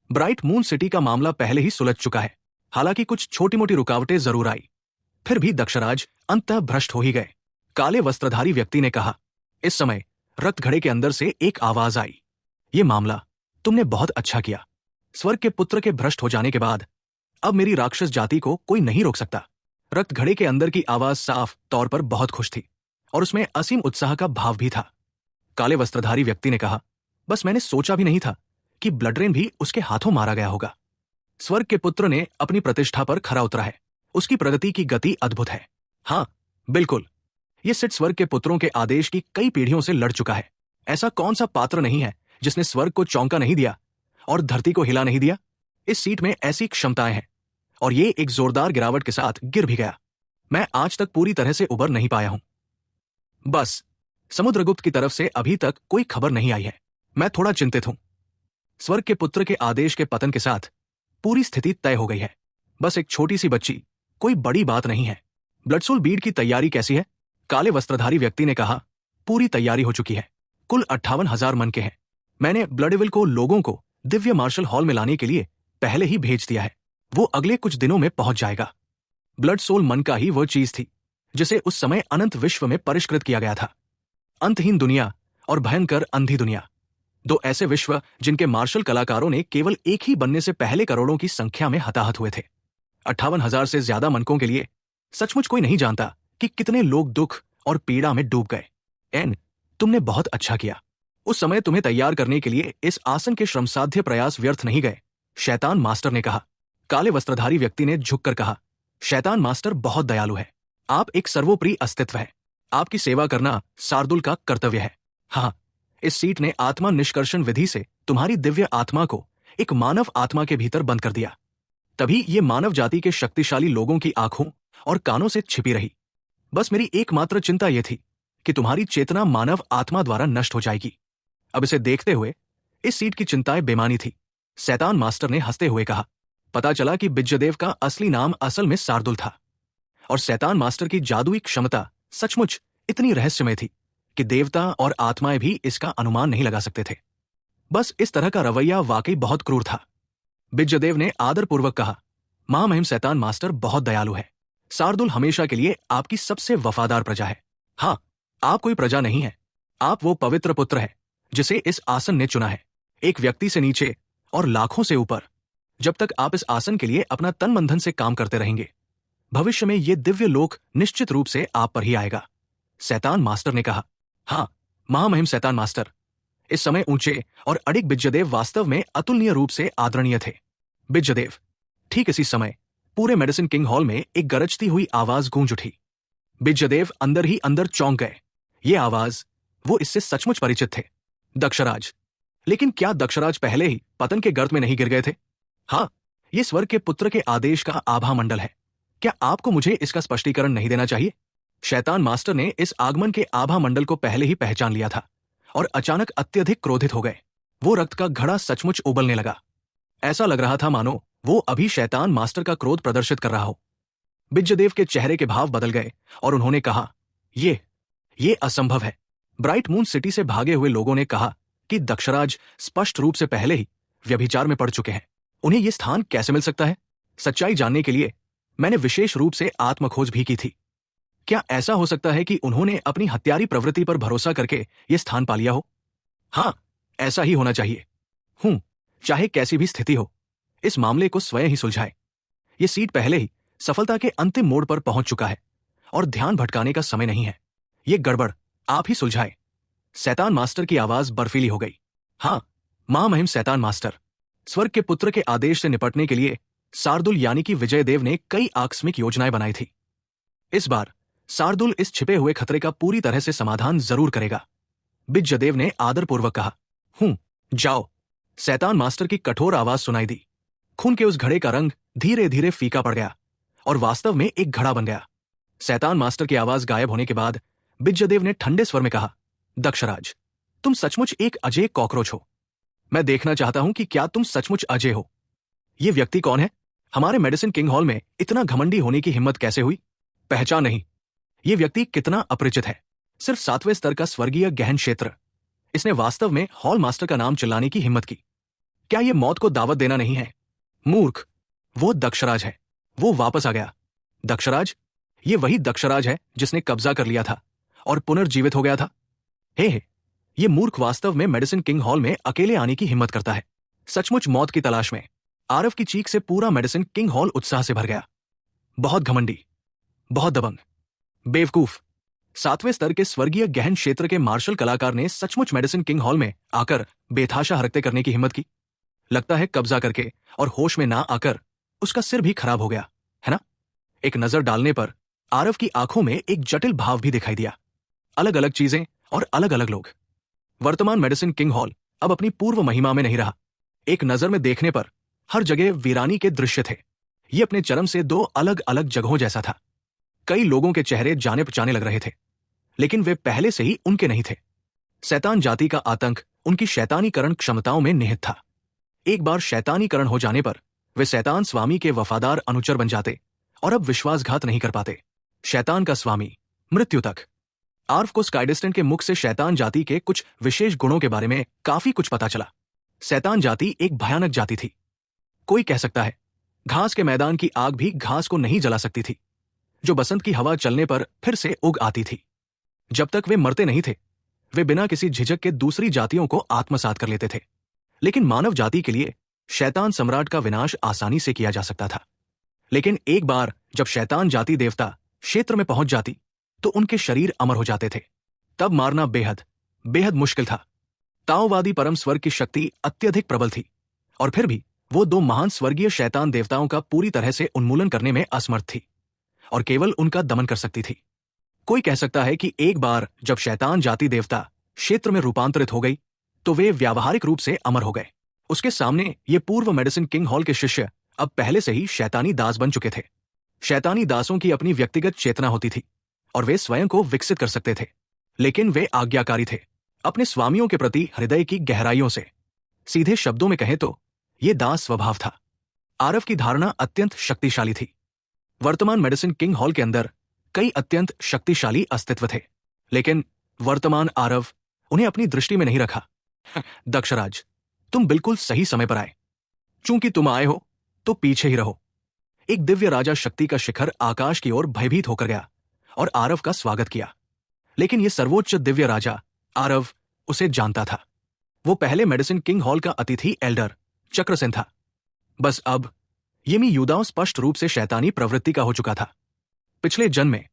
ब्राइट मून सिटी का मामला पहले ही सुलझ चुका है, हालांकि कुछ छोटी मोटी रुकावटें जरूर आई। फिर भी दक्षराज अंततः भ्रष्ट हो ही गए। काले वस्त्रधारी व्यक्ति ने कहा। इस समय रक्त घड़े के अंदर से एक आवाज आई। ये मामला तुमने बहुत अच्छा किया। स्वर्ग के पुत्र के भ्रष्ट हो जाने के बाद अब मेरी राक्षस जाति को कोई नहीं रोक सकता। रक्त घड़े के अंदर की आवाज साफ तौर पर बहुत खुश थी और उसमें असीम उत्साह का भाव भी था। काले वस्त्रधारी व्यक्ति ने कहा, बस मैंने सोचा भी नहीं था कि ब्लडरेन भी उसके हाथों मारा गया होगा। स्वर्ग के पुत्र ने अपनी प्रतिष्ठा पर खरा उतरा है। उसकी प्रगति की गति अद्भुत है। हाँ बिल्कुल, ये सिट स्वर्ग के पुत्रों के आदेश की कई पीढ़ियों से लड़ चुका है। ऐसा कौन सा पात्र नहीं है जिसने स्वर्ग को चौंका नहीं दिया और धरती को हिला नहीं दिया। इस सीट में ऐसी क्षमताएं हैं और ये एक जोरदार गिरावट के साथ गिर भी गया। मैं आज तक पूरी तरह से उबर नहीं पाया हूं। बस समुद्रगुप्त की तरफ से अभी तक कोई खबर नहीं आई है। मैं थोड़ा चिंतित हूं। स्वर्ग के पुत्र के आदेश के पतन के साथ पूरी स्थिति तय हो गई है। बस एक छोटी सी बच्ची, कोई बड़ी बात नहीं है। ब्लडसोल बीड की तैयारी कैसी है? काले वस्त्रधारी व्यक्ति ने कहा। पूरी तैयारी हो चुकी है। कुल 58,000 मन के हैं। मैंने ब्लडविल को लोगों को दिव्य मार्शल हॉल में लाने के लिए पहले ही भेज दिया है। वो अगले कुछ दिनों में पहुंच जाएगा। ब्लडसोल मन का ही वह चीज थी जिसे उस समय अनंत विश्व में परिष्कृत किया गया था। अंतहीन दुनिया और भयंकर अंधी दुनिया, दो ऐसे विश्व जिनके मार्शल कलाकारों ने केवल एक ही बनने से पहले करोड़ों की संख्या में हताहत हुए थे। 58,000 से ज्यादा मनकों के लिए सचमुच कोई नहीं जानता कि कितने लोग दुख और पीड़ा में डूब गए। एन, तुमने बहुत अच्छा किया। उस समय तुम्हें तैयार करने के लिए इस आसन के श्रमसाध्य प्रयास व्यर्थ नहीं गए, शैतान मास्टर ने कहा। काले वस्त्रधारी व्यक्ति ने झुककर कहा, शैतान मास्टर बहुत दयालु है। आप एक सर्वोपरि अस्तित्व है। आपकी सेवा करना शार्दुल का कर्तव्य है। हाँ, इस सीट ने आत्मा निष्कर्षण विधि से तुम्हारी दिव्य आत्मा को एक मानव आत्मा के भीतर बंद कर दिया। तभी ये मानव जाति के शक्तिशाली लोगों की आंखों और कानों से छिपी रही। बस मेरी एकमात्र चिंता यह थी कि तुम्हारी चेतना मानव आत्मा द्वारा नष्ट हो जाएगी। अब इसे देखते हुए इस सीट की चिंताएं बेमानी थी। शैतान मास्टर ने हंसते हुए कहा। पता चला कि बिज्जदेव का असली नाम असल में शार्दुल था और शैतान मास्टर की जादुई क्षमता सचमुच इतनी रहस्यमय थी कि देवता और आत्माएं भी इसका अनुमान नहीं लगा सकते थे। बस इस तरह का रवैया वाकई बहुत क्रूर था। बिज्जदेव ने आदरपूर्वक कहा, महामहिम शैतान मास्टर बहुत दयालु है। शार्दुल हमेशा के लिए आपकी सबसे वफादार प्रजा है। हाँ, आप कोई प्रजा नहीं है। आप वो पवित्र पुत्र है जिसे इस आसन ने चुना है, एक व्यक्ति से नीचे और लाखों से ऊपर। जब तक आप इस आसन के लिए अपना तन मन धन से काम करते रहेंगे, भविष्य में ये दिव्य लोक निश्चित रूप से आप पर ही आएगा, शैतान मास्टर ने कहा। हाँ, महामहिम शैतान मास्टर। इस समय ऊंचे और अडिग बिज्जदेव वास्तव में अतुलनीय रूप से आदरणीय थे। बिज्जदेव। ठीक इसी समय पूरे मेडिसिन किंग हॉल में एक गरजती हुई आवाज गूंज उठी। बिज्जदेव अंदर ही अंदर चौंक गए। ये आवाज, वो इससे सचमुच परिचित थे। दक्षराज। लेकिन क्या दक्षराज पहले ही पतन के गर्त में नहीं गिर गए थे? हाँ, ये स्वर्ग के पुत्र के आदेश का आभा मंडल है। क्या आपको मुझे इसका स्पष्टीकरण नहीं देना चाहिए? शैतान मास्टर ने इस आगमन के आभा मंडल को पहले ही पहचान लिया था और अचानक अत्यधिक क्रोधित हो गए। वो रक्त का घड़ा सचमुच उबलने लगा। ऐसा लग रहा था मानो वो अभी शैतान मास्टर का क्रोध प्रदर्शित कर रहा हो। बिज्जदेव के चेहरे के भाव बदल गए और उन्होंने कहा, ये असंभव है। ब्राइट मून सिटी से भागे हुए लोगों ने कहा कि दक्षराज स्पष्ट रूप से पहले ही व्यभिचार में पड़ चुके हैं। उन्हें यह स्थान कैसे मिल सकता है? सच्चाई जानने के लिए मैंने विशेष रूप से आत्मखोज भी की थी। क्या ऐसा हो सकता है कि उन्होंने अपनी हत्यारी प्रवृत्ति पर भरोसा करके यह स्थान पा लिया हो? हाँ, ऐसा ही होना चाहिए। चाहे कैसी भी स्थिति हो, इस मामले को स्वयं ही सुलझाए। यह सीट पहले ही सफलता के अंतिम मोड़ पर पहुंच चुका है और ध्यान भटकाने का समय नहीं है। यह गड़बड़ आप ही सुलझाए। शैतान मास्टर की आवाज बर्फीली हो गई। हाँ, महामहिम शैतान मास्टर। स्वर्ग के पुत्र के आदेश से निपटने के लिए शार्दुल यानी कि विजयदेव ने कई आकस्मिक योजनाएं बनाई थी। इस बार शार्दुल इस छिपे हुए खतरे का पूरी तरह से समाधान जरूर करेगा। बिज्जदेव ने आदरपूर्वक कहा। जाओ। शैतान मास्टर की कठोर आवाज सुनाई दी। खून के उस घड़े का रंग धीरे धीरे फीका पड़ गया और वास्तव में एक घड़ा बन गया। शैतान मास्टर की आवाज गायब होने के बाद बिज्जदेव ने ठंडे स्वर में कहा, दक्षराज, तुम सचमुच एक अजय कॉकरोच हो। मैं देखना चाहता हूं कि क्या तुम सचमुच अजय हो। ये व्यक्ति कौन है? हमारे मेडिसिन किंग हॉल में इतना घमंडी होने की हिम्मत कैसे हुई? पहचान नहीं। ये व्यक्ति कितना अपरिचित है। सिर्फ 7वें स्तर का स्वर्गीय गहन क्षेत्र। इसने वास्तव में हॉल मास्टर का नाम चिल्लाने की हिम्मत की। क्या ये मौत को दावत देना नहीं है? मूर्ख। वो दक्षराज है। वो वापस आ गया। दक्षराज? ये वही दक्षराज है जिसने कब्जा कर लिया था और पुनर्जीवित हो गया था। हे, ये मूर्ख वास्तव में मेडिसिन किंग हॉल में अकेले आने की हिम्मत करता है। सचमुच मौत की तलाश में। आरव की चीख से पूरा मेडिसिन किंग हॉल उत्साह से भर गया। बहुत घमंडी, बहुत दबंग, बेवकूफ। 7वें स्तर के स्वर्गीय गहन क्षेत्र के मार्शल कलाकार ने सचमुच मेडिसिन किंग हॉल में आकर बेतहाशा हरकतें करने की हिम्मत की। लगता है कब्जा करके और होश में ना आकर उसका सिर भी खराब हो गया, है ना? एक नजर डालने पर आरव की आंखों में एक जटिल भाव भी दिखाई दिया। अलग अलग चीजें और अलग अलग लोग। वर्तमान मेडिसिन किंग हॉल अब अपनी पूर्व महिमा में नहीं रहा। एक नजर में देखने पर हर जगह वीरानी के दृश्य थे। ये अपने चरम से दो अलग अलग जगहों जैसा था। कई लोगों के चेहरे जाने पहचाने लग रहे थे, लेकिन वे पहले से ही उनके नहीं थे। शैतान जाति का आतंक उनकी शैतानीकरण क्षमताओं में निहित था। एक बार शैतानीकरण हो जाने पर वे शैतान स्वामी के वफादार अनुचर बन जाते और अब विश्वासघात नहीं कर पाते। शैतान का स्वामी, मृत्यु तक। आर्व को स्काइडिस्टेंट के मुख से शैतान जाति के कुछ विशेष गुणों के बारे में काफी कुछ पता चला। शैतान जाति एक भयानक जाति थी। कोई कह सकता है घास के मैदान की आग भी घास को नहीं जला सकती थी, जो बसंत की हवा चलने पर फिर से उग आती थी। जब तक वे मरते नहीं थे, वे बिना किसी झिझक के दूसरी जातियों को आत्मसात कर लेते थे। लेकिन मानव जाति के लिए शैतान सम्राट का विनाश आसानी से किया जा सकता था। लेकिन एक बार जब शैतान जाति देवता क्षेत्र में पहुंच जाती तो उनके शरीर अमर हो जाते थे। तब मारना बेहद बेहद मुश्किल था। ताओवादी परम स्वर्ग की शक्ति अत्यधिक प्रबल थी और फिर भी वो दो महान स्वर्गीय शैतान देवताओं का पूरी तरह से उन्मूलन करने में असमर्थ थी और केवल उनका दमन कर सकती थी। कोई कह सकता है कि एक बार जब शैतान जाति देवता क्षेत्र में रूपांतरित हो गई तो वे व्यावहारिक रूप से अमर हो गए। उसके सामने ये पूर्व मेडिसिन किंग हॉल के शिष्य अब पहले से ही शैतानी दास बन चुके थे। शैतानी दासों की अपनी व्यक्तिगत चेतना होती थी और वे स्वयं को विकसित कर सकते थे, लेकिन वे आज्ञाकारी थे अपने स्वामियों के प्रति हृदय की गहराइयों से। सीधे शब्दों में कहें तो ये दास स्वभाव था। आरव की धारणा अत्यंत शक्तिशाली थी। वर्तमान मेडिसिन किंग हॉल के अंदर कई अत्यंत शक्तिशाली अस्तित्व थे, लेकिन वर्तमान आरव उन्हें अपनी दृष्टि में नहीं रखा। दक्षराज, तुम बिल्कुल सही समय पर आए। चूंकि तुम आए हो तो पीछे ही रहो। एक दिव्य राजा शक्ति का शिखर आकाश की ओर भयभीत होकर गया और आरव का स्वागत किया। लेकिन यह सर्वोच्च दिव्य राजा आरव उसे जानता था। वो पहले मेडिसिन किंग हॉल का अतिथि एल्डर चक्रसेन था। बस अब येमी युदाओ स्पष्ट रूप से शैतानी प्रवृत्ति का हो चुका था। पिछले जन्म में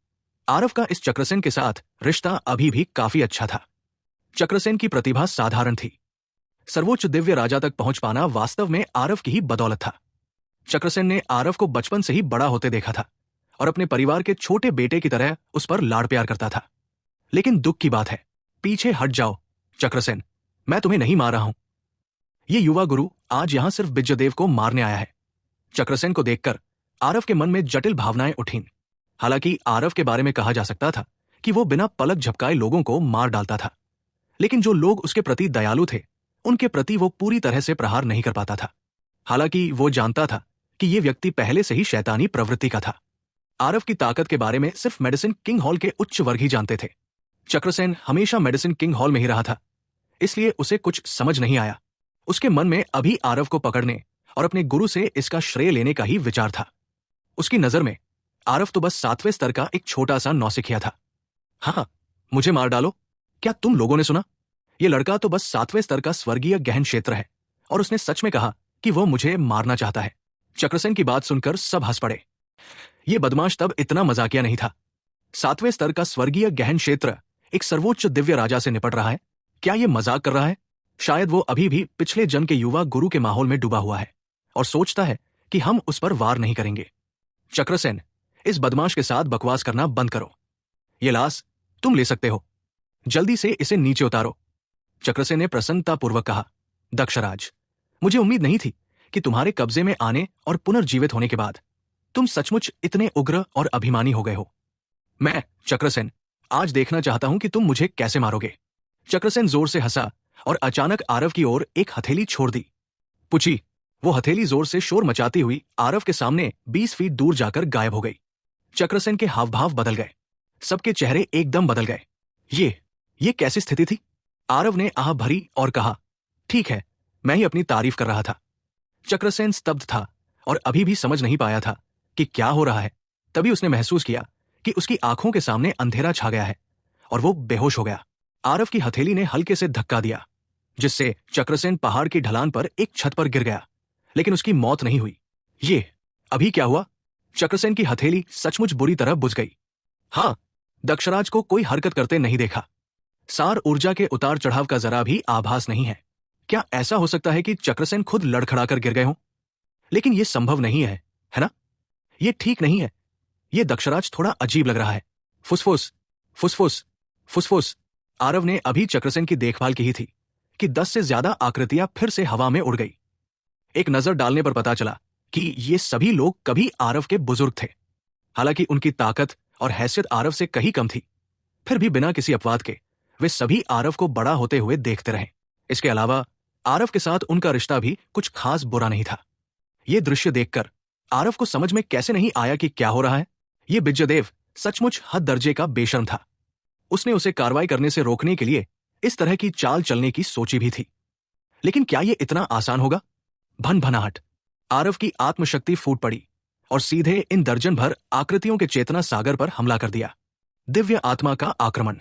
आरव का इस चक्रसेन के साथ रिश्ता अभी भी काफी अच्छा था। चक्रसेन की प्रतिभा साधारण थी। सर्वोच्च दिव्य राजा तक पहुंच पाना वास्तव में आरव की ही बदौलत था। चक्रसेन ने आरव को बचपन से ही बड़ा होते देखा था और अपने परिवार के छोटे बेटे की तरह उस पर लाड़ प्यार करता था। लेकिन दुख की बात है, पीछे हट जाओ चक्रसेन, मैं तुम्हें नहीं मार रहा हूं। ये युवा गुरु आज यहां सिर्फ बिज्जदेव को मारने आया है। चक्रसेन को देखकर आरव के मन में जटिल भावनाएं उठीं। हालांकि आरव के बारे में कहा जा सकता था कि वो बिना पलक झपकाए लोगों को मार डालता था, लेकिन जो लोग उसके प्रति दयालु थे उनके प्रति वो पूरी तरह से प्रहार नहीं कर पाता था। हालांकि वो जानता था कि ये व्यक्ति पहले से ही शैतानी प्रवृत्ति का था। आरव की ताकत के बारे में सिर्फ मेडिसिन किंग हॉल के उच्च वर्ग ही जानते थे। चक्रसेन हमेशा मेडिसिन किंग हॉल में ही रहा था, इसलिए उसे कुछ समझ नहीं आया। उसके मन में अभी आरव को पकड़ने और अपने गुरु से इसका श्रेय लेने का ही विचार था। उसकी नजर में आरव तो बस 7वें स्तर का एक छोटा सा नौसिखिया था। हाँ, मुझे मार डालो। क्या तुम लोगों ने सुना? ये लड़का तो बस 7वें स्तर का स्वर्गीय गहन क्षेत्र है और उसने सच में कहा कि वो मुझे मारना चाहता है। चक्रसेन की बात सुनकर सब हंस पड़े। ये बदमाश तब इतना मजाकिया नहीं था। 7वें स्तर का स्वर्गीय गहन क्षेत्र एक सर्वोच्च दिव्य राजा से निपट रहा है। क्या ये मजाक कर रहा है? शायद वो अभी भी पिछले जन्म के युवा गुरु के माहौल में डूबा हुआ है और सोचता है कि हम उस पर वार नहीं करेंगे। चक्रसेन, इस बदमाश के साथ बकवास करना बंद करो। ये लाश तुम ले सकते हो, जल्दी से इसे नीचे उतारो। चक्रसेन ने प्रसन्नतापूर्वक कहा, दक्षराज, मुझे उम्मीद नहीं थी कि तुम्हारे कब्जे में आने और पुनर्जीवित होने के बाद तुम सचमुच इतने उग्र और अभिमानी हो गए हो। मैं, चक्रसेन, आज देखना चाहता हूं कि तुम मुझे कैसे मारोगे। चक्रसेन जोर से हंसा और अचानक आरव की ओर एक हथेली छोड़ दी। पुची, वो हथेली जोर से शोर मचाती हुई आरव के सामने 20 फीट दूर जाकर गायब हो गई। चक्रसेन के हाव भाव बदल गए, सबके चेहरे एकदम बदल गए। ये कैसी स्थिति थी? आरव ने आह भरी और कहा, ठीक है, मैं ही अपनी तारीफ कर रहा था। चक्रसेन स्तब्ध था और अभी भी समझ नहीं पाया था कि क्या हो रहा है। तभी उसने महसूस किया कि उसकी आंखों के सामने अंधेरा छा गया है और वो बेहोश हो गया। आरव की हथेली ने हल्के से धक्का दिया, जिससे चक्रसेन पहाड़ की ढलान पर एक छत पर गिर गया, लेकिन उसकी मौत नहीं हुई। ये अभी क्या हुआ? चक्रसेन की हथेली सचमुच बुरी तरह बुझ गई। हाँ, दक्षराज को कोई हरकत करते नहीं देखा। सार ऊर्जा के उतार चढ़ाव का जरा भी आभास नहीं है। क्या ऐसा हो सकता है कि चक्रसेन खुद लड़खड़ाकर गिर गए हों? लेकिन यह संभव नहीं है ना? यह ठीक नहीं है। यह दक्षराज थोड़ा अजीब लग रहा है। फुसफुस, फुसफुस, फुसफुस। आरव ने अभी चक्रसेन की देखभाल की ही थी कि 10 से ज्यादा आकृतियां फिर से हवा में उड़ गई। एक नजर डालने पर पता चला कि ये सभी लोग कभी आरव के बुजुर्ग थे। हालांकि उनकी ताकत और हैसियत आरव से कहीं कम थी, फिर भी बिना किसी अपवाद के वे सभी आरव को बड़ा होते हुए देखते रहे। इसके अलावा आरव के साथ उनका रिश्ता भी कुछ खास बुरा नहीं था। ये दृश्य देखकर आरव को समझ में कैसे नहीं आया कि क्या हो रहा है। ये बिज्जदेव सचमुच हद दर्जे का बेशर्म था। उसने उसे कार्रवाई करने से रोकने के लिए इस तरह की चाल चलने की सोची भी थी। लेकिन क्या यह इतना आसान होगा? भनभनाहट। आरव की आत्मशक्ति फूट पड़ी और सीधे इन दर्जन भर आकृतियों के चेतना सागर पर हमला कर दिया। दिव्य आत्मा का आक्रमण।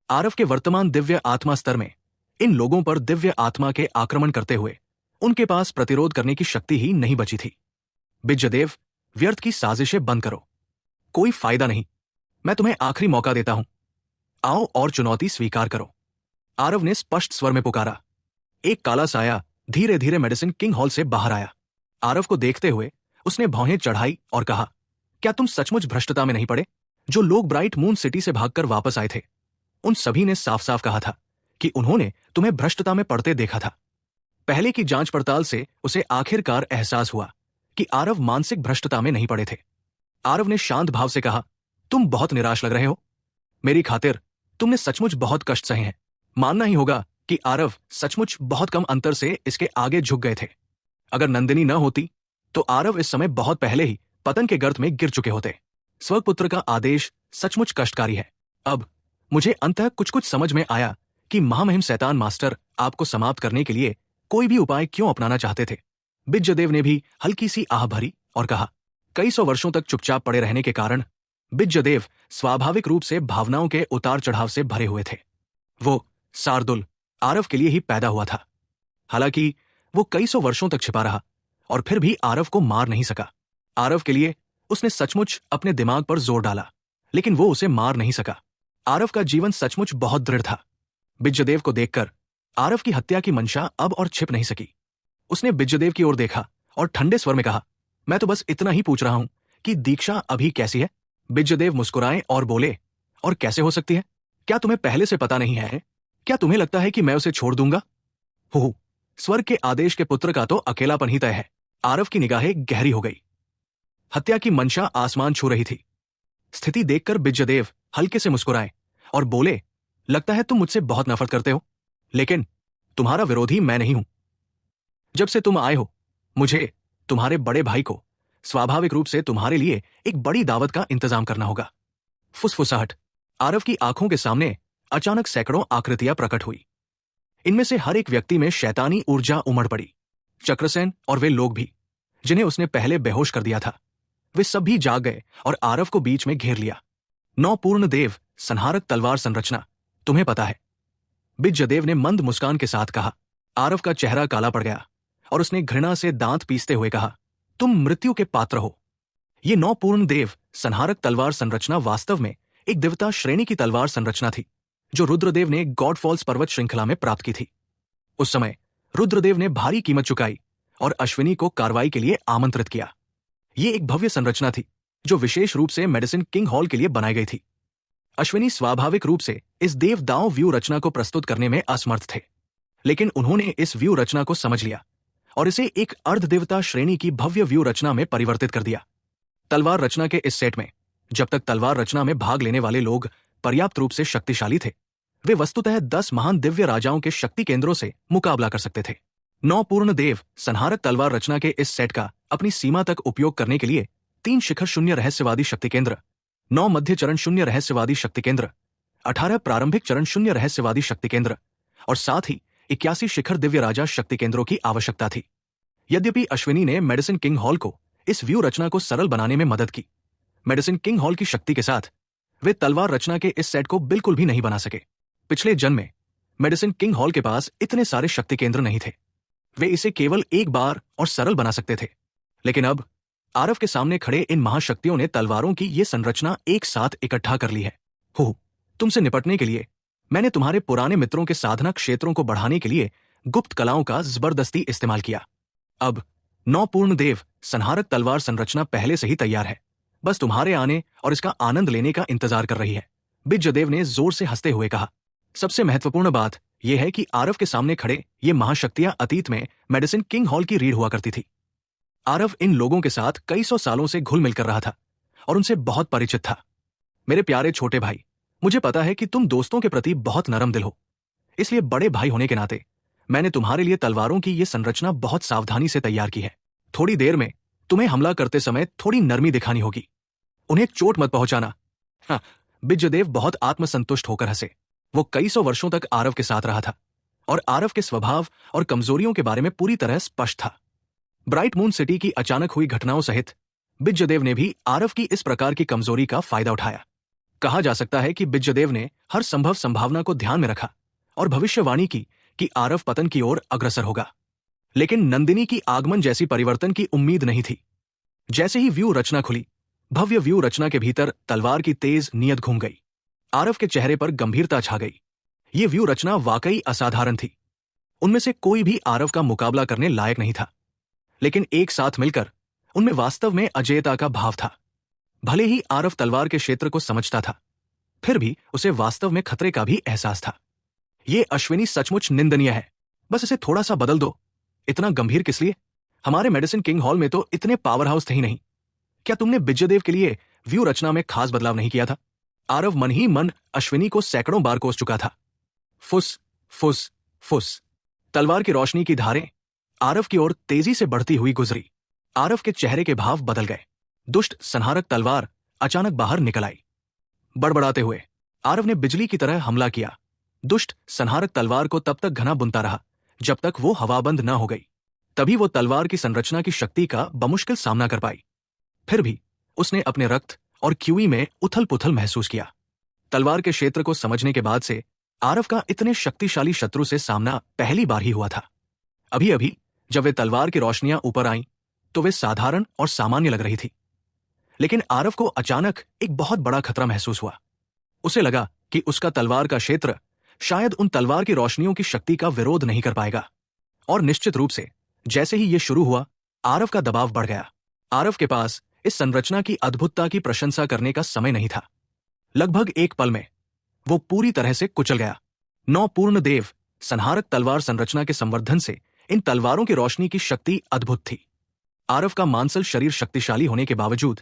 आरव के वर्तमान दिव्य आत्मा स्तर में इन लोगों पर दिव्य आत्मा के आक्रमण करते हुए उनके पास प्रतिरोध करने की शक्ति ही नहीं बची थी। बिज्जदेव, व्यर्थ की साजिशें बंद करो, कोई फायदा नहीं। मैं तुम्हें आखिरी मौका देता हूं, आओ और चुनौती स्वीकार करो। आरव ने स्पष्ट स्वर में पुकारा। एक काला साया धीरे धीरे मेडिसिन किंग हॉल से बाहर आया। आरव को देखते हुए उसने भौहें चढ़ाई और कहा, क्या तुम सचमुच भ्रष्टता में नहीं पड़े? जो लोग ब्राइट मून सिटी से भागकर वापस आए थे, उन सभी ने साफ साफ कहा था कि उन्होंने तुम्हें भ्रष्टता में पड़ते देखा था। पहले की जांच पड़ताल से उसे आखिरकार एहसास हुआ कि आरव मानसिक भ्रष्टता में नहीं पड़े थे। आरव ने शांत भाव से कहा, तुम बहुत निराश लग रहे हो। मेरी खातिर तुमने सचमुच बहुत कष्ट सहे हैं। मानना ही होगा कि आरव सचमुच बहुत कम अंतर से इसके आगे झुक गए थे। अगर नंदिनी न होती तो आरव इस समय बहुत पहले ही पतन के गर्त में गिर चुके होते। स्वपुत्र का आदेश सचमुच कष्टकारी है। अब मुझे अंततः कुछ कुछ समझ में आया कि महामहिम शैतान मास्टर आपको समाप्त करने के लिए कोई भी उपाय क्यों अपनाना चाहते थे। बिज्जदेव ने भी हल्की सी आह भरी और कहा, कई सौ वर्षों तक चुपचाप पड़े रहने के कारण बिज्जदेव स्वाभाविक रूप से भावनाओं के उतार चढ़ाव से भरे हुए थे। वो शार्दुल आरव के लिए ही पैदा हुआ था। हालांकि वो कई सौ वर्षों तक छिपा रहा और फिर भी आरव को मार नहीं सका। आरव के लिए उसने सचमुच अपने दिमाग पर जोर डाला, लेकिन वो उसे मार नहीं सका। आरव का जीवन सचमुच बहुत दृढ़ था। बिज्जदेव को देखकर आरव की हत्या की मंशा अब और छिप नहीं सकी। उसने बिज्जदेव की ओर देखा और ठंडे स्वर में कहा, मैं तो बस इतना ही पूछ रहा हूं कि दीक्षा अभी कैसी है? बिज्जदेव मुस्कुराए और बोले, और कैसे हो सकती है? क्या तुम्हें पहले से पता नहीं है? क्या तुम्हें लगता है कि मैं उसे छोड़ दूंगा? हो, स्वर्ग के आदेश के पुत्र का तो अकेलापन ही तय है। आरव की निगाहें गहरी हो गई। हत्या की मंशा आसमान छू रही थी। स्थिति देखकर बिज्जदेव हल्के से मुस्कुराए और बोले, लगता है तुम मुझसे बहुत नफरत करते हो, लेकिन तुम्हारा विरोधी मैं नहीं हूं। जब से तुम आए हो, मुझे, तुम्हारे बड़े भाई को स्वाभाविक रूप से तुम्हारे लिए एक बड़ी दावत का इंतजाम करना होगा। फुसफुसाहट। आरव की आंखों के सामने अचानक सैकड़ों आकृतियां प्रकट हुई। इनमें से हर एक व्यक्ति में शैतानी ऊर्जा उमड़ पड़ी। चक्रसेन और वे लोग भी जिन्हें उसने पहले बेहोश कर दिया था, वे सब भी जाग गए और आरव को बीच में घेर लिया। 9 पूर्ण देव संहारक तलवार संरचना, तुम्हें पता है? बिज्जदेव ने मंद मुस्कान के साथ कहा। आरव का चेहरा काला पड़ गया और उसने घृणा से दांत पीसते हुए कहा, तुम मृत्यु के पात्र हो। ये 9 पूर्ण देव संहारक तलवार संरचना वास्तव में एक देवता श्रेणी की तलवार संरचना थी, जो रुद्रदेव ने गॉड फॉल्स पर्वत श्रृंखला में प्राप्त की थी। उस समय रुद्रदेव ने भारी कीमत चुकाई और अश्विनी को कार्रवाई के लिए आमंत्रित किया। ये एक भव्य संरचना थी जो विशेष रूप से मेडिसिन किंग हॉल के लिए बनाई गई थी। अश्विनी स्वाभाविक रूप से इस देवदाव व्यू रचना को प्रस्तुत करने में असमर्थ थे, लेकिन उन्होंने इस व्यू रचना को समझ लिया और इसे एक अर्धदेवता श्रेणी की भव्य व्यू रचना में परिवर्तित कर दिया। तलवार रचना के इस सेट में जब तक तलवार रचना में भाग लेने वाले लोग पर्याप्त रूप से शक्तिशाली थे, वे वस्तुतः 10 महान दिव्य राजाओं के शक्ति केंद्रों से मुकाबला कर सकते थे। 9 पूर्ण देव संहारक तलवार रचना के इस सेट का अपनी सीमा तक उपयोग करने के लिए 3 शिखर शून्य रहस्यवादी शक्ति केंद्र, 9 मध्य चरण शून्य रहस्यवादी शक्ति केंद्र, 18 प्रारंभिक चरण शून्य रहस्यवादी शक्ति केंद्र और साथ ही 81 शिखर दिव्य राजा शक्ति केंद्रों की आवश्यकता थी। यद्यपि अश्विनी ने मेडिसिन किंग हॉल को इस व्यू रचना को सरल बनाने में मदद की, मेडिसिन किंग हॉल की शक्ति के साथ वे तलवार रचना के इस सेट को बिल्कुल भी नहीं बना सके। पिछले जन्म में मेडिसिन किंग हॉल के पास इतने सारे शक्ति केंद्र नहीं थे, वे इसे केवल एक बार और सरल बना सकते थे। लेकिन अब आरव के सामने खड़े इन महाशक्तियों ने तलवारों की ये संरचना एक साथ इकट्ठा कर ली है। हो, तुमसे निपटने के लिए मैंने तुम्हारे पुराने मित्रों के साधना क्षेत्रों को बढ़ाने के लिए गुप्त कलाओं का जबरदस्ती इस्तेमाल किया। अब 9 पूर्ण देव संहारक तलवार संरचना पहले से ही तैयार है, बस तुम्हारे आने और इसका आनंद लेने का इंतजार कर रही है, बिज्जदेव ने जोर से हंसते हुए कहा। सबसे महत्वपूर्ण बात यह है कि आरव के सामने खड़े ये महाशक्तियां अतीत में मेडिसिन किंग हॉल की रीढ़ हुआ करती थी। आरव इन लोगों के साथ कई सौ सालों से घुल मिल कर रहा था और उनसे बहुत परिचित था। मेरे प्यारे छोटे भाई, मुझे पता है कि तुम दोस्तों के प्रति बहुत नरम दिल हो, इसलिए बड़े भाई होने के नाते मैंने तुम्हारे लिए तलवारों की ये संरचना बहुत सावधानी से तैयार की है। थोड़ी देर में तुम्हें हमला करते समय थोड़ी नरमी दिखानी होगी, उन्हें चोट मत पहुंचाना। हाँ, बिज्जदेव बहुत आत्मसंतुष्ट होकर हंसे। वो कई सौ वर्षों तक आरव के साथ रहा था और आरव के स्वभाव और कमजोरियों के बारे में पूरी तरह स्पष्ट था। ब्राइट मून सिटी की अचानक हुई घटनाओं सहित बिज्जदेव ने भी आरव की इस प्रकार की कमजोरी का फायदा उठाया। कहा जा सकता है कि बिज्जदेव ने हर संभव संभावना को ध्यान में रखा और भविष्यवाणी की कि आरव पतन की ओर अग्रसर होगा। लेकिन नंदिनी की आगमन जैसी परिवर्तन की उम्मीद नहीं थी। जैसे ही व्यू रचना खुली, भव्य व्यू रचना के भीतर तलवार की तेज नीयत घूम गई। आरव के चेहरे पर गंभीरता छा गई। ये व्यू रचना वाकई असाधारण थी। उनमें से कोई भी आरव का मुकाबला करने लायक नहीं था, लेकिन एक साथ मिलकर उनमें वास्तव में अजेयता का भाव था। भले ही आरव तलवार के क्षेत्र को समझता था, फिर भी उसे वास्तव में खतरे का भी एहसास था। ये अश्विनी सचमुच निंदनीय है, बस इसे थोड़ा सा बदल दो। इतना गंभीर किस लिए? हमारे मेडिसिन किंग हॉल में तो इतने पावर हाउस थे ही नहीं। क्या तुमने बिज्जदेव के लिए व्यू रचना में खास बदलाव नहीं किया था? आरव मन ही मन अश्विनी को सैकड़ों बार कोस चुका था। फुस फुस फुस। तलवार की रोशनी की धारें आरव की ओर तेजी से बढ़ती हुई गुजरी। आरव के चेहरे के भाव बदल गए। दुष्ट संहारक तलवार अचानक बाहर निकल आई। बड़बड़ाते हुए आरव ने बिजली की तरह हमला किया। दुष्ट संहारक तलवार को तब तक घना बुनता रहा जब तक वो हवाबंद न हो गई। तभी वो तलवार की संरचना की शक्ति का बमुश्किल सामना कर पाई। फिर भी उसने अपने रक्त और क्यूई में उथल पुथल महसूस किया। तलवार के क्षेत्र को समझने के बाद से आरव का इतने शक्तिशाली शत्रु से सामना पहली बार ही हुआ था। अभी अभी जब वे तलवार की रोशनियां ऊपर आईं, तो वे साधारण और सामान्य लग रही थी, लेकिन आरव को अचानक एक बहुत बड़ा खतरा महसूस हुआ। उसे लगा कि उसका तलवार का क्षेत्र शायद उन तलवार की रोशनियों की शक्ति का विरोध नहीं कर पाएगा। और निश्चित रूप से जैसे ही यह शुरू हुआ, आरव का दबाव बढ़ गया। आरव के पास इस संरचना की अद्भुतता की प्रशंसा करने का समय नहीं था। लगभग एक पल में वो पूरी तरह से कुचल गया। 9 पूर्ण देव संहारक तलवार संरचना के संवर्धन से इन तलवारों की रोशनी की शक्ति अद्भुत थी। आरव का मांसल शरीर शक्तिशाली होने के बावजूद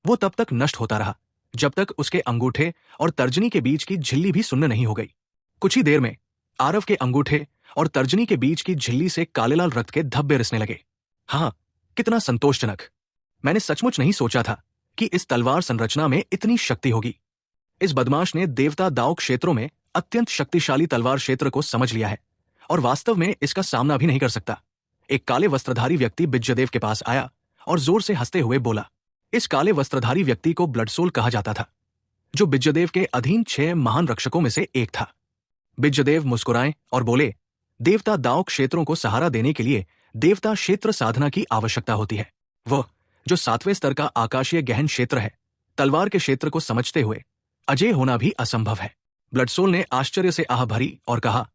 वो तब तक नष्ट होता रहा जब तक उसके अंगूठे और तर्जनी के बीच की झिल्ली भी सुन्न नहीं हो गई। कुछ ही देर में आरव के अंगूठे और तर्जनी के बीच की झिल्ली से काले लाल रक्त के धब्बे रिसने लगे। हाँ, कितना संतोषजनक। मैंने सचमुच नहीं सोचा था कि इस तलवार संरचना में इतनी शक्ति होगी। इस बदमाश ने देवता दाव क्षेत्रों में अत्यंत शक्तिशाली तलवार क्षेत्र को समझ लिया है और वास्तव में इसका सामना भी नहीं कर सकता। एक काले वस्त्रधारी व्यक्ति बिज्जदेव के पास आया और जोर से हंसते हुए बोला। इस काले वस्त्रधारी व्यक्ति को ब्लडसोल कहा जाता था, जो बिज्जदेव के अधीन 6 महान रक्षकों में से एक था। बिज्जदेव मुस्कुराए और बोले, देवता दाव क्षेत्रों को सहारा देने के लिए देवता क्षेत्र साधना की आवश्यकता होती है। वह जो 7वें स्तर का आकाशीय गहन क्षेत्र है, तलवार के क्षेत्र को समझते हुए अजय होना भी असंभव है। ब्लडसोल ने आश्चर्य से आह भरी और कहा,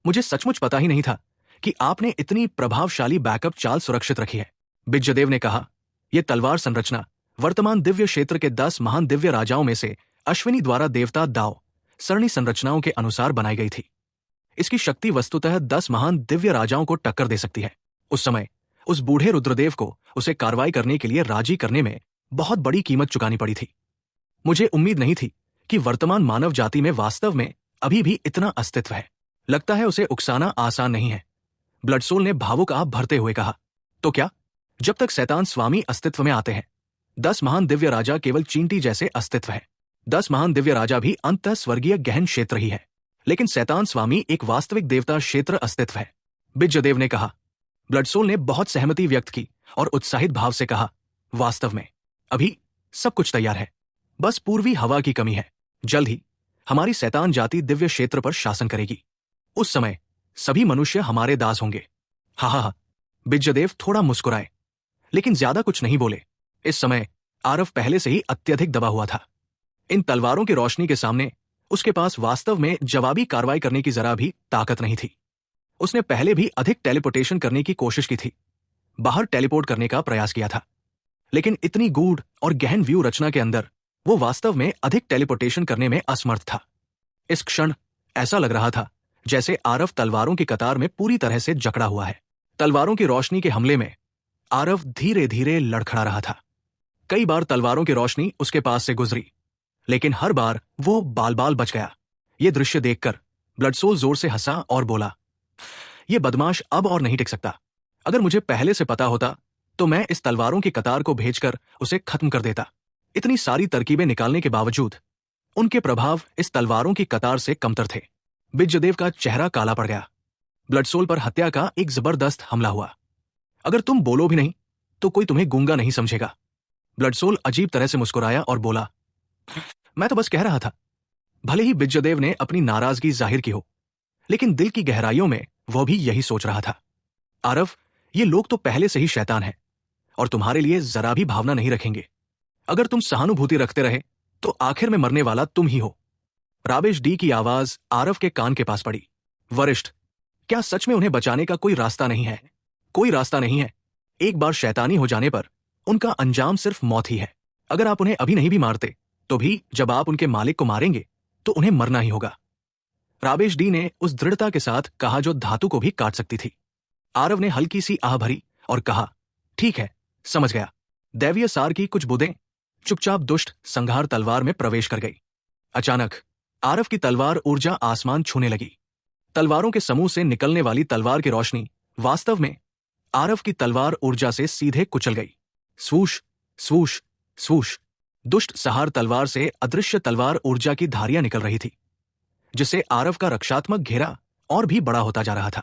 मुझे सचमुच पता ही नहीं था कि आपने इतनी प्रभावशाली बैकअप चाल सुरक्षित रखी है। बिज्जदेव ने कहा, यह तलवार संरचना वर्तमान दिव्य क्षेत्र के 10 महान दिव्य राजाओं में से अश्विनी द्वारा देवता दाव सरणी संरचनाओं के अनुसार बनाई गई थी। इसकी शक्ति वस्तुतः 10 महान दिव्य राजाओं को टक्कर दे सकती है। उस समय उस बूढ़े रुद्रदेव को उसे कार्रवाई करने के लिए राजी करने में बहुत बड़ी कीमत चुकानी पड़ी थी। मुझे उम्मीद नहीं थी कि वर्तमान मानव जाति में वास्तव में अभी भी इतना अस्तित्व है। लगता है उसे उकसाना आसान नहीं है, ब्लडसोल ने भावुक आह भरते हुए कहा। तो क्या? जब तक शैतान स्वामी अस्तित्व में आते हैं, 10 महान दिव्य राजा केवल चींटी जैसे अस्तित्व है। 10 महान दिव्य राजा भी अंततः स्वर्गीय गहन क्षेत्र ही है, लेकिन शैतान स्वामी एक वास्तविक देवता क्षेत्र अस्तित्व है, बिज्जदेव ने कहा। ब्लडसोल ने बहुत सहमति व्यक्त की और उत्साहित भाव से कहा, वास्तव में अभी सब कुछ तैयार है, बस पूर्वी हवा की कमी है। जल्द ही हमारी शैतान जाति दिव्य क्षेत्र पर शासन करेगी। उस समय सभी मनुष्य हमारे दास होंगे। हा हा हा। बिज्जदेव थोड़ा मुस्कुराए, लेकिन ज्यादा कुछ नहीं बोले। इस समय आरव पहले से ही अत्यधिक दबा हुआ था। इन तलवारों की रोशनी के सामने उसके पास वास्तव में जवाबी कार्रवाई करने की जरा भी ताकत नहीं थी। उसने पहले भी अधिक टेलीपोर्टेशन करने की कोशिश की थी, बाहर टेलीपोर्ट करने का प्रयास किया था, लेकिन इतनी गूढ़ और गहन व्यू रचना के अंदर वो वास्तव में अधिक टेलीपोर्टेशन करने में असमर्थ था। इस क्षण ऐसा लग रहा था जैसे आरव तलवारों की कतार में पूरी तरह से जकड़ा हुआ है। तलवारों की रोशनी के हमले में आरव धीरे धीरे लड़खड़ा रहा था। कई बार तलवारों की रोशनी उसके पास से गुजरी, लेकिन हर बार वो बाल बाल बच गया। ये दृश्य देखकर ब्लडसोल जोर से हंसा और बोला, ये बदमाश अब और नहीं टिक सकता। अगर मुझे पहले से पता होता तो मैं इस तलवारों की कतार को भेजकर उसे खत्म कर देता। इतनी सारी तरकीबें निकालने के बावजूद उनके प्रभाव इस तलवारों की कतार से कमतर थे। बिज्जदेव का चेहरा काला पड़ गया। ब्लडसोल पर हत्या का एक जबरदस्त हमला हुआ। अगर तुम बोलो भी नहीं तो कोई तुम्हें गूंगा नहीं समझेगा। ब्लडसोल अजीब तरह से मुस्कुराया और बोला, मैं तो बस कह रहा था। भले ही बिज्जदेव ने अपनी नाराजगी जाहिर की हो, लेकिन दिल की गहराइयों में वह भी यही सोच रहा था। आरव, ये लोग तो पहले से ही शैतान हैं और तुम्हारे लिए जरा भी भावना नहीं रखेंगे। अगर तुम सहानुभूति रखते रहे तो आखिर में मरने वाला तुम ही हो। राबेश डी की आवाज आरव के कान के पास पड़ी। वरिष्ठ, क्या सच में उन्हें बचाने का कोई रास्ता नहीं है? कोई रास्ता नहीं है। एक बार शैतानी हो जाने पर उनका अंजाम सिर्फ मौत ही है। अगर आप उन्हें अभी नहीं भी मारते तो भी जब आप उनके मालिक को मारेंगे तो उन्हें मरना ही होगा। राबेश डी ने उस दृढ़ता के साथ कहा जो धातु को भी काट सकती थी। आरव ने हल्की सी आह भरी और कहा, ठीक है, समझ गया। दैवीय सार की कुछ बूंदें चुपचाप दुष्ट संहार तलवार में प्रवेश कर गई। अचानक आरव की तलवार ऊर्जा आसमान छूने लगी। तलवारों के समूह से निकलने वाली तलवार की रोशनी वास्तव में आरव की तलवार ऊर्जा से सीधे कुचल गई। स्वूश स्वूश स्वूश। दुष्ट सहार तलवार से अदृश्य तलवार ऊर्जा की धारियां निकल रही थी, जिससे आरव का रक्षात्मक घेरा और भी बड़ा होता जा रहा था।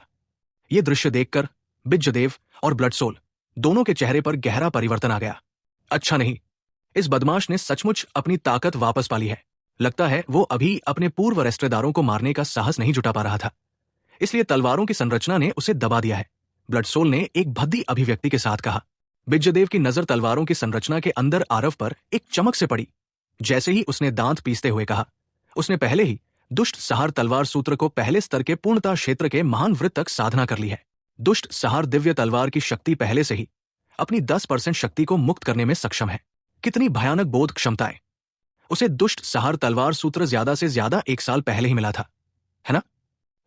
यह दृश्य देखकर बिज्जदेव और ब्लडसोल दोनों के चेहरे पर गहरा परिवर्तन आ गया। अच्छा नहीं, इस बदमाश ने सचमुच अपनी ताकत वापस पा ली है। लगता है वो अभी अपने पूर्व रेस्तेदारों को मारने का साहस नहीं जुटा पा रहा था, इसलिए तलवारों की संरचना ने उसे दबा दिया है, ब्लडसोल ने एक भद्दी अभिव्यक्ति के साथ कहा। बिज्जदेव की नजर तलवारों की संरचना के अंदर आरव पर एक चमक से पड़ी। जैसे ही उसने दांत पीसते हुए कहा, उसने पहले ही दुष्ट सहार तलवार सूत्र को पहले स्तर के पूर्णता क्षेत्र के महान वृत्त तक साधना कर ली है। दुष्ट सहार दिव्य तलवार की शक्ति पहले से ही अपनी 10% शक्ति को मुक्त करने में सक्षम है। कितनी भयानक बोध क्षमताएं! उसे दुष्ट सहार तलवार सूत्र ज्यादा से ज्यादा 1 साल पहले ही मिला था, है ना?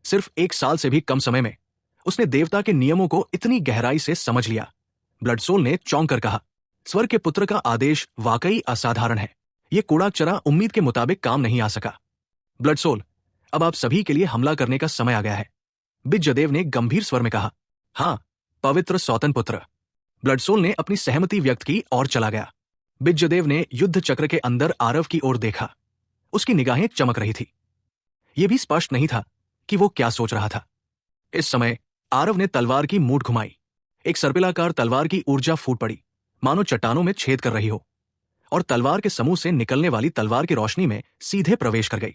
सिर्फ 1 साल से भी कम समय में उसने देवता के नियमों को इतनी गहराई से समझ लिया। ब्लडसोल ने चौंक कर कहा, स्वर के पुत्र का आदेश वाकई असाधारण है। यह कूड़ा चरा उम्मीद के मुताबिक काम नहीं आ सका। ब्लडसोल, अब आप सभी के लिए हमला करने का समय आ गया है, बिज्जदेव ने गंभीर स्वर में कहा। हाँ, पवित्र सौतन पुत्र, ब्लडसोल ने अपनी सहमति व्यक्त की और चला गया। बिज्जदेव ने युद्ध चक्र के अंदर आरव की ओर देखा। उसकी निगाहें चमक रही थी। यह भी स्पष्ट नहीं था कि वो क्या सोच रहा था। इस समय आरव ने तलवार की मूठ घुमाई। एक सर्पिलाकार तलवार की ऊर्जा फूट पड़ी, मानो चट्टानों में छेद कर रही हो, और तलवार के समूह से निकलने वाली तलवार की रोशनी में सीधे प्रवेश कर गई।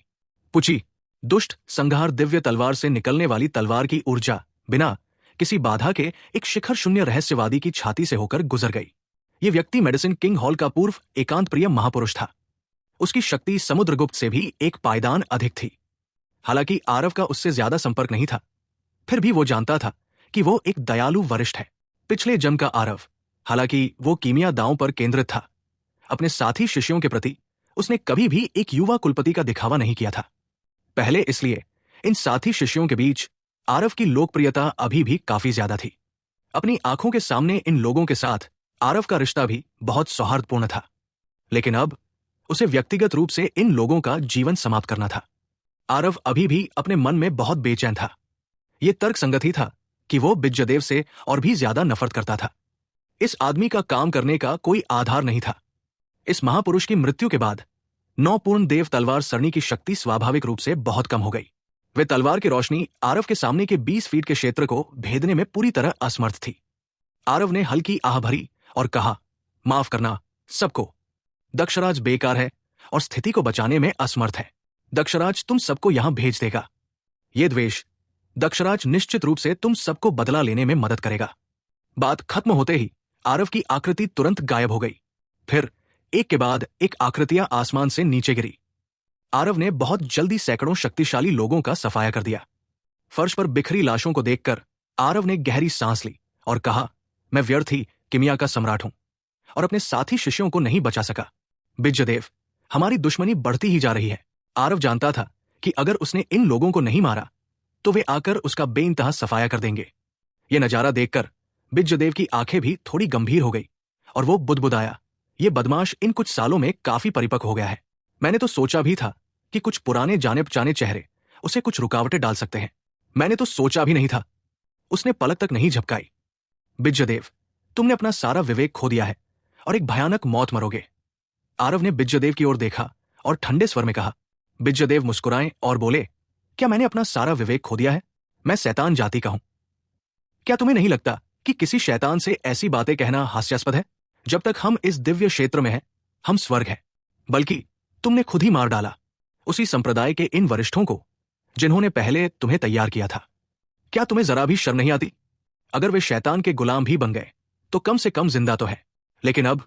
पुची, दुष्ट संहार दिव्य तलवार से निकलने वाली तलवार की ऊर्जा बिना किसी बाधा के एक शिखर शून्य रहस्यवादी की छाती से होकर गुजर गई। यह व्यक्ति मेडिसिन किंग हॉल का पूर्व एकांत प्रिय महापुरुष था। उसकी शक्ति समुद्रगुप्त से भी एक पायदान अधिक थी। हालांकि आरव का उससे ज्यादा संपर्क नहीं था, फिर भी वो जानता था कि वो एक दयालु वरिष्ठ है। पिछले जन्म का आरव, हालांकि वो कीमिया दांव पर केंद्रित था, अपने साथी शिष्यों के प्रति उसने कभी भी एक युवा कुलपति का दिखावा नहीं किया था। पहले इसलिए इन साथी शिष्यों के बीच आरव की लोकप्रियता अभी भी काफी ज्यादा थी। अपनी आंखों के सामने इन लोगों के साथ आरव का रिश्ता भी बहुत सौहार्दपूर्ण था, लेकिन अब उसे व्यक्तिगत रूप से इन लोगों का जीवन समाप्त करना था। आरव अभी भी अपने मन में बहुत बेचैन था। यह तर्कसंगत ही था कि वो बिज्जदेव से और भी ज्यादा नफरत करता था। इस आदमी का काम करने का कोई आधार नहीं था। इस महापुरुष की मृत्यु के बाद 9 पूर्ण देव तलवार सरणी की शक्ति स्वाभाविक रूप से बहुत कम हो गई। वे तलवार की रोशनी आरव के सामने के 20 फीट के क्षेत्र को भेदने में पूरी तरह असमर्थ थी। आरव ने हल्की आह भरी और कहा, माफ करना सबको। दक्षराज बेकार है और स्थिति को बचाने में असमर्थ है। दक्षराज तुम सबको यहां भेज देगा। ये द्वेष दक्षराज निश्चित रूप से तुम सबको बदला लेने में मदद करेगा। बात खत्म होते ही आरव की आकृति तुरंत गायब हो गई। फिर एक के बाद एक आकृतियां आसमान से नीचे गिरी। आरव ने बहुत जल्दी सैकड़ों शक्तिशाली लोगों का सफाया कर दिया। फर्श पर बिखरी लाशों को देखकर आरव ने गहरी सांस ली और कहा, मैं व्यर्थ ही किमिया का सम्राट हूं और अपने साथी शिष्यों को नहीं बचा सका। बिज्जदेव, हमारी दुश्मनी बढ़ती ही जा रही है। आरव जानता था कि अगर उसने इन लोगों को नहीं मारा तो वे आकर उसका बेइंतहा सफाया कर देंगे। यह नजारा देखकर बिज्जदेव की आंखें भी थोड़ी गंभीर हो गई और वो बुदबुदाया, ये बदमाश इन कुछ सालों में काफी परिपक्व हो गया है। मैंने तो सोचा भी था कि कुछ पुराने जाने पहचाने चेहरे उसे कुछ रुकावटें डाल सकते हैं। मैंने तो सोचा भी नहीं था। उसने पलक तक नहीं झपकाई। बिज्जदेव, तुमने अपना सारा विवेक खो दिया है और एक भयानक मौत मरोगे। आरव ने बिज्जदेव की ओर देखा और ठंडे स्वर में कहा। बिज्जदेव मुस्कुराए और बोले, क्या मैंने अपना सारा विवेक खो दिया है? मैं शैतान जाति का हूं। क्या तुम्हें नहीं लगता कि किसी शैतान से ऐसी बातें कहना हास्यास्पद है? जब तक हम इस दिव्य क्षेत्र में हैं, हम स्वर्ग हैं। बल्कि तुमने खुद ही मार डाला उसी संप्रदाय के इन वरिष्ठों को जिन्होंने पहले तुम्हें तैयार किया था। क्या तुम्हें जरा भी शर्म नहीं आती? अगर वे शैतान के गुलाम भी बन गए तो कम से कम जिंदा तो है, लेकिन अब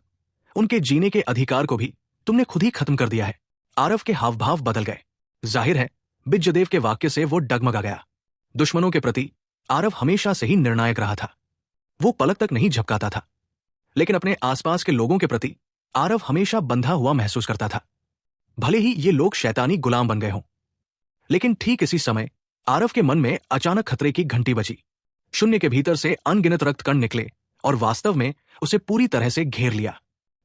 उनके जीने के अधिकार को भी तुमने खुद ही खत्म कर दिया है। आरव के हाव भाव बदल गए। जाहिर है बिज्जदेव के वाक्य से वो डगमगा गया। दुश्मनों के प्रति आरव हमेशा से ही निर्णायक रहा था। वो पलक तक नहीं झपकाता था, लेकिन अपने आसपास के लोगों के प्रति आरव हमेशा बंधा हुआ महसूस करता था, भले ही ये लोग शैतानी गुलाम बन गए हों। लेकिन ठीक इसी समय आरव के मन में अचानक खतरे की घंटी बजी। शून्य के भीतर से अनगिनत रक्तकण निकले और वास्तव में उसे पूरी तरह से घेर लिया।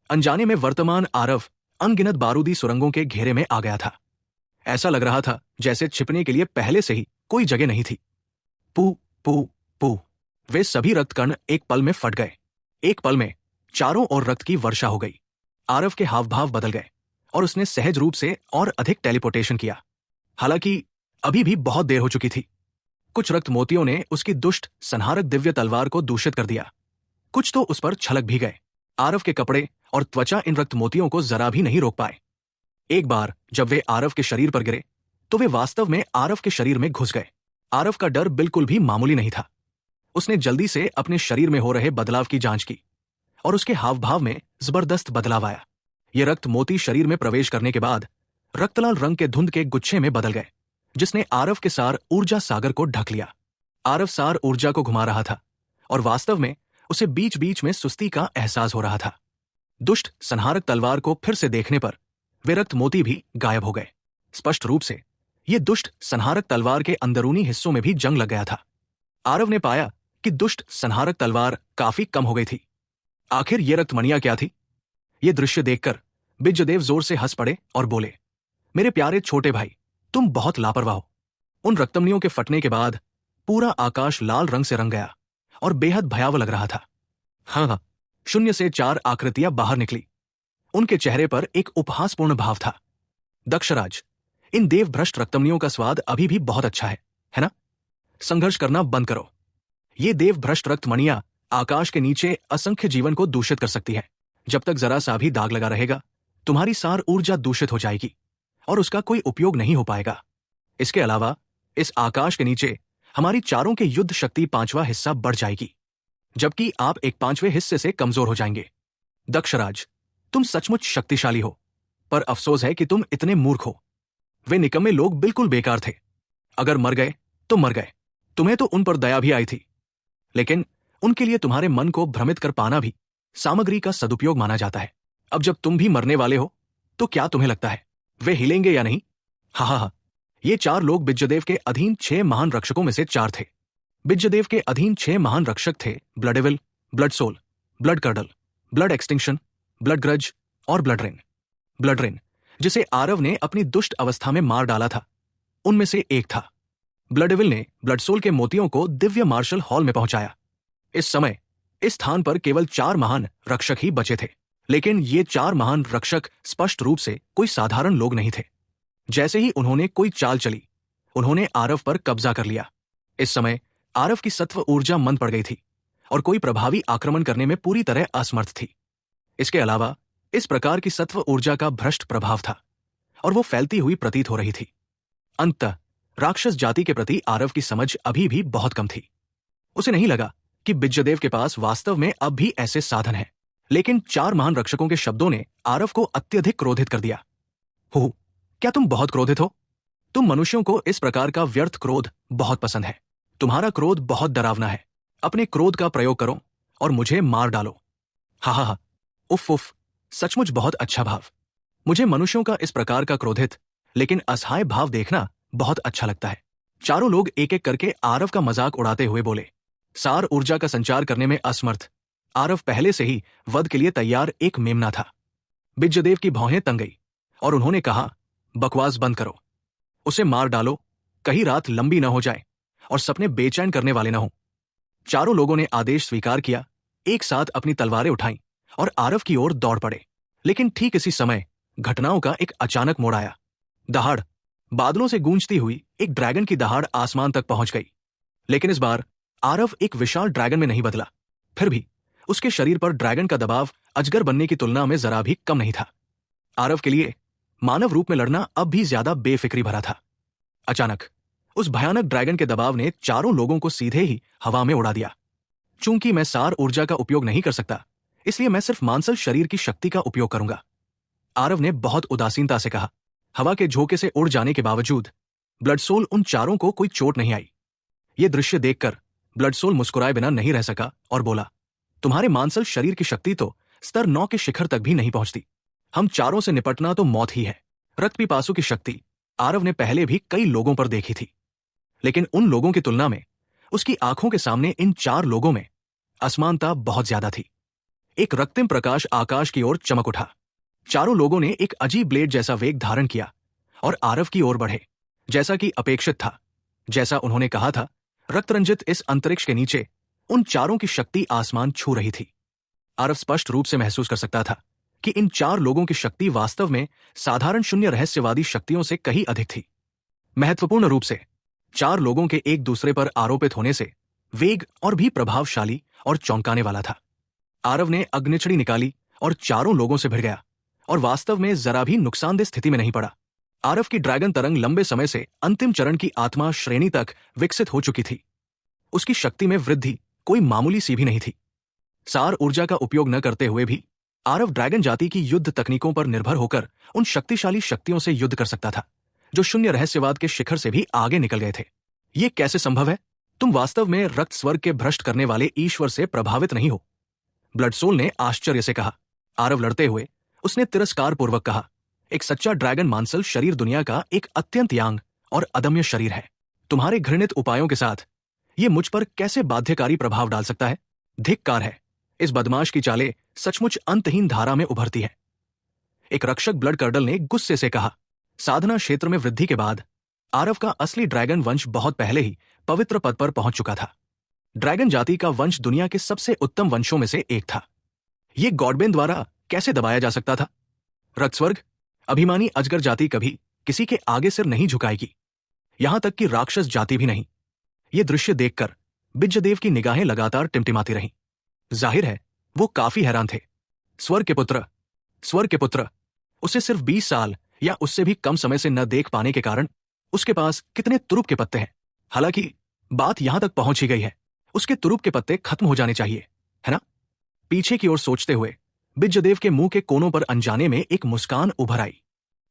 अनजाने में वर्तमान आरव अनगिनत बारूदी सुरंगों के घेरे में आ गया था। ऐसा लग रहा था जैसे छिपने के लिए पहले से ही कोई जगह नहीं थी। पू पू पू, वे सभी रक्तकण एक पल में फट गए। एक पल में चारों ओर रक्त की वर्षा हो गई। आरव के हाव भाव बदल गए और उसने सहज रूप से और अधिक टेलीपोर्टेशन किया। हालांकि अभी भी बहुत देर हो चुकी थी। कुछ रक्त मोतियों ने उसकी दुष्ट संहारक दिव्य तलवार को दूषित कर दिया। कुछ तो उस पर छलक भी गए। आरव के कपड़े और त्वचा इन रक्त मोतियों को जरा भी नहीं रोक पाए। एक बार जब वे आरव के शरीर पर गिरे तो वे वास्तव में आरव के शरीर में घुस गए। आरव का डर बिल्कुल भी मामूली नहीं था। उसने जल्दी से अपने शरीर में हो रहे बदलाव की जांच की और उसके हाव भाव में जबरदस्त बदलाव आया। ये रक्त मोती शरीर में प्रवेश करने के बाद रक्तलाल रंग के धुंध के गुच्छे में बदल गए, जिसने आरव के सार ऊर्जा सागर को ढक लिया। आरव सार ऊर्जा को घुमा रहा था और वास्तव में उसे बीच बीच में सुस्ती का एहसास हो रहा था। दुष्ट संहारक तलवार को फिर से देखने पर वे रक्त मोती भी गायब हो गए। स्पष्ट रूप से ये दुष्ट संहारक तलवार के अंदरूनी हिस्सों में भी जंग लग गया था। आरव ने पाया कि दुष्ट संहारक तलवार काफी कम हो गई थी। आखिर ये रक्तमणियां क्या थी? ये दृश्य देखकर बिज्जदेव जोर से हंस पड़े और बोले, मेरे प्यारे छोटे भाई, तुम बहुत लापरवाह हो। उन रक्तमणियों के फटने के बाद पूरा आकाश लाल रंग से रंग गया और बेहद भयावह लग रहा था। हाँ, शून्य से 4 आकृतियां बाहर निकली। उनके चेहरे पर एक उपहासपूर्ण भाव था। दक्षराज, इन देवभ्रष्ट रक्तमणियों का स्वाद अभी भी बहुत अच्छा है ना? संघर्ष करना बंद करो। ये देवभ्रष्ट रक्तमणियां आकाश के नीचे असंख्य जीवन को दूषित कर सकती है। जब तक जरा सा भी दाग लगा रहेगा, तुम्हारी सार ऊर्जा दूषित हो जाएगी और उसका कोई उपयोग नहीं हो पाएगा। इसके अलावा इस आकाश के नीचे हमारी चारों के युद्ध शक्ति 5वां हिस्सा बढ़ जाएगी, जबकि आप एक 5वें हिस्से से कमजोर हो जाएंगे। दक्षराज, तुम सचमुच शक्तिशाली हो, पर अफसोस है कि तुम इतने मूर्ख हो। वे निकम्मे लोग बिल्कुल बेकार थे। अगर मर गए तो मर गए। तुम्हें तो उन पर दया भी आई थी, लेकिन उनके लिए तुम्हारे मन को भ्रमित कर पाना भी सामग्री का सदुपयोग माना जाता है। अब जब तुम भी मरने वाले हो तो क्या तुम्हें लगता है वे हिलेंगे या नहीं? हा हा हा। ये 4 लोग बिज्जदेव के अधीन 6 महान रक्षकों में से 4 थे। बिज्जदेव के अधीन 6 महान रक्षक थे: blood evil, blood soul, blood curdle, blood extinction, blood grudge और ब्लड रेन। ब्लड रेन, जिसे आरव ने अपनी दुष्ट अवस्था में मार डाला था, उनमें से एक था। ब्लड एविल ने ब्लड सोल के मोतियों को दिव्य मार्शल हॉल में पहुंचाया। इस समय इस स्थान पर केवल 4 महान रक्षक ही बचे थे, लेकिन ये 4 महान रक्षक स्पष्ट रूप से कोई साधारण लोग नहीं थे। जैसे ही उन्होंने कोई चाल चली, उन्होंने आरव पर कब्जा कर लिया। इस समय आरव की सत्व ऊर्जा मंद पड़ गई थी और कोई प्रभावी आक्रमण करने में पूरी तरह असमर्थ थी। इसके अलावा इस प्रकार की सत्व ऊर्जा का भ्रष्ट प्रभाव था और वो फैलती हुई प्रतीत हो रही थी। अंततः राक्षस जाति के प्रति आरव की समझ अभी भी बहुत कम थी। उसे नहीं लगा कि बिज्जदेव के पास वास्तव में अब भी ऐसे साधन हैं, लेकिन 4 महान रक्षकों के शब्दों ने आरव को अत्यधिक क्रोधित कर दिया। हो, क्या तुम बहुत क्रोधित हो? तुम मनुष्यों को इस प्रकार का व्यर्थ क्रोध बहुत पसंद है। तुम्हारा क्रोध बहुत डरावना है। अपने क्रोध का प्रयोग करो और मुझे मार डालो। हा हा हा। उफ उफ, सचमुच बहुत अच्छा भाव। मुझे मनुष्यों का इस प्रकार का क्रोधित लेकिन असहाय भाव देखना बहुत अच्छा लगता है। चारों लोग एक एक करके आरव का मजाक उड़ाते हुए बोले। सार ऊर्जा का संचार करने में असमर्थ आरव पहले से ही वध के लिए तैयार एक मेमना था। बिज्जदेव की भौहें तंग गई और उन्होंने कहा, बकवास बंद करो, उसे मार डालो, कहीं रात लंबी न हो जाए और सपने बेचैन करने वाले न हो। चारों लोगों ने आदेश स्वीकार किया, एक साथ अपनी तलवारें उठाईं और आरव की ओर दौड़ पड़े। लेकिन ठीक इसी समय घटनाओं का एक अचानक मोड़ आया। दहाड़, बादलों से गूंजती हुई एक ड्रैगन की दहाड़ आसमान तक पहुंच गई। लेकिन इस बार आरव एक विशाल ड्रैगन में नहीं बदला। फिर भी उसके शरीर पर ड्रैगन का दबाव अजगर बनने की तुलना में जरा भी कम नहीं था। आरव के लिए मानव रूप में लड़ना अब भी ज्यादा बेफिक्री भरा था। अचानक उस भयानक ड्रैगन के दबाव ने चारों लोगों को सीधे ही हवा में उड़ा दिया। चूंकि मैं सार ऊर्जा का उपयोग नहीं कर सकता, इसलिए मैं सिर्फ मांसल शरीर की शक्ति का उपयोग करूंगा, आरव ने बहुत उदासीनता से कहा। हवा के झोंके से उड़ जाने के बावजूद ब्लड सोल उन चारों को कोई चोट नहीं आई। ये दृश्य देखकर ब्लड सोल मुस्कुराए बिना नहीं रह सका और बोला, तुम्हारे मांसल शरीर की शक्ति तो स्तर 9 के शिखर तक भी नहीं पहुंचती। हम चारों से निपटना तो मौत ही है। रक्त पिपासु की शक्ति आरव ने पहले भी कई लोगों पर देखी थी, लेकिन उन लोगों की तुलना में उसकी आंखों के सामने इन 4 लोगों में असमानता बहुत ज्यादा थी। एक रक्तिम प्रकाश आकाश की ओर चमक उठा। चारों लोगों ने एक अजीब ब्लेड जैसा वेग धारण किया और आरव की ओर बढ़े, जैसा कि अपेक्षित था। जैसा उन्होंने कहा था, रक्तरंजित इस अंतरिक्ष के नीचे उन चारों की शक्ति आसमान छू रही थी। आरव स्पष्ट रूप से महसूस कर सकता था कि इन 4 लोगों की शक्ति वास्तव में साधारण शून्य रहस्यवादी शक्तियों से कहीं अधिक थी। महत्वपूर्ण रूप से 4 लोगों के एक दूसरे पर आरोपित होने से वेग और भी प्रभावशाली और चौंकाने वाला था। आरव ने अग्निछड़ी निकाली और चारों लोगों से भिड़ गया और वास्तव में जरा भी नुकसानदेह स्थिति में नहीं पड़ा। आरव की ड्रैगन तरंग लंबे समय से अंतिम चरण की आत्मा श्रेणी तक विकसित हो चुकी थी। उसकी शक्ति में वृद्धि कोई मामूली सी भी नहीं थी। सार ऊर्जा का उपयोग न करते हुए भी आरव ड्रैगन जाति की युद्ध तकनीकों पर निर्भर होकर उन शक्तिशाली शक्तियों से युद्ध कर सकता था, जो शून्य रहस्यवाद के शिखर से भी आगे निकल गए थे। ये कैसे संभव है? तुम वास्तव में रक्त स्वर्ग के भ्रष्ट करने वाले ईश्वर से प्रभावित नहीं हो, ब्लड सोल ने आश्चर्य से कहा। आरव लड़ते हुए उसने तिरस्कार पूर्वक कहा, एक सच्चा ड्रैगन मांसल शरीर दुनिया का एक अत्यंत यांग और अदम्य शरीर है। तुम्हारे घृणित उपायों के साथ ये मुझ पर कैसे बाध्यकारी प्रभाव डाल सकता है? धिक्कार है। इस बदमाश की चालें सचमुच अंतहीन धारा में उभरती है। एक रक्षक ब्लड कर्डल ने गुस्से से कहा। साधना क्षेत्र में वृद्धि के बाद आरव का असली ड्रैगन वंश बहुत पहले ही पवित्र पद पर पहुंच चुका था। ड्रैगन जाति का वंश दुनिया के सबसे उत्तम वंशों में से एक था। ये गॉडबेन द्वारा कैसे दबाया जा सकता था? रक्तस्वर्ग, अभिमानी अजगर जाति कभी किसी के आगे सिर नहीं झुकाएगी, यहां तक कि राक्षस जाति भी नहीं। ये दृश्य देखकर बिज्जदेव की निगाहें लगातार टिमटिमाती रहीं। जाहिर है वो काफी हैरान थे। स्वर्ग के पुत्र, उसे सिर्फ 20 साल या उससे भी कम समय से न देख पाने के कारण उसके पास कितने तुरुप के पत्ते हैं। हालांकि बात यहां तक पहुंच ही गई है, उसके तुरुप के पत्ते खत्म हो जाने चाहिए, है ना? पीछे की ओर सोचते हुए बिज्जदेव के मुंह के कोनों पर अनजाने में एक मुस्कान उभर आई।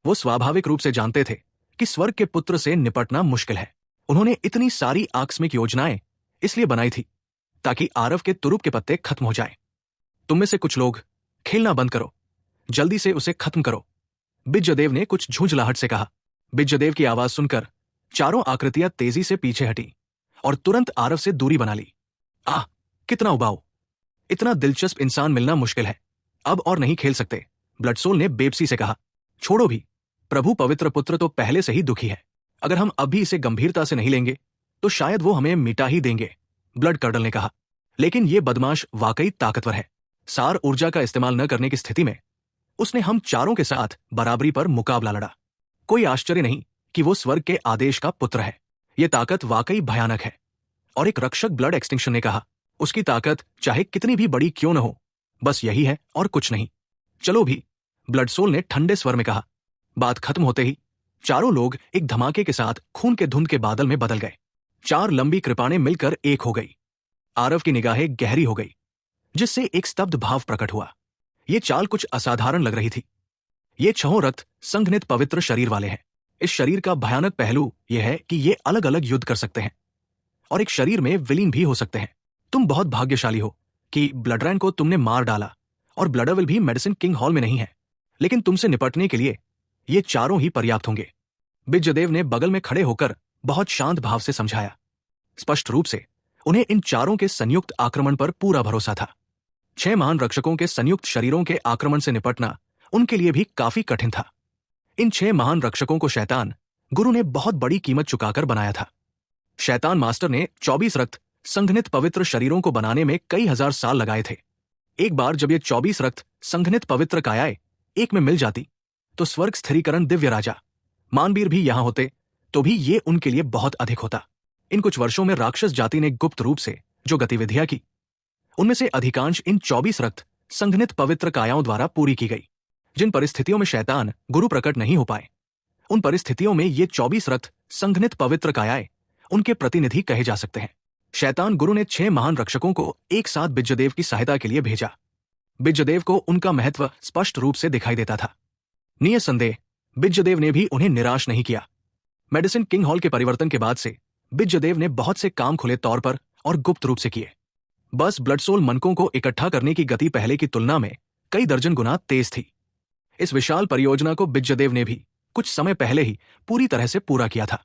वो स्वाभाविक रूप से जानते थे कि स्वर्ग के पुत्र से निपटना मुश्किल है। उन्होंने इतनी सारी आकस्मिक योजनाएं इसलिए बनाई थी ताकि आरव के तुरुप के पत्ते खत्म हो जाएं। तुम में से कुछ लोग खेलना बंद करो, जल्दी से उसे खत्म करो। बिज्जदेव ने कुछ झुंझलाहट से कहा। बिज्जदेव की आवाज सुनकर चारों आकृतियां तेजी से पीछे हटी और तुरंत आरव से दूरी बना ली। आह, कितना उबाऊ! इतना दिलचस्प इंसान मिलना मुश्किल है। अब और नहीं खेल सकते, ब्लडसोल ने बेबसी से कहा। छोड़ो भी, प्रभु पवित्र पुत्र तो पहले से ही दुखी है। अगर हम अभी इसे गंभीरता से नहीं लेंगे तो शायद वो हमें मिटा ही देंगे, ब्लड कर्डल ने कहा। लेकिन ये बदमाश वाकई ताकतवर है। सार ऊर्जा का इस्तेमाल न करने की स्थिति में उसने हम चारों के साथ बराबरी पर मुकाबला लड़ा। कोई आश्चर्य नहीं कि वो स्वर्ग के आदेश का पुत्र है। ये ताकत वाकई भयानक है। और एक रक्षक ब्लड एक्सटिंक्शन ने कहा, उसकी ताकत चाहे कितनी भी बड़ी क्यों न हो, बस यही है और कुछ नहीं। चलो भी, ब्लडसोल ने ठंडे स्वर में कहा। बात खत्म होते ही चारों लोग एक धमाके के साथ खून के धुंध के बादल में बदल गए। चार लंबी कृपाणें मिलकर एक हो गई। आरव की निगाहें गहरी हो गई, जिससे एक स्तब्ध भाव प्रकट हुआ। ये चाल कुछ असाधारण लग रही थी। ये छहों रक्त संघनित पवित्र शरीर वाले हैं। इस शरीर का भयानक पहलू यह है कि ये अलग अलग युद्ध कर सकते हैं और एक शरीर में विलीन भी हो सकते हैं। तुम बहुत भाग्यशाली हो कि ब्लडरैन को तुमने मार डाला और ब्लडरविल भी मेडिसिन किंग हॉल में नहीं है, लेकिन तुमसे निपटने के लिए ये चारों ही पर्याप्त होंगे। बिज्जदेव ने बगल में खड़े होकर बहुत शांत भाव से समझाया। स्पष्ट रूप से उन्हें इन चारों के संयुक्त आक्रमण पर पूरा भरोसा था। 6 महान रक्षकों के संयुक्त शरीरों के आक्रमण से निपटना उनके लिए भी काफी कठिन था। इन 6 महान रक्षकों को शैतान गुरु ने बहुत बड़ी कीमत चुकाकर बनाया था। शैतान मास्टर ने 24 रक्त संघनित पवित्र शरीरों को बनाने में कई हजार साल लगाए थे। एक बार जब ये 24 रक्त संघनित पवित्र कायाएं एक में मिल जाती तो स्वर्ग स्थिरीकरण दिव्य राजा मानवीर भी यहां होते तो भी ये उनके लिए बहुत अधिक होता। इन कुछ वर्षों में राक्षस जाति ने गुप्त रूप से जो गतिविधियां की, उनमें से अधिकांश इन 24 रक्त संघनित पवित्र कायाओं द्वारा पूरी की गई। जिन परिस्थितियों में शैतान गुरु प्रकट नहीं हो पाए, उन परिस्थितियों में ये 24 रक्त संघनित पवित्र कायाएं उनके प्रतिनिधि कहे जा सकते हैं। शैतान गुरु ने 6 महान रक्षकों को एक साथ बिज्जदेव की सहायता के लिए भेजा। बिज्जदेव को उनका महत्व स्पष्ट रूप से दिखाई देता था। निसंदेह बिज्जदेव ने भी उन्हें निराश नहीं किया। मेडिसिन किंग हॉल के परिवर्तन के बाद से बिज्जदेव ने बहुत से काम खुले तौर पर और गुप्त रूप से किए। बस ब्लडसोल मनकों को इकट्ठा करने की गति पहले की तुलना में कई दर्जन गुना तेज थी। इस विशाल परियोजना को बिज्जदेव ने भी कुछ समय पहले ही पूरी तरह से पूरा किया था।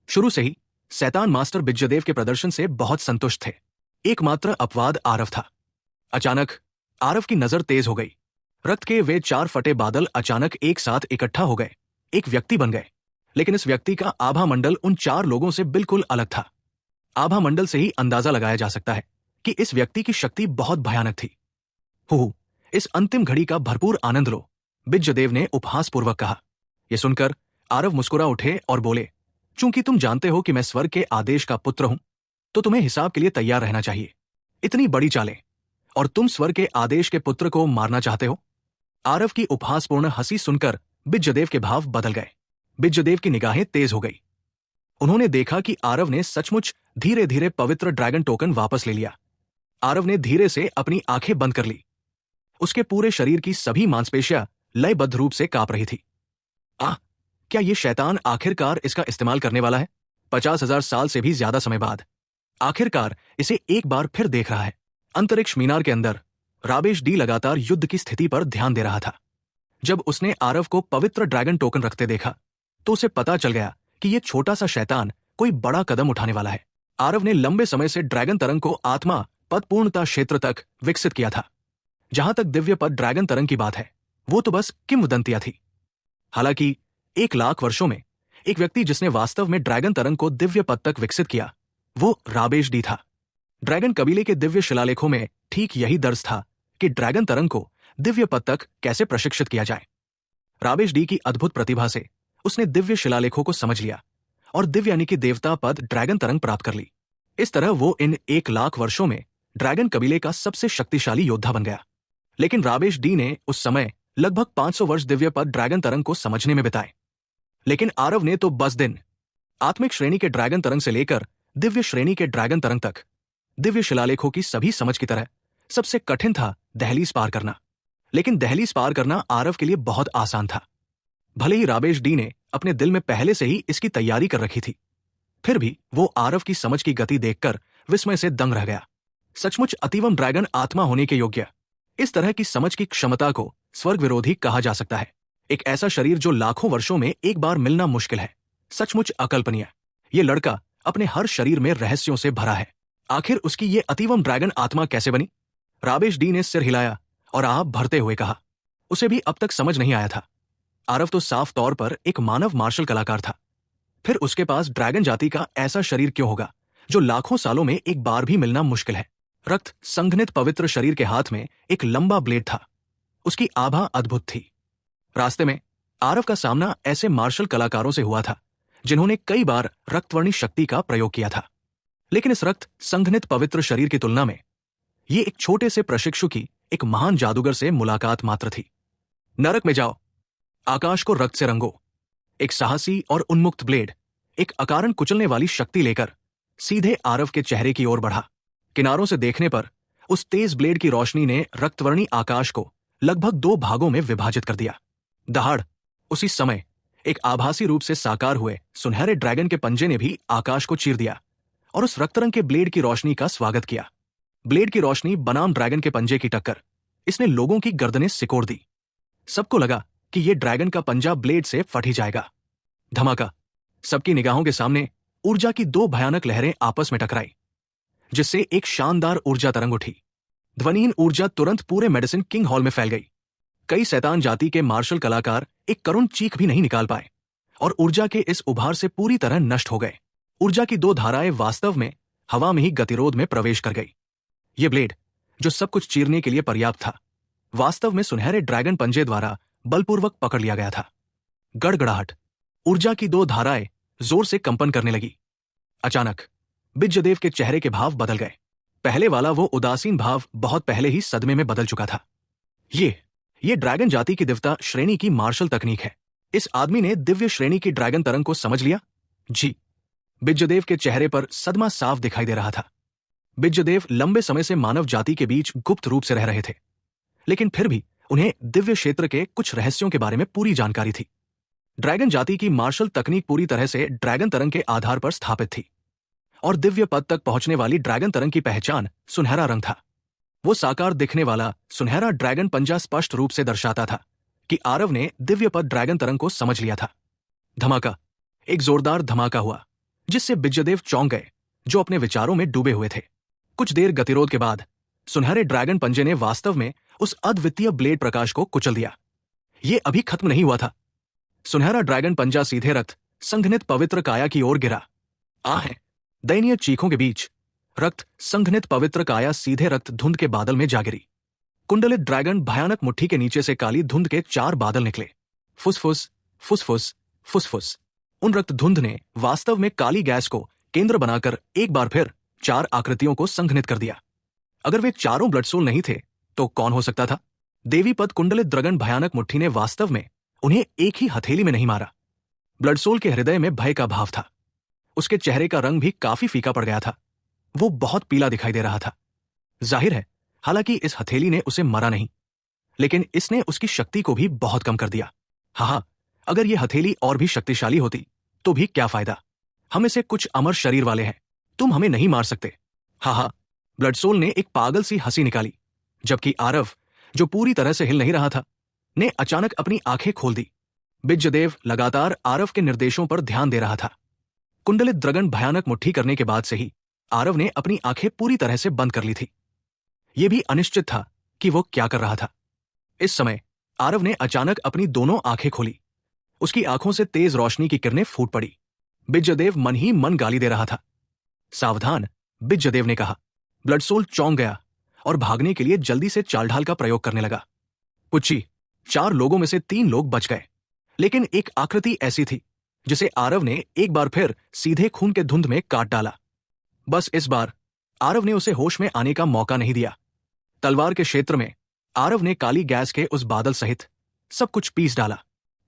शुरू से ही शैतान मास्टर बिज्जदेव के प्रदर्शन से बहुत संतुष्ट थे। एकमात्र अपवाद आरव था। अचानक आरव की नजर तेज हो गई। रक्त के वे 4 फटे बादल अचानक एक साथ इकट्ठा हो गए, एक व्यक्ति बन गए। लेकिन इस व्यक्ति का आभा मंडल उन 4 लोगों से बिल्कुल अलग था। आभा मंडल से ही अंदाजा लगाया जा सकता है कि इस व्यक्ति की शक्ति बहुत भयानक थी। हु, इस अंतिम घड़ी का भरपूर आनंद लो, बिज्जदेव ने उपहासपूर्वक कहा। यह सुनकर आरव मुस्कुरा उठे और बोले, चूंकि तुम जानते हो कि मैं स्वर्ग के आदेश का पुत्र हूं, तो तुम्हें हिसाब के लिए तैयार रहना चाहिए। इतनी बड़ी चालें, और तुम स्वर्ग के आदेश के पुत्र को मारना चाहते हो? आरव की उपहासपूर्ण हंसी सुनकर बिज्जदेव के भाव बदल गए। बिज्जदेव की निगाहें तेज हो गई। उन्होंने देखा कि आरव ने सचमुच धीरे धीरे पवित्र ड्रैगन टोकन वापस ले लिया। आरव ने धीरे से अपनी आंखें बंद कर ली। उसके पूरे शरीर की सभी मांसपेशियां लयबद्ध रूप से कांप रही थी। क्या ये शैतान आखिरकार इसका इस्तेमाल करने वाला है? 50,000 साल से भी ज्यादा समय बाद आखिरकार इसे एक बार फिर देख रहा है। अंतरिक्ष मीनार के अंदर राबेश डी लगातार युद्ध की स्थिति पर ध्यान दे रहा था। जब उसने आरव को पवित्र ड्रैगन टोकन रखते देखा तो उसे पता चल गया कि यह छोटा सा शैतान कोई बड़ा कदम उठाने वाला है। आरव ने लंबे समय से ड्रैगन तरंग को आत्मा पद पूर्णता क्षेत्र तक विकसित किया था। जहां तक दिव्य पद ड्रैगन तरंग की बात है, वो तो बस किंवदंतियां थी। हालांकि 1 लाख वर्षों में एक व्यक्ति जिसने वास्तव में ड्रैगन तरंग को दिव्य पद तक विकसित किया, वो राबेश डी था। ड्रैगन कबीले के दिव्य शिलालेखों में ठीक यही दर्ज था कि ड्रैगन तरंग को दिव्य पद तक कैसे प्रशिक्षित किया जाए। राबेश डी की अद्भुत प्रतिभा से उसने दिव्य शिलालेखों को समझ लिया और दिव्य यानी कि देवता पद ड्रैगन तरंग प्राप्त कर ली। इस तरह वो इन 1 लाख वर्षों में ड्रैगन कबीले का सबसे शक्तिशाली योद्धा बन गया। लेकिन राबेश डी ने उस समय लगभग 500 वर्ष दिव्य पद ड्रैगन तरंग को समझने में बिताए। लेकिन आरव ने तो 10 दिन आत्मिक श्रेणी के ड्रैगन तरंग से लेकर दिव्य श्रेणी के ड्रैगन तरंग तक दिव्य शिलालेखों की सभी समझ की तरह सबसे कठिन था दहलीज पार करना। लेकिन दहलीज पार करना आरव के लिए बहुत आसान था। भले ही राबेश डी ने अपने दिल में पहले से ही इसकी तैयारी कर रखी थी, फिर भी वो आरव की समझ की गति देखकर विस्मय से दंग रह गया। सचमुच अतिवम ड्रैगन आत्मा होने के योग्य इस तरह की समझ की क्षमता को स्वर्ग विरोधी कहा जा सकता है। एक ऐसा शरीर जो लाखों वर्षों में एक बार मिलना मुश्किल है, सचमुच अकल्पनीय। ये लड़का अपने हर शरीर में रहस्यों से भरा है। आखिर उसकी ये अतीवम ड्रैगन आत्मा कैसे बनी? राबेश डी ने सिर हिलाया और आप भरते हुए कहा। उसे भी अब तक समझ नहीं आया था। आरव तो साफ तौर पर एक मानव मार्शल कलाकार था, फिर उसके पास ड्रैगन जाति का ऐसा शरीर क्यों होगा जो लाखों सालों में एक बार भी मिलना मुश्किल है? रक्त संघनित पवित्र शरीर के हाथ में एक लंबा ब्लेड था। उसकी आभा अद्भुत थी। रास्ते में आरव का सामना ऐसे मार्शल कलाकारों से हुआ था जिन्होंने कई बार रक्तवर्णी शक्ति का प्रयोग किया था, लेकिन इस रक्त संघनित पवित्र शरीर की तुलना में ये एक छोटे से प्रशिक्षु की एक महान जादूगर से मुलाकात मात्र थी। नरक में जाओ, आकाश को रक्त से रंगो। एक साहसी और उन्मुक्त ब्लेड एक अकारण कुचलने वाली शक्ति लेकर सीधे आरव के चेहरे की ओर बढ़ा। किनारों से देखने पर उस तेज ब्लेड की रोशनी ने रक्तवर्णी आकाश को लगभग 2 भागों में विभाजित कर दिया। दहाड़ उसी समय एक आभासी रूप से साकार हुए सुनहरे ड्रैगन के पंजे ने भी आकाश को चीर दिया और उस रक्तरंग के ब्लेड की रोशनी का स्वागत किया। ब्लेड की रोशनी बनाम ड्रैगन के पंजे की टक्कर, इसने लोगों की गर्दनें सिकोड़ दी। सबको लगा कि यह ड्रैगन का पंजा ब्लेड से फट ही जाएगा। धमाका, सबकी निगाहों के सामने ऊर्जा की 2 भयानक लहरें आपस में टकराई, जिससे एक शानदार ऊर्जा तरंग उठी। ध्वनिहीन ऊर्जा तुरंत पूरे मेडिसिन किंग हॉल में फैल गई। कई शैतान जाति के मार्शल कलाकार एक करुण चीख भी नहीं निकाल पाए और ऊर्जा के इस उभार से पूरी तरह नष्ट हो गए। ऊर्जा की 2 धाराएं वास्तव में हवा में ही गतिरोध में प्रवेश कर गई। ये ब्लेड, जो सब कुछ चीरने के लिए पर्याप्त था, वास्तव में सुनहरे ड्रैगन पंजे द्वारा बलपूर्वक पकड़ लिया गया था। गड़गड़ाहट, ऊर्जा की 2 धाराएं जोर से कंपन करने लगी। अचानक बिज्जदेव के चेहरे के भाव बदल गए। पहले वाला वो उदासीन भाव बहुत पहले ही सदमे में बदल चुका था। ये ड्रैगन जाति की दिव्यता श्रेणी की मार्शल तकनीक है। इस आदमी ने दिव्य श्रेणी की ड्रैगन तरंग को समझ लिया। जी, बिज्जदेव के चेहरे पर सदमा साफ दिखाई दे रहा था। बिज्जदेव लंबे समय से मानव जाति के बीच गुप्त रूप से रह रहे थे, लेकिन फिर भी उन्हें दिव्य क्षेत्र के कुछ रहस्यों के बारे में पूरी जानकारी थी। ड्रैगन जाति की मार्शल तकनीक पूरी तरह से ड्रैगन तरंग के आधार पर स्थापित थी और दिव्य पद तक पहुंचने वाली ड्रैगन तरंग की पहचान सुनहरा रंग था। वो साकार दिखने वाला सुनहरा ड्रैगन पंजा स्पष्ट रूप से दर्शाता था कि आरव ने दिव्य पद ड्रैगन तरंग को समझ लिया था। धमाका, एक जोरदार धमाका हुआ जिससे बिज्जदेव चौंक गए, जो अपने विचारों में डूबे हुए थे। कुछ देर गतिरोध के बाद सुनहरे ड्रैगन पंजे ने वास्तव में उस अद्वितीय ब्लेड प्रकाश को कुचल दिया। ये अभी खत्म नहीं हुआ था। सुनहरा ड्रैगन पंजा सीधे रक्त संघनित पवित्र काया की ओर गिरा। आहे, दयनीय चीखों के बीच रक्त संघनित पवित्र काया सीधे रक्त धुंध के बादल में जा गिरी। कुंडलित ड्रैगन भयानक मुट्ठी के नीचे से काली धुंध के 4 बादल निकले। फुसफुस, फुसफुस, फुसफुस। उन रक्त धुंध ने वास्तव में काली गैस को केंद्र बनाकर एक बार फिर 4 आकृतियों को संघनित कर दिया। अगर वे चारों ब्लड सोल नहीं थे तो कौन हो सकता था? देवी पद कुंडलित ड्रैगन भयानक मुट्ठी ने वास्तव में उन्हें एक ही हथेली में नहीं मारा। ब्लड सोल के हृदय में भय का भाव था। उसके चेहरे का रंग भी काफी फीका पड़ गया था। वो बहुत पीला दिखाई दे रहा था। जाहिर है, हालांकि इस हथेली ने उसे मरा नहीं, लेकिन इसने उसकी शक्ति को भी बहुत कम कर दिया। हाँ, अगर ये हथेली और भी शक्तिशाली होती तो भी क्या फायदा? हम इसे कुछ अमर शरीर वाले हैं, तुम हमें नहीं मार सकते। हाँ, ब्लड सोल ने एक पागल सी हंसी निकाली, जबकि आरव, जो पूरी तरह से हिल नहीं रहा था, ने अचानक अपनी आंखें खोल दी। बिज्जदेव लगातार आरव के निर्देशों पर ध्यान दे रहा था। कुंडलित ड्रैगन भयानक मुट्ठी करने के बाद से ही आरव ने अपनी आंखें पूरी तरह से बंद कर ली थी। यह भी अनिश्चित था कि वो क्या कर रहा था। इस समय आरव ने अचानक अपनी दोनों आंखें खोली। उसकी आंखों से तेज रोशनी की किरणें फूट पड़ी। बिज्जदेव मन ही मन गाली दे रहा था। सावधान, बिज्जदेव ने कहा। ब्लड सोल चौंक गया और भागने के लिए जल्दी से चाल ढाल का प्रयोग करने लगा। पुच्ची, 4 लोगों में से 3 लोग बच गए, लेकिन एक आकृति ऐसी थी जिसे आरव ने एक बार फिर सीधे खून के धुंध में काट डाला। बस इस बार आरव ने उसे होश में आने का मौका नहीं दिया। तलवार के क्षेत्र में आरव ने काली गैस के उस बादल सहित सब कुछ पीस डाला।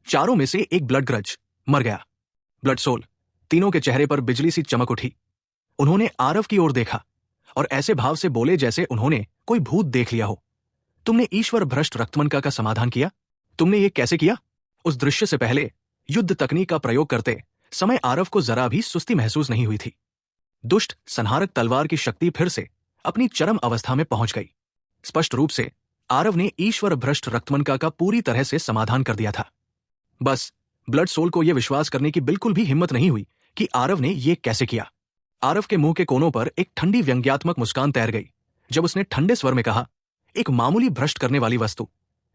चारों में से एक ब्लड ग्रज मर गया। ब्लड सोल, तीनों के चेहरे पर बिजली सी चमक उठी। उन्होंने आरव की ओर देखा और ऐसे भाव से बोले जैसे उन्होंने कोई भूत देख लिया हो। तुमने ईश्वर भ्रष्ट रक्तमनका का समाधान किया? तुमने ये कैसे किया? उस दृश्य से पहले युद्ध तकनीक का प्रयोग करते समय आरव को जरा भी सुस्ती महसूस नहीं हुई थी। दुष्ट संहारक तलवार की शक्ति फिर से अपनी चरम अवस्था में पहुंच गई। स्पष्ट रूप से आरव ने ईश्वर भ्रष्ट रक्तमनका का पूरी तरह से समाधान कर दिया था। बस ब्लड सोल को यह विश्वास करने की बिल्कुल भी हिम्मत नहीं हुई कि आरव ने यह कैसे किया। आरव के मुंह के कोनों पर एक ठंडी व्यंग्यात्मक मुस्कान तैर गई जब उसने ठंडे स्वर में कहा, एक मामूली भ्रष्ट करने वाली वस्तु,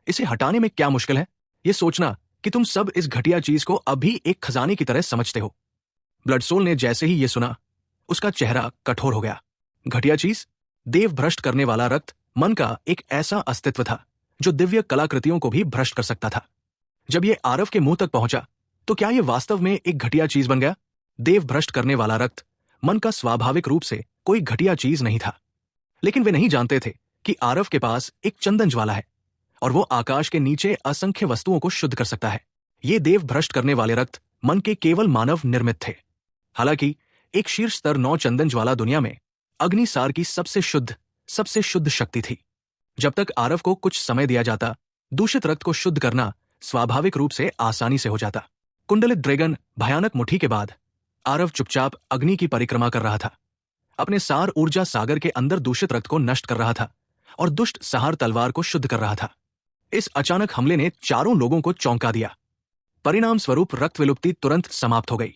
इसे हटाने में क्या मुश्किल है? यह सोचना कि तुम सब इस घटिया चीज को अभी एक खजाने की तरह समझते हो। ब्लड सोल ने जैसे ही यह सुना, उसका चेहरा कठोर हो गया। घटिया चीज? देव भ्रष्ट करने वाला रक्त मन का एक ऐसा अस्तित्व था जो दिव्य कलाकृतियों को भी भ्रष्ट कर सकता था। जब यह आरव के मुंह तक पहुंचा तो क्या यह वास्तव में एक घटिया चीज बन गया? देव भ्रष्ट करने वाला रक्त मन का स्वाभाविक रूप से कोई घटिया चीज नहीं था, लेकिन वे नहीं जानते थे कि आरव के पास एक चंदन ज्वाला है और वो आकाश के नीचे असंख्य वस्तुओं को शुद्ध कर सकता है। ये देव भ्रष्ट करने वाले रक्त मन के केवल मानव निर्मित थे। हालांकि एक शीर्ष स्तर 9 चंदन ज्वाला दुनिया में अग्निसार की सबसे शुद्ध शक्ति थी। जब तक आरव को कुछ समय दिया जाता, दूषित रक्त को शुद्ध करना स्वाभाविक रूप से आसानी से हो जाता। कुंडलित ड्रैगन भयानक मुट्ठी के बाद आरव चुपचाप अग्नि की परिक्रमा कर रहा था, अपने सार ऊर्जा सागर के अंदर दूषित रक्त को नष्ट कर रहा था और दुष्ट सहार तलवार को शुद्ध कर रहा था। इस अचानक हमले ने चारों लोगों को चौंका दिया। परिणाम स्वरूप रक्त विलुप्ति तुरंत समाप्त हो गई।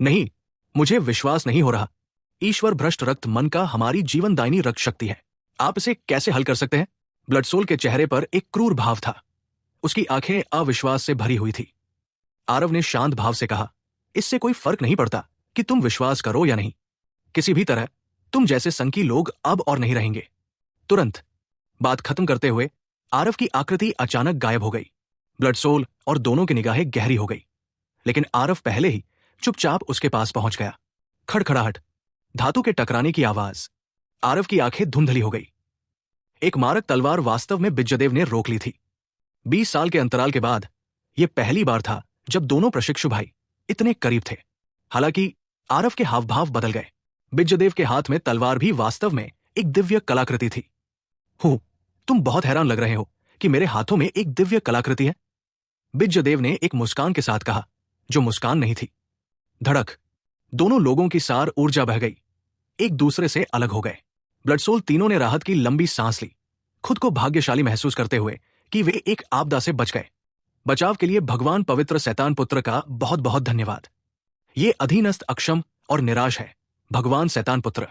नहीं, मुझे विश्वास नहीं हो रहा। ईश्वर भ्रष्ट रक्त मन का हमारी जीवनदायिनी रक्त शक्ति है। आप इसे कैसे हल कर सकते हैं? ब्लड सोल के चेहरे पर एक क्रूर भाव था। उसकी आंखें अविश्वास से भरी हुई थी। आरव ने शांत भाव से कहा, इससे कोई फर्क नहीं पड़ता कि तुम विश्वास करो या नहीं। किसी भी तरह तुम जैसे संकी लोग अब और नहीं रहेंगे। तुरंत बात खत्म करते हुए आरव की आकृति अचानक गायब हो गई। ब्लड सोल और दोनों की निगाहें गहरी हो गई, लेकिन आरव पहले ही चुपचाप उसके पास पहुंच गया। खड़खड़ाहट, धातु के टकराने की आवाज। आरव की आंखें धुंधली हो गई। एक मारक तलवार वास्तव में बिज्जदेव ने रोक ली थी। 20 साल के अंतराल के बाद यह पहली बार था जब दोनों प्रशिक्षु भाई इतने करीब थे। हालांकि आरव के हावभाव बदल गए। बिज्जदेव के हाथ में तलवार भी वास्तव में एक दिव्य कलाकृति थी। तुम बहुत हैरान लग रहे हो कि मेरे हाथों में एक दिव्य कलाकृति है, बिज्जदेव ने एक मुस्कान के साथ कहा, जो मुस्कान नहीं थी। धड़क, दोनों लोगों की सार ऊर्जा बह गई, एक दूसरे से अलग हो गए। ब्लड सोल तीनों ने राहत की लंबी सांस ली, खुद को भाग्यशाली महसूस करते हुए कि वे एक आपदा से बच गए। बचाव के लिए भगवान पवित्र शैतान पुत्र का बहुत बहुत धन्यवाद। ये अधीनस्थ, अक्षम और निराश है भगवान शैतान पुत्र।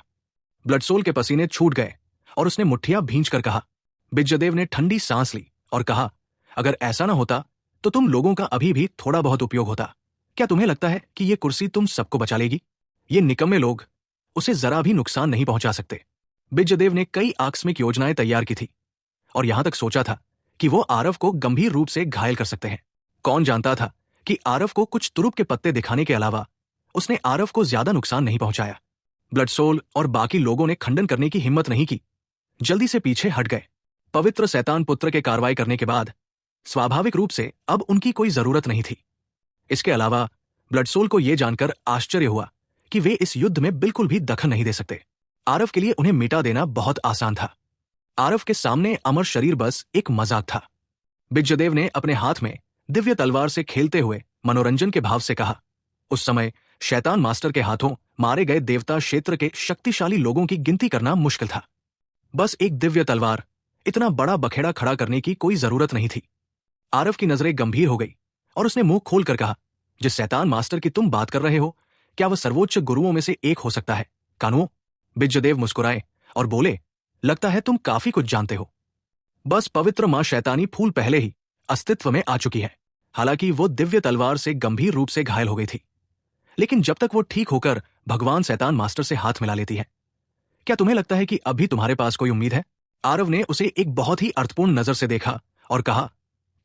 ब्लड सोल के पसीने छूट गए और उसने मुट्ठियां भींच कर कहा। बिज्जदेव ने ठंडी सांस ली और कहा, अगर ऐसा ना होता तो तुम लोगों का अभी भी थोड़ा बहुत उपयोग होता। क्या तुम्हें लगता है कि ये कुर्सी तुम सबको बचा लेगी? ये निकम्मे लोग उसे जरा भी नुकसान नहीं पहुंचा सकते। बिज्जदेव ने कई आकस्मिक योजनाएं तैयार की थी और यहां तक सोचा था कि वो आरव को गंभीर रूप से घायल कर सकते हैं। कौन जानता था कि आरव को कुछ तुरुप के पत्ते दिखाने के अलावा उसने आरव को ज्यादा नुकसान नहीं पहुंचाया। ब्लड सोल और बाकी लोगों ने खंडन करने की हिम्मत नहीं की, जल्दी से पीछे हट गए। पवित्र शैतान पुत्र के कार्रवाई करने के बाद स्वाभाविक रूप से अब उनकी कोई जरूरत नहीं थी। इसके अलावा ब्लड सोल को यह जानकर आश्चर्य हुआ कि वे इस युद्ध में बिल्कुल भी दखल नहीं दे सकते। आरव के लिए उन्हें मिटा देना बहुत आसान था। आरव के सामने अमर शरीर बस एक मजाक था। बिज्जदेव ने अपने हाथ में दिव्य तलवार से खेलते हुए मनोरंजन के भाव से कहा, उस समय शैतान मास्टर के हाथों मारे गए देवता क्षेत्र के शक्तिशाली लोगों की गिनती करना मुश्किल था। बस एक दिव्य तलवार, इतना बड़ा बखेड़ा खड़ा करने की कोई जरूरत नहीं थी। आरव की नजरें गंभीर हो गई और उसने मुंह खोलकर कहा, जिस शैतान मास्टर की तुम बात कर रहे हो, क्या वह सर्वोच्च गुरुओं में से एक हो सकता है? कानुओं? बिज्जदेव मुस्कुराए और बोले, लगता है तुम काफी कुछ जानते हो। बस पवित्र मां शैतानी फूल पहले ही अस्तित्व में आ चुकी है। हालांकि वो दिव्य तलवार से गंभीर रूप से घायल हो गई थी, लेकिन जब तक वो ठीक होकर भगवान शैतान मास्टर से हाथ मिला लेती है, क्या तुम्हें लगता है कि अभी तुम्हारे पास कोई उम्मीद है? आरव ने उसे एक बहुत ही अर्थपूर्ण नजर से देखा और कहा,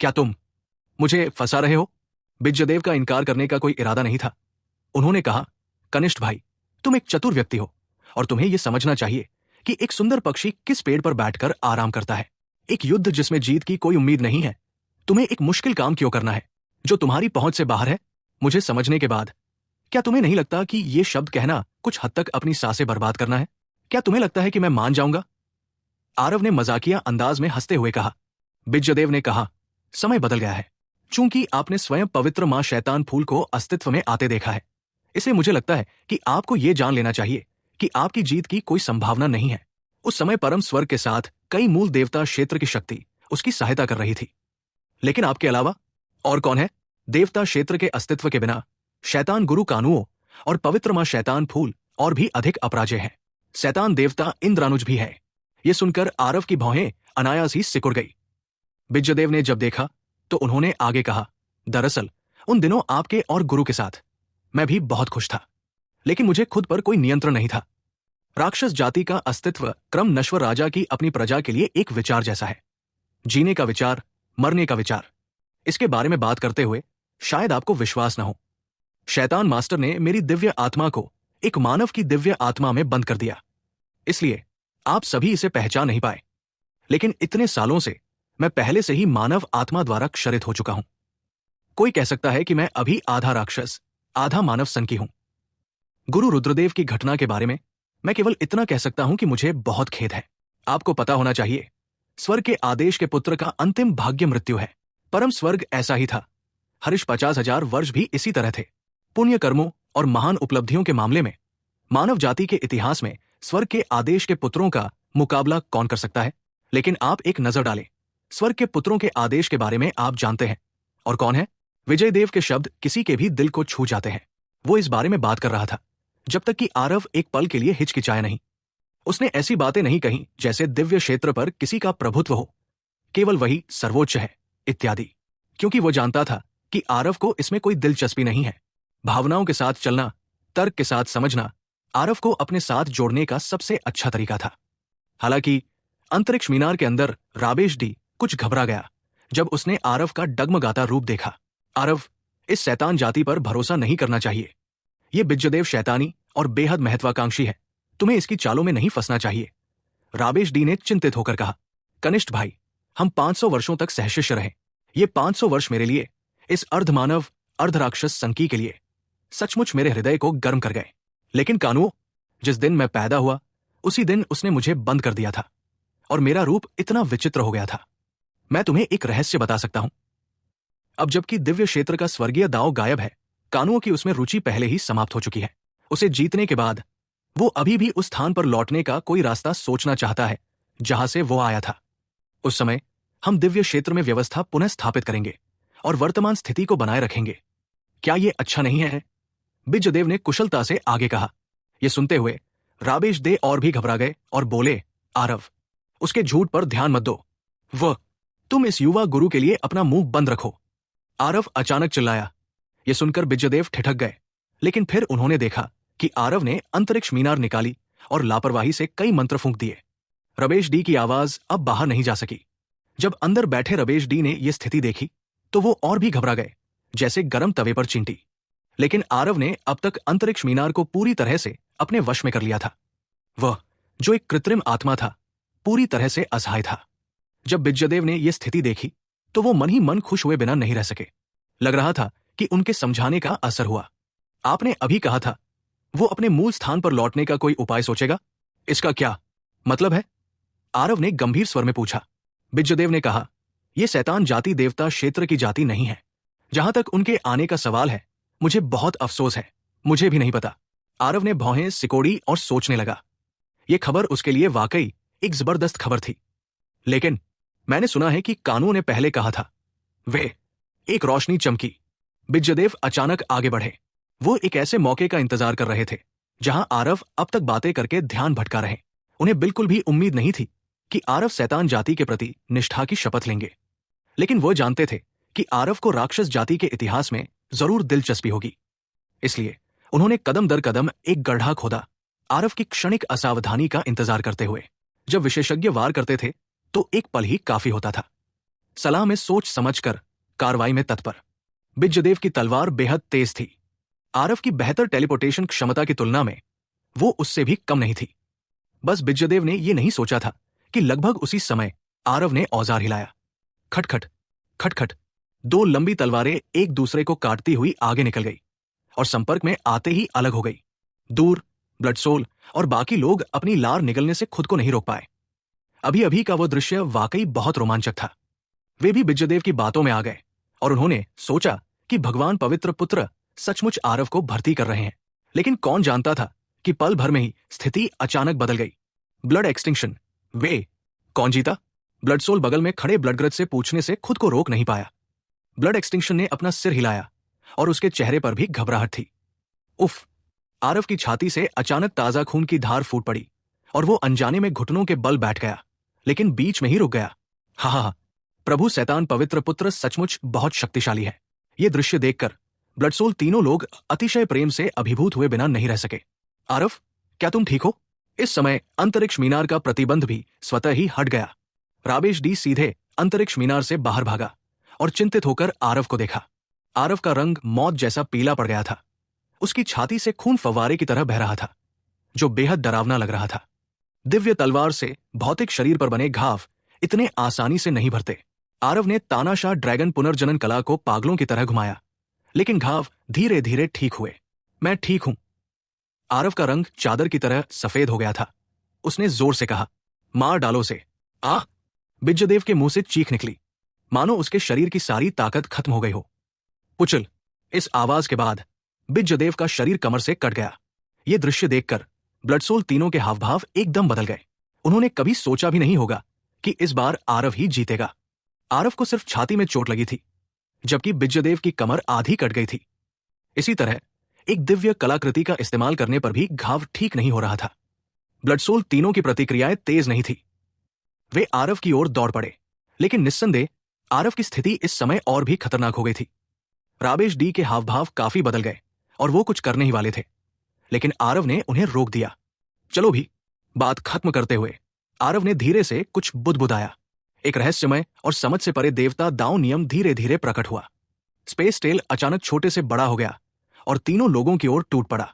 क्या तुम मुझे फंसा रहे हो? बिज्जदेव का इनकार करने का कोई इरादा नहीं था। उन्होंने कहा, कनिष्ठ भाई, तुम एक चतुर व्यक्ति हो और तुम्हें यह समझना चाहिए कि एक सुंदर पक्षी किस पेड़ पर बैठकर आराम करता है। एक युद्ध जिसमें जीत की कोई उम्मीद नहीं है, तुम्हें एक मुश्किल काम क्यों करना है जो तुम्हारी पहुंच से बाहर है? मुझे समझने के बाद क्या तुम्हें नहीं लगता कि ये शब्द कहना कुछ हद तक अपनी सांसें बर्बाद करना है? क्या तुम्हें लगता है कि मैं मान जाऊंगा? आरव ने मजाकिया अंदाज में हंसते हुए कहा। बिज्जदेव ने कहा, समय बदल गया है। चूंकि आपने स्वयं पवित्र मां शैतान फूल को अस्तित्व में आते देखा है, इसलिए मुझे लगता है कि आपको यह जान लेना चाहिए कि आपकी जीत की कोई संभावना नहीं है। उस समय परम स्वर्ग के साथ कई मूल देवता क्षेत्र की शक्ति उसकी सहायता कर रही थी, लेकिन आपके अलावा और कौन है? देवता क्षेत्र के अस्तित्व के बिना शैतान गुरु कानुओं और पवित्र मां शैतान फूल और भी अधिक अपराजय है। शैतान देवता इंद्रानुज भी है। ये सुनकर आरव की भौहें अनायास ही सिकुड़ गई। विजयदेव ने जब देखा तो उन्होंने आगे कहा, दरअसल उन दिनों आपके और गुरु के साथ मैं भी बहुत खुश था, लेकिन मुझे खुद पर कोई नियंत्रण नहीं था। राक्षस जाति का अस्तित्व क्रम नश्वर राजा की अपनी प्रजा के लिए एक विचार जैसा है। जीने का विचार, मरने का विचार। इसके बारे में बात करते हुए शायद आपको विश्वास न हो। शैतान मास्टर ने मेरी दिव्य आत्मा को एक मानव की दिव्य आत्मा में बंद कर दिया, इसलिए आप सभी इसे पहचान नहीं पाए। लेकिन इतने सालों से मैं पहले से ही मानव आत्मा द्वारा क्षरित हो चुका हूं। कोई कह सकता है कि मैं अभी आधा राक्षस आधा मानव सन की हूं। गुरु रुद्रदेव की घटना के बारे में मैं केवल इतना कह सकता हूं कि मुझे बहुत खेद है। आपको पता होना चाहिए, स्वर्ग के आदेश के पुत्र का अंतिम भाग्य मृत्यु है। परम स्वर्ग ऐसा ही था। हरीश 50,000 वर्ष भी इसी तरह थे। पुण्य कर्मों और महान उपलब्धियों के मामले में मानव जाति के इतिहास में स्वर्ग के आदेश के पुत्रों का मुकाबला कौन कर सकता है। लेकिन आप एक नजर डालें, स्वर्ग के पुत्रों के आदेश के बारे में आप जानते हैं, और कौन है? विजयदेव के शब्द किसी के भी दिल को छू जाते हैं। वो इस बारे में बात कर रहा था जब तक कि आरव एक पल के लिए हिचकिचाया नहीं। उसने ऐसी बातें नहीं कही जैसे दिव्य क्षेत्र पर किसी का प्रभुत्व हो, केवल वही सर्वोच्च है इत्यादि, क्योंकि वो जानता था कि आरव को इसमें कोई दिलचस्पी नहीं है। भावनाओं के साथ चलना, तर्क के साथ समझना आरव को अपने साथ जोड़ने का सबसे अच्छा तरीका था। हालांकि अंतरिक्ष मीनार के अंदर राबेश डी कुछ घबरा गया जब उसने आरव का डगमगाता रूप देखा। आरव, इस शैतान जाति पर भरोसा नहीं करना चाहिए। ये विजयदेव शैतानी और बेहद महत्वाकांक्षी है। तुम्हें इसकी चालों में नहीं फंसना चाहिए। राबेश डी ने चिंतित होकर कहा, कनिष्ठ भाई, हम 500 वर्षों तक सहशिष्य रहे। ये 500 वर्ष मेरे लिए, इस अर्धमानव अर्धराक्षस संकी के लिए सचमुच मेरे हृदय को गर्म कर गए। लेकिन कानुओं, जिस दिन मैं पैदा हुआ उसी दिन उसने मुझे बंद कर दिया था और मेरा रूप इतना विचित्र हो गया था। मैं तुम्हें एक रहस्य बता सकता हूं। अब जबकि दिव्य क्षेत्र का स्वर्गीय दांव गायब है, कानुओं की उसमें रुचि पहले ही समाप्त हो चुकी है। उसे जीतने के बाद वो अभी भी उस स्थान पर लौटने का कोई रास्ता सोचना चाहता है जहां से वो आया था। उस समय हम दिव्य क्षेत्र में व्यवस्था पुनः स्थापित करेंगे और वर्तमान स्थिति को बनाए रखेंगे। क्या ये अच्छा नहीं है? विजयदेव ने कुशलता से आगे कहा। यह सुनते हुए राबेश दे और भी घबरा गए और बोले, आरव, उसके झूठ पर ध्यान मत दो। तुम इस युवा गुरु के लिए अपना मुंह बंद रखो। आरव अचानक चिल्लाया। यह सुनकर विजयदेव ठिठक गए, लेकिन फिर उन्होंने देखा कि आरव ने अंतरिक्ष मीनार निकाली और लापरवाही से कई मंत्र फूंक दिए। रबेश डी की आवाज अब बाहर नहीं जा सकी। जब अंदर बैठे रबेश डी ने यह स्थिति देखी तो वो और भी घबरा गए, जैसे गर्म तवे पर चींटी। लेकिन आरव ने अब तक अंतरिक्ष मीनार को पूरी तरह से अपने वश में कर लिया था। वह, जो एक कृत्रिम आत्मा था, पूरी तरह से असहाय था। जब विजयदेव ने यह स्थिति देखी तो वो मन ही मन खुश हुए बिना नहीं रह सके। लग रहा था कि उनके समझाने का असर हुआ। आपने अभी कहा था वो अपने मूल स्थान पर लौटने का कोई उपाय सोचेगा। इसका क्या मतलब है? आरव ने गंभीर स्वर में पूछा। विजयदेव ने कहा, यह शैतान जाति देवता क्षेत्र की जाति नहीं है। जहां तक उनके आने का सवाल है, मुझे बहुत अफसोस है, मुझे भी नहीं पता। आरव ने भौहें सिकोड़ी और सोचने लगा। यह खबर उसके लिए वाकई एक जबरदस्त खबर थी। लेकिन मैंने सुना है कि कानू ने पहले कहा था। वे, एक रोशनी चमकी। विजयदेव अचानक आगे बढ़े। वो एक ऐसे मौके का इंतजार कर रहे थे जहां आरव अब तक बातें करके ध्यान भटका रहे। उन्हें बिल्कुल भी उम्मीद नहीं थी कि आरव शैतान जाति के प्रति निष्ठा की शपथ लेंगे, लेकिन वो जानते थे कि आरव को राक्षस जाति के इतिहास में जरूर दिलचस्पी होगी। इसलिए उन्होंने कदम दर कदम एक गड्ढा खोदा, आरव की क्षणिक असावधानी का इंतजार करते हुए। जब विशेषज्ञ वार करते थे तो एक पल ही काफी होता था। सलाह में सोच समझकर कार्रवाई में तत्पर। विजयदेव की तलवार बेहद तेज थी। आरव की बेहतर टेलीपोर्टेशन क्षमता की तुलना में वो उससे भी कम नहीं थी। बस विजयदेव ने यह नहीं सोचा था कि लगभग उसी समय आरव ने औजार हिलाया। खटखट खटखट, दो लंबी तलवारें एक दूसरे को काटती हुई आगे निकल गई और संपर्क में आते ही अलग हो गई। दूर ब्लडसोल और बाकी लोग अपनी लार निगलने से खुद को नहीं रोक पाए। अभी अभी का वो दृश्य वाकई बहुत रोमांचक था। वे भी विजयदेव की बातों में आ गए और उन्होंने सोचा कि भगवान पवित्र पुत्र सचमुच आरव को भर्ती कर रहे हैं। लेकिन कौन जानता था कि पल भर में ही स्थिति अचानक बदल गई। Blood extinction. वे, कौन जीता? ब्लडसोल बगल में खड़े ब्लडग्रज से पूछने से खुद को रोक नहीं पाया। ब्लड एक्सटिंक्शन ने अपना सिर हिलाया और उसके चेहरे पर भी घबराहट थी। उफ! आरव की छाती से अचानक ताजा खून की धार फूट पड़ी और वो अनजाने में घुटनों के बल बैठ गया, लेकिन बीच में ही रुक गया। हा हा हा! प्रभु शैतान पवित्र पुत्र सचमुच बहुत शक्तिशाली है। ये दृश्य देखकर ब्लडसोल तीनों लोग अतिशय प्रेम से अभिभूत हुए बिना नहीं रह सके। आरव, क्या तुम ठीक हो? इस समय अंतरिक्ष मीनार का प्रतिबंध भी स्वतः ही हट गया। राबेश डी सीधे अंतरिक्ष मीनार से बाहर भागा और चिंतित होकर आरव को देखा। आरव का रंग मौत जैसा पीला पड़ गया था। उसकी छाती से खून फव्वारे की तरह बह रहा था, जो बेहद डरावना लग रहा था। दिव्य तलवार से भौतिक शरीर पर बने घाव इतने आसानी से नहीं भरते। आरव ने तानाशाह ड्रैगन पुनर्जनन कला को पागलों की तरह घुमाया, लेकिन घाव धीरे धीरे ठीक हुए। मैं ठीक हूं। आरव का रंग चादर की तरह सफेद हो गया था। उसने जोर से कहा, मार डालो उसे। आह! बिज्जदेव के मुंह से चीख निकली, मानो उसके शरीर की सारी ताकत खत्म हो गई हो। पुचल! इस आवाज के बाद बिज्जदेव का शरीर कमर से कट गया। यह दृश्य देखकर ब्लडसोल तीनों के हावभाव एकदम बदल गए। उन्होंने कभी सोचा भी नहीं होगा कि इस बार आरव ही जीतेगा। आरव को सिर्फ छाती में चोट लगी थी, जबकि बिज्जदेव की कमर आधी कट गई थी। इसी तरह एक दिव्य कलाकृति का इस्तेमाल करने पर भी घाव ठीक नहीं हो रहा था। ब्लडसोल तीनों की प्रतिक्रियाएं तेज नहीं थी। वे आरव की ओर दौड़ पड़े, लेकिन निस्संदेह आरव की स्थिति इस समय और भी खतरनाक हो गई थी। राबेश डी के हावभाव काफी बदल गए और वो कुछ करने ही वाले थे, लेकिन आरव ने उन्हें रोक दिया। चलो भी! बात खत्म करते हुए आरव ने धीरे से कुछ बुदबुदाया। एक रहस्यमय और समझ से परे देवता दांव नियम धीरे धीरे प्रकट हुआ। स्पेस टेल अचानक छोटे से बड़ा हो गया और तीनों लोगों की ओर टूट पड़ा।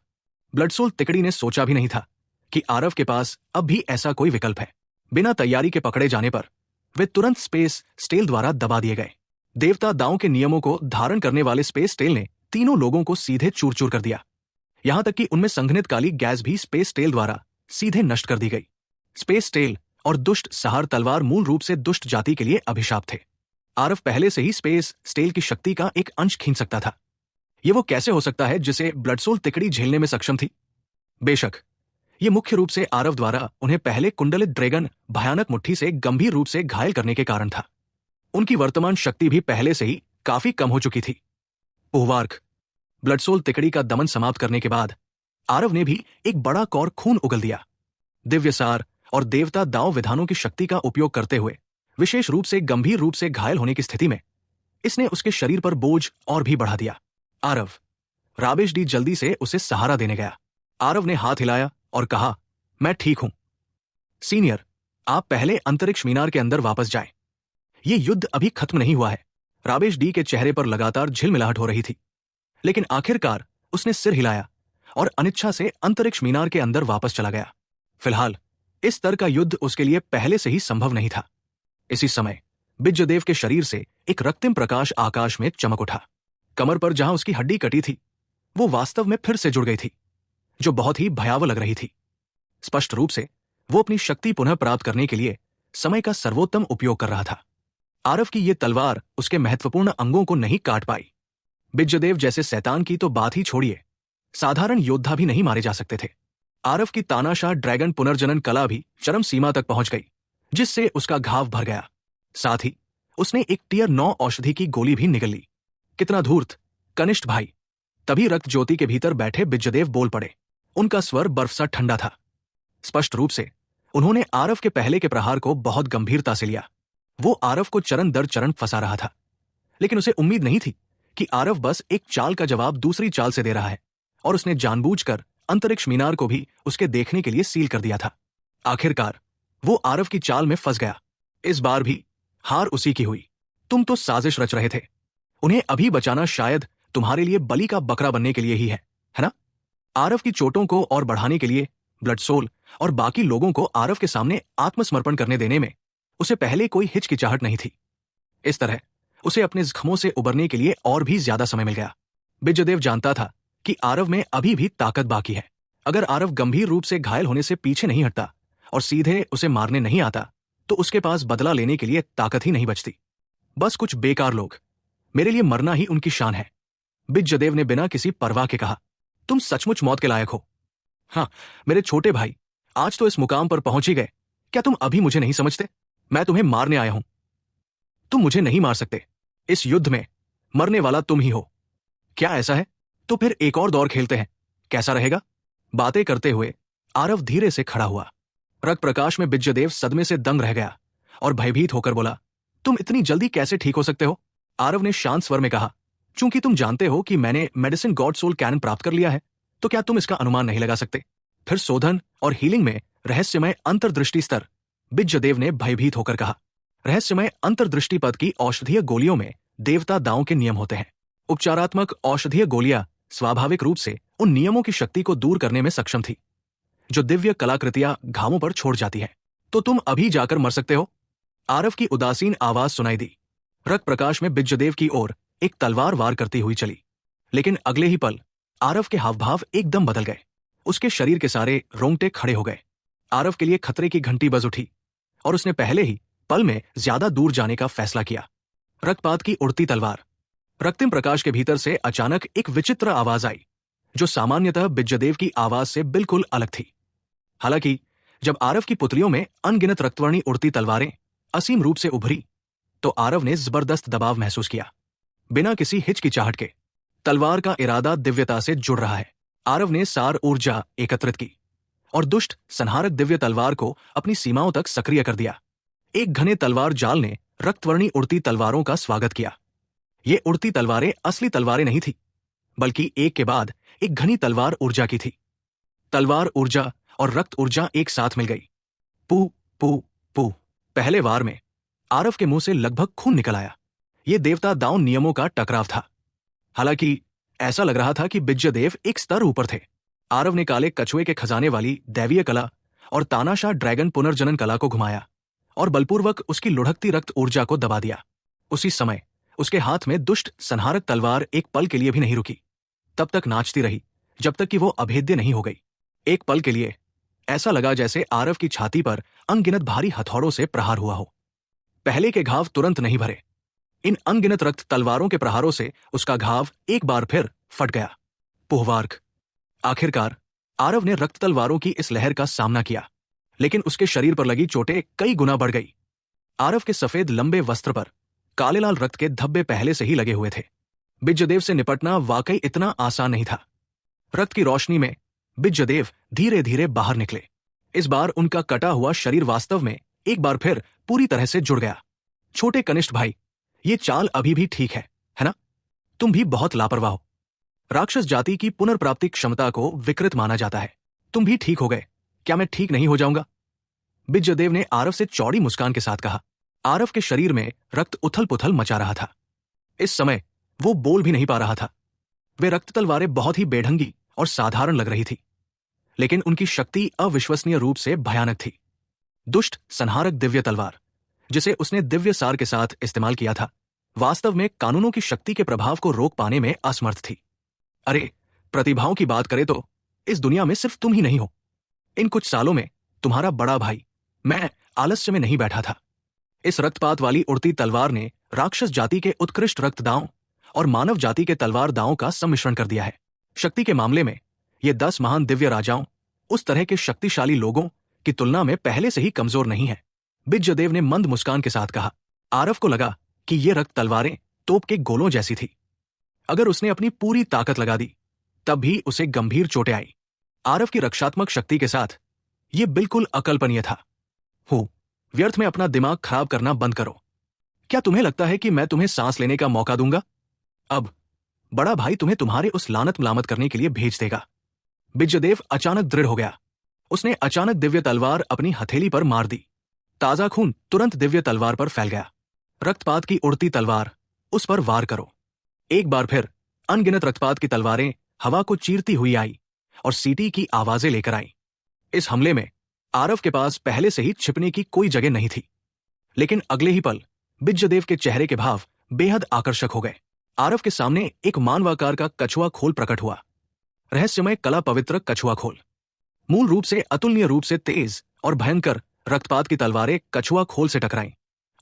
ब्लडसोल तिकड़ी ने सोचा भी नहीं था कि आरव के पास अब भी ऐसा कोई विकल्प है। बिना तैयारी के पकड़े जाने पर वे तुरंत स्पेस स्टेल द्वारा दबा दिए गए। देवता दांव के नियमों को धारण करने वाले स्पेस टेल ने तीनों लोगों को सीधे चूर चूर कर दिया। यहां तक कि उनमें संघनित काली गैस भी स्पेस टेल द्वारा सीधे नष्ट कर दी गई। स्पेस टेल और दुष्ट सहार तलवार मूल रूप से दुष्ट जाति के लिए अभिशाप थे। आरव पहले से ही स्पेस स्टेल की शक्ति का एक अंश खींच सकता था। ये वो कैसे हो सकता है जिसे ब्लडसोल तिकड़ी झेलने में सक्षम थी? बेशक ये मुख्य रूप से आरव द्वारा उन्हें पहले कुंडलित ड्रैगन भयानक मुट्ठी से गंभीर रूप से घायल करने के कारण था। उनकी वर्तमान शक्ति भी पहले से ही काफी कम हो चुकी थी। ओहवार्क! ब्लडसोल तिकड़ी का दमन समाप्त करने के बाद आरव ने भी एक बड़ा कौर खून उगल दिया। दिव्य सार और देवता दांव विधानों की शक्ति का उपयोग करते हुए विशेष रूप से गंभीर रूप से घायल होने की स्थिति में इसने उसके शरीर पर बोझ और भी बढ़ा दिया। आरव! राबेश डी जल्दी से उसे सहारा देने गया। आरव ने हाथ हिलाया और कहा, मैं ठीक हूं। सीनियर, आप पहले अंतरिक्ष मीनार के अंदर वापस जाएं। ये युद्ध अभी खत्म नहीं हुआ है। राबेश डी के चेहरे पर लगातार झिलमिलाहट हो रही थी, लेकिन आखिरकार उसने सिर हिलाया और अनिच्छा से अंतरिक्ष मीनार के अंदर वापस चला गया। फिलहाल इस स्तर का युद्ध उसके लिए पहले से ही संभव नहीं था। इसी समय बिज्जदेव के शरीर से एक रक्तिम प्रकाश आकाश में चमक उठा। कमर पर जहां उसकी हड्डी कटी थी, वो वास्तव में फिर से जुड़ गई थी, जो बहुत ही भयावह लग रही थी। स्पष्ट रूप से वो अपनी शक्ति पुनः प्राप्त करने के लिए समय का सर्वोत्तम उपयोग कर रहा था। आरव की ये तलवार उसके महत्वपूर्ण अंगों को नहीं काट पाई। बिज्जदेव जैसे शैतान की तो बात ही छोड़िए, साधारण योद्धा भी नहीं मारे जा सकते थे। आरव की तानाशाह ड्रैगन पुनर्जनन कला भी चरम सीमा तक पहुंच गई, जिससे उसका घाव भर गया। साथ ही उसने एक टियर 9 औषधि की गोली भी निगल ली। कितना धूर्त कनिष्ठ भाई! तभी रक्त ज्योति के भीतर बैठे बिज्जदेव बोल पड़े। उनका स्वर बर्फ सा ठंडा था। स्पष्ट रूप से उन्होंने आरव के पहले के प्रहार को बहुत गंभीरता से लिया। वो आरव को चरण दर चरण फंसा रहा था, लेकिन उसे उम्मीद नहीं थी कि आरव बस एक चाल का जवाब दूसरी चाल से दे रहा है, और उसने जानबूझकर अंतरिक्ष मीनार को भी उसके देखने के लिए सील कर दिया था। आखिरकार वो आरव की चाल में फंस गया। इस बार भी हार उसी की हुई। तुम तो साजिश रच रहे थे। उन्हें अभी बचाना शायद तुम्हारे लिए बलि का बकरा बनने के लिए ही है ना? आरव की चोटों को और बढ़ाने के लिए ब्लडसोल और बाकी लोगों को आरव के सामने आत्मसमर्पण करने देने में उसे पहले कोई हिचकिचाहट नहीं थी। इस तरह उसे अपने जख्मों से उबरने के लिए और भी ज्यादा समय मिल गया। बिज्जदेव जानता था कि आरव में अभी भी ताकत बाकी है। अगर आरव गंभीर रूप से घायल होने से पीछे नहीं हटता और सीधे उसे मारने नहीं आता, तो उसके पास बदला लेने के लिए ताकत ही नहीं बचती। बस कुछ बेकार लोग। मेरे लिए मरना ही उनकी शान है। बिज्जदेव ने बिना किसी परवाह के कहा, तुम सचमुच मौत के लायक हो। हाँ मेरे छोटे भाई, आज तो इस मुकाम पर पहुंच ही गए। क्या तुम अभी मुझे नहीं समझते? मैं तुम्हें मारने आया हूं। तुम मुझे नहीं मार सकते। इस युद्ध में मरने वाला तुम ही हो। क्या ऐसा है? तो फिर एक और दौर खेलते हैं, कैसा रहेगा? बातें करते हुए आरव धीरे से खड़ा हुआ। रक्त प्रकाश में बिज्जदेव सदमे से दंग रह गया और भयभीत होकर बोला, तुम इतनी जल्दी कैसे ठीक हो सकते हो? आरव ने शांत स्वर में कहा, चूंकि तुम जानते हो कि मैंने मेडिसिन गॉड सोल कैनन प्राप्त कर लिया है, तो क्या तुम इसका अनुमान नहीं लगा सकते? फिर शोधन और हीलिंग में रहस्यमय अंतर्दृष्टि स्तर। बिज्जदेव ने भयभीत होकर कहा, रहस्यमय अंतर्दृष्टि पद की औषधीय गोलियों में देवता दांव के नियम होते हैं। उपचारात्मक औषधीय गोलियां स्वाभाविक रूप से उन नियमों की शक्ति को दूर करने में सक्षम थी जो दिव्य कलाकृतियां घावों पर छोड़ जाती है। तो तुम अभी जाकर मर सकते हो। आरव की उदासीन आवाज सुनाई दी। रक्त प्रकाश में बिज्जदेव की ओर एक तलवार वार करती हुई चली, लेकिन अगले ही पल आरव के हावभाव एकदम बदल गए। उसके शरीर के सारे रोंगटे खड़े हो गए। आरव के लिए खतरे की घंटी बज उठी और उसने पहले ही पल में ज्यादा दूर जाने का फैसला किया। रक्तपात की उड़ती तलवार। रक्तिम प्रकाश के भीतर से अचानक एक विचित्र आवाज आई, जो सामान्यतः बिज्जदेव की आवाज से बिल्कुल अलग थी। हालांकि जब आरव की पुतलियों में अनगिनत रक्तवर्णी उड़ती तलवारें असीम रूप से उभरी, तो आरव ने जबरदस्त दबाव महसूस किया। बिना किसी हिचकिचाहट के तलवार का इरादा दिव्यता से जुड़ रहा है। आरव ने सार ऊर्जा एकत्रित की और दुष्ट संहारक दिव्य तलवार को अपनी सीमाओं तक सक्रिय कर दिया। एक घने तलवार जाल ने रक्तवर्णी उड़ती तलवारों का स्वागत किया। ये उड़ती तलवारें असली तलवारें नहीं थी, बल्कि एक के बाद एक घनी तलवार ऊर्जा की थी। तलवार ऊर्जा और रक्त ऊर्जा एक साथ मिल गई। पू पू पू। पहले वार में आरव के मुंह से लगभग खून निकल आया। ये देवता दांव नियमों का टकराव था। हालांकि ऐसा लग रहा था कि बिज्जदेव एक स्तर ऊपर थे। आरव ने काले कछुए के खजाने वाली दैवीय कला और तानाशाह ड्रैगन पुनर्जनन कला को घुमाया और बलपूर्वक उसकी लुढ़कती रक्त ऊर्जा को दबा दिया। उसी समय उसके हाथ में दुष्ट संहारक तलवार एक पल के लिए भी नहीं रुकी। तब तक नाचती रही जब तक कि वो अभेद्य नहीं हो गई। एक पल के लिए ऐसा लगा जैसे आरव की छाती पर अनगिनत भारी हथौड़ों से प्रहार हुआ हो। पहले के घाव तुरंत नहीं भरे। इन अनगिनत रक्त तलवारों के प्रहारों से उसका घाव एक बार फिर फट गया। पुहवार्क। आखिरकार आरव ने रक्त तलवारों की इस लहर का सामना किया, लेकिन उसके शरीर पर लगी चोटें कई गुना बढ़ गई। आरव के सफेद लंबे वस्त्र पर काले लाल रक्त के धब्बे पहले से ही लगे हुए थे। बिज्जदेव से निपटना वाकई इतना आसान नहीं था। रक्त की रोशनी में बिज्जदेव धीरे धीरे बाहर निकले। इस बार उनका कटा हुआ शरीर वास्तव में एक बार फिर पूरी तरह से जुड़ गया। छोटे कनिष्ठ भाई, ये चाल अभी भी ठीक है ना? तुम भी बहुत लापरवाह हो। राक्षस जाति की पुनर्प्राप्ति क्षमता को विकृत माना जाता है। तुम भी ठीक हो गए, क्या मैं ठीक नहीं हो जाऊंगा? बिज्जदेव ने आरव से चौड़ी मुस्कान के साथ कहा। आरव के शरीर में रक्त उथल पुथल मचा रहा था। इस समय वो बोल भी नहीं पा रहा था। वे रक्त तलवारें बहुत ही बेढंगी और साधारण लग रही थी, लेकिन उनकी शक्ति अविश्वसनीय रूप से भयानक थी। दुष्ट संहारक दिव्य तलवार, जिसे उसने दिव्य सार के साथ इस्तेमाल किया था, वास्तव में कानूनों की शक्ति के प्रभाव को रोक पाने में असमर्थ थी। अरे, प्रतिभाओं की बात करें तो इस दुनिया में सिर्फ तुम ही नहीं हो। इन कुछ सालों में तुम्हारा बड़ा भाई, मैं, आलस्य में नहीं बैठा था। इस रक्तपात वाली उड़ती तलवार ने राक्षस जाति के उत्कृष्ट रक्तदांव और मानव जाति के तलवार दांव का सम्मिश्रण कर दिया है। शक्ति के मामले में ये 10 महान दिव्य राजाओं उस तरह के शक्तिशाली लोगों की तुलना में पहले से ही कमजोर नहीं है। बिज्जदेव ने मंद मुस्कान के साथ कहा। आरव को लगा कि ये रक्त तलवारें तोप के गोलों जैसी थी। अगर उसने अपनी पूरी ताकत लगा दी, तब भी उसे गंभीर चोटें आई। आरव की रक्षात्मक शक्ति के साथ यह बिल्कुल अकल्पनीय था। हो, व्यर्थ में अपना दिमाग खराब करना बंद करो। क्या तुम्हें लगता है कि मैं तुम्हें सांस लेने का मौका दूंगा? अब बड़ा भाई तुम्हें तुम्हारे उस लानत मलामत करने के लिए भेज देगा। बिज्जदेव अचानक दृढ़ हो गया। उसने अचानक दिव्य तलवार अपनी हथेली पर मार दी। ताजा खून तुरंत दिव्य तलवार पर फैल गया। रक्तपात की उड़ती तलवार, उस पर वार करो। एक बार फिर अनगिनत रक्तपात की तलवारें हवा को चीरती हुई आई और सीटी की आवाजें लेकर आई। इस हमले में आरव के पास पहले से ही छिपने की कोई जगह नहीं थी, लेकिन अगले ही पल बिज्जदेव के चेहरे के भाव बेहद आकर्षक हो गए। आरव के सामने एक मानवाकार का कछुआ खोल प्रकट हुआ। रहस्यमय कला पवित्र कछुआ खोल। मूल रूप से अतुलनीय रूप से तेज और भयंकर रक्तपात की तलवारें कछुआ खोल से टकराईं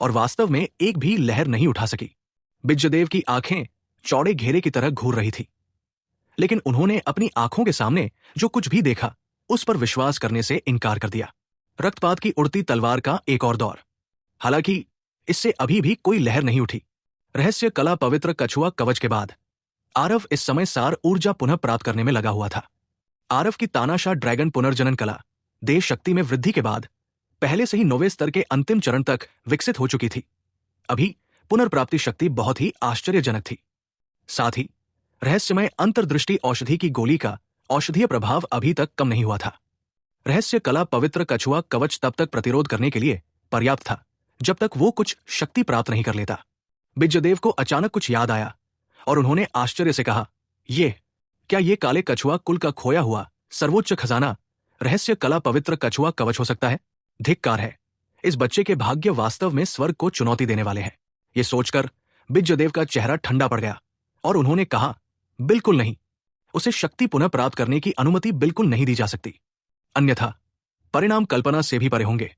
और वास्तव में एक भी लहर नहीं उठा सकी। बिज्जदेव की आंखें चौड़े घेरे की तरह घूर रही थी, लेकिन उन्होंने अपनी आंखों के सामने जो कुछ भी देखा उस पर विश्वास करने से इनकार कर दिया। रक्तपात की उड़ती तलवार का एक और दौर। हालांकि इससे अभी भी कोई लहर नहीं उठी। रहस्य कला पवित्र कछुआ कवच के बाद आरव इस समय सार ऊर्जा पुनः प्राप्त करने में लगा हुआ था। आरव की तानाशाह ड्रैगन पुनर्जनन कला देह शक्ति में वृद्धि के बाद पहले से ही 9वें स्तर के अंतिम चरण तक विकसित हो चुकी थी। अभी पुनर्प्राप्ति शक्ति बहुत ही आश्चर्यजनक थी। साथ ही रहस्यमय अंतर्दृष्टि औषधि की गोली का औषधीय प्रभाव अभी तक कम नहीं हुआ था। रहस्य कला पवित्र कछुआ कवच तब तक प्रतिरोध करने के लिए पर्याप्त था जब तक वो कुछ शक्ति प्राप्त नहीं कर लेता। बिज्जदेव को अचानक कुछ याद आया और उन्होंने आश्चर्य से कहा, क्या ये काले कछुआ कुल का खोया हुआ सर्वोच्च खजाना रहस्य कला पवित्र कछुआ कवच हो सकता है? धिक्कार है, इस बच्चे के भाग्य वास्तव में स्वर्ग को चुनौती देने वाले हैं। ये सोचकर बिज्जदेव का चेहरा ठंडा पड़ गया और उन्होंने कहा, बिल्कुल नहीं, उसे शक्ति पुनः प्राप्त करने की अनुमति बिल्कुल नहीं दी जा सकती, अन्यथा परिणाम कल्पना से भी परे होंगे।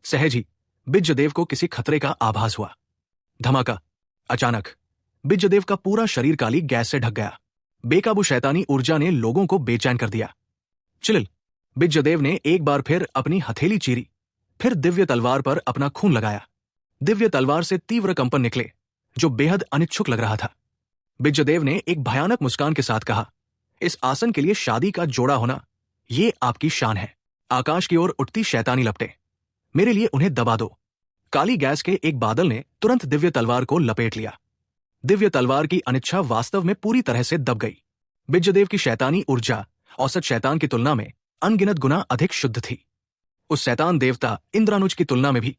सहज ही बिज्जदेव को किसी खतरे का आभास हुआ। धमाका! अचानक बिज्जदेव का पूरा शरीर काली गैस से ढक गया। बेकाबू शैतानी ऊर्जा ने लोगों को बेचैन कर दिया। चिलिल! बिज्जदेव ने एक बार फिर अपनी हथेली चीरी, फिर दिव्य तलवार पर अपना खून लगाया। दिव्य तलवार से तीव्र कंपन निकले जो बेहद अनिच्छुक लग रहा था। बिज्जदेव ने एक भयानक मुस्कान के साथ कहा, इस आसन के लिए शादी का जोड़ा होना, ये आपकी शान है। आकाश की ओर उठती शैतानी लपटे, मेरे लिए उन्हें दबा दो। काली गैस के एक बादल ने तुरंत दिव्य तलवार को लपेट लिया। दिव्य तलवार की अनिच्छा वास्तव में पूरी तरह से दब गई। बिज्जदेव की शैतानी ऊर्जा औसत शैतान की तुलना में अनगिनत गुना अधिक शुद्ध थी। उस शैतान देवता इंद्रानुज की तुलना में भी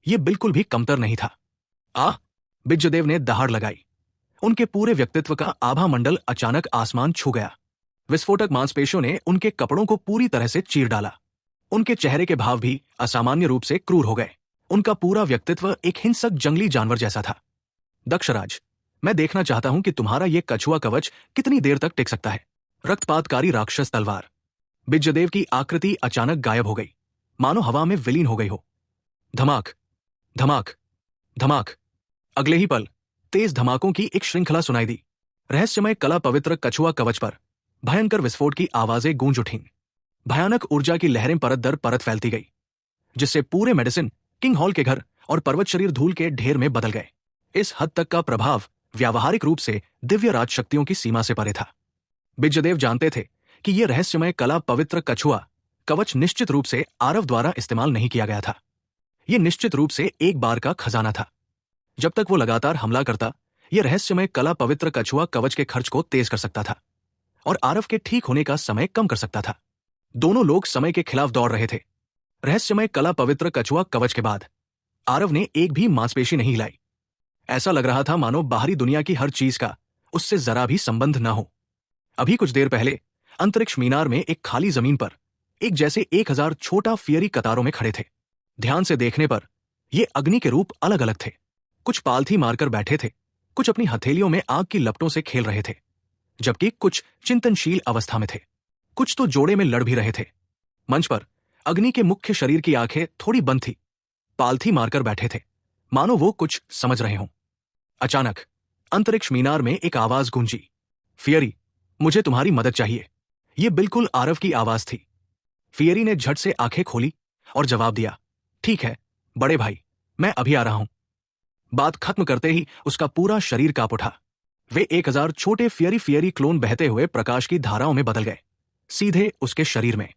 ये बिल्कुल भी कमतर नहीं था। बिज्जदेव ने दहाड़ लगाई। उनके पूरे व्यक्तित्व का आभा मंडल अचानक आसमान छू गया। विस्फोटक मांसपेशियों ने उनके कपड़ों को पूरी तरह से चीर डाला। उनके चेहरे के भाव भी असामान्य रूप से क्रूर हो गए। उनका पूरा व्यक्तित्व एक हिंसक जंगली जानवर जैसा था। दक्षराज, मैं देखना चाहता हूं कि तुम्हारा यह कछुआ कवच कितनी देर तक टिक सकता है। रक्तपातकारी राक्षस तलवार। बिज्जदेव की आकृति अचानक गायब हो गई, मानो हवा में विलीन हो गई हो। धमाक, धमाक, धमाक। अगले ही पल तेज धमाकों की एक श्रृंखला सुनाई दी। रहस्यमय कला पवित्र कछुआ कवच पर भयंकर विस्फोट की आवाजें गूंज उठीं। भयानक ऊर्जा की लहरें परत दर परत फैलती गई, जिससे पूरे मेडिसिन किंग हॉल के घर और पर्वत शरीर धूल के ढेर में बदल गए। इस हद तक का प्रभाव व्यावहारिक रूप से दिव्य राज शक्तियों की सीमा से परे था। बिज्जदेव जानते थे कि यह रहस्यमय कला पवित्र कछुआ कवच निश्चित रूप से आरव द्वारा इस्तेमाल नहीं किया गया था। यह निश्चित रूप से एक बार का खजाना था। जब तक वो लगातार हमला करता, यह रहस्यमय कला पवित्र कछुआ कवच के खर्च को तेज कर सकता था और आरव के ठीक होने का समय कम कर सकता था। दोनों लोग समय के खिलाफ दौड़ रहे थे। रहस्यमय कला पवित्र कछुआ कवच के बाद आरव ने एक भी मांसपेशी नहीं हिलाई। ऐसा लग रहा था मानो बाहरी दुनिया की हर चीज का उससे जरा भी संबंध न हो। अभी कुछ देर पहले अंतरिक्ष मीनार में एक खाली जमीन पर एक जैसे 1000 छोटा फियरी कतारों में खड़े थे। ध्यान से देखने पर ये अग्नि के रूप अलग अलग थे। कुछ पालथी मारकर बैठे थे, कुछ अपनी हथेलियों में आग की लपटों से खेल रहे थे, जबकि कुछ चिंतनशील अवस्था में थे, कुछ तो जोड़े में लड़ भी रहे थे। मंच पर अग्नि के मुख्य शरीर की आंखें थोड़ी बंद थी, पालथी मारकर बैठे थे, मानो वो कुछ समझ रहे हों। अचानक अंतरिक्ष मीनार में एक आवाज गूंजी, फियरी, मुझे तुम्हारी मदद चाहिए। ये बिल्कुल आरव की आवाज थी। फियरी ने झट से आंखें खोली और जवाब दिया, ठीक है बड़े भाई, मैं अभी आ रहा हूं। बात खत्म करते ही उसका पूरा शरीर कांप उठा। वे 1000 छोटे फियरी क्लोन बहते हुए प्रकाश की धाराओं में बदल गए, सीधे उसके शरीर में।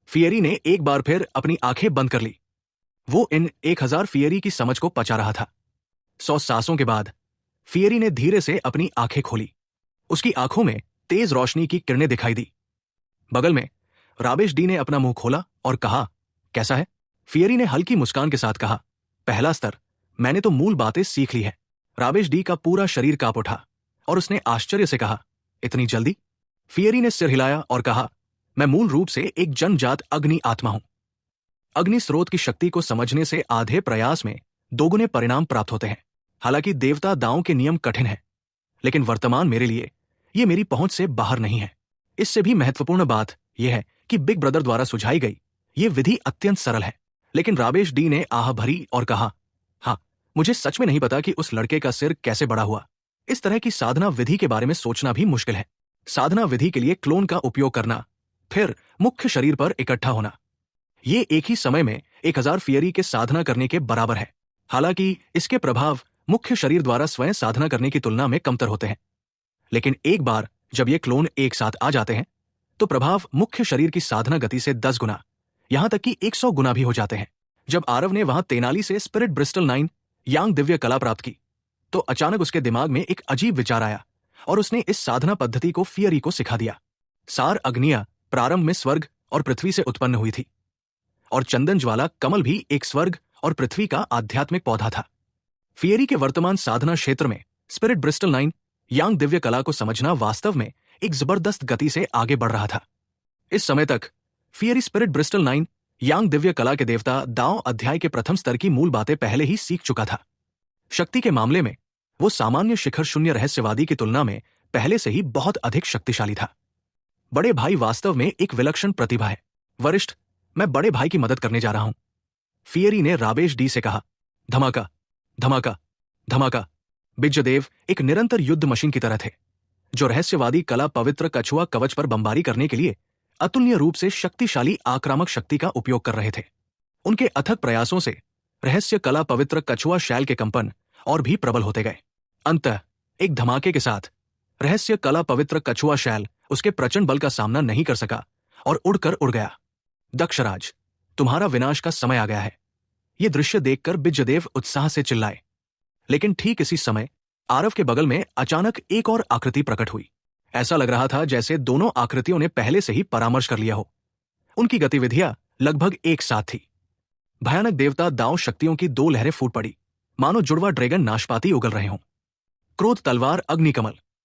फियरी ने एक बार फिर अपनी आंखें बंद कर ली। वो इन 1000 फियरी की समझ को पचा रहा था। 100 सांसों के बाद फियरी ने धीरे से अपनी आंखें खोली। उसकी आंखों में तेज रोशनी की किरणें दिखाई दी। बगल में राबेश डी ने अपना मुंह खोला और कहा, कैसा है? फियरी ने हल्की मुस्कान के साथ कहा, पहला स्तर, मैंने तो मूल बातें सीख ली है। राबेश डी का पूरा शरीर कांप उठा और उसने आश्चर्य से कहा, इतनी जल्दी? फियरी ने सिर हिलाया और कहा, मैं मूल रूप से एक जनजात अग्नि आत्मा हूं। अग्नि स्रोत की शक्ति को समझने से आधे प्रयास में दोगुने परिणाम प्राप्त होते हैं। हालांकि देवता दांव के नियम कठिन हैं, लेकिन वर्तमान मेरे लिए ये मेरी पहुंच से बाहर नहीं है। इससे भी महत्वपूर्ण बात यह है कि बिग ब्रदर द्वारा सुझाई गई ये विधि अत्यंत सरल है। लेकिन राबेश डी ने आह भरी और कहा, हाँ, मुझे सच में नहीं पता कि उस लड़के का सिर कैसे बड़ा हुआ। इस तरह की साधना विधि के बारे में सोचना भी मुश्किल है। साधना विधि के लिए क्लोन का उपयोग करना, फिर मुख्य शरीर पर इकट्ठा होना, ये एक ही समय में 1000 फियरी के साधना करने के बराबर है। हालांकि इसके प्रभाव मुख्य शरीर द्वारा स्वयं साधना करने की तुलना में कमतर होते हैं। लेकिन एक बार जब ये क्लोन एक साथ आ जाते हैं तो प्रभाव मुख्य शरीर की साधना गति से 10 गुना, यहां तक कि 100 गुना भी हो जाते हैं। जब आरव ने वहां तेनाली से स्पिरिट ब्रिस्टल 9 यांग दिव्य कला प्राप्त की तो अचानक उसके दिमाग में एक अजीब विचार आया और उसने इस साधना पद्धति को फियरी को सिखा दिया। सार अग्निया प्रारंभ में स्वर्ग और पृथ्वी से उत्पन्न हुई थी और चंदन ज्वाला कमल भी एक स्वर्ग और पृथ्वी का आध्यात्मिक पौधा था। फियरी के वर्तमान साधना क्षेत्र में स्पिरिट ब्रिस्टल 9 यांग दिव्य कला को समझना वास्तव में एक जबरदस्त गति से आगे बढ़ रहा था। इस समय तक फियरी स्पिरिट ब्रिस्टल 9 यांग दिव्य कला के देवता दाओ अध्याय के प्रथम स्तर की मूल बातें पहले ही सीख चुका था। शक्ति के मामले में वो सामान्य शिखर शून्य रहस्यवादी की तुलना में पहले से ही बहुत अधिक शक्तिशाली था। बड़े भाई वास्तव में एक विलक्षण प्रतिभा है। वरिष्ठ, मैं बड़े भाई की मदद करने जा रहा हूं, फियरी ने राबेश डी से कहा। धमाका धमाका धमाका। बिज्जदेव एक निरंतर युद्ध मशीन की तरह थे जो रहस्यवादी कला पवित्र कछुआ कवच पर बमबारी करने के लिए अतुलनीय रूप से शक्तिशाली आक्रामक शक्ति का उपयोग कर रहे थे। उनके अथक प्रयासों से रहस्य कला पवित्र कछुआ शैल के कंपन और भी प्रबल होते गए। अंततः एक धमाके के साथ रहस्य कला पवित्र कछुआ शैल उसके प्रचंड बल का सामना नहीं कर सका और उड़कर उड़ गया। दक्षराज, तुम्हारा विनाश का समय आ गया है। यह दृश्य देखकर बिज्जदेव उत्साह से चिल्लाए। लेकिन ठीक इसी समय आरव के बगल में अचानक एक और आकृति प्रकट हुई। ऐसा लग रहा था जैसे दोनों आकृतियों ने पहले से ही परामर्श कर लिया हो। उनकी गतिविधियां लगभग एक साथ थी। भयानक देवता दाओ शक्तियों की 2 लहरें फूट पड़ी, मानो जुड़वा ड्रैगन नाशपाती उगल रहे हों। क्रोध तलवार अग्निकमल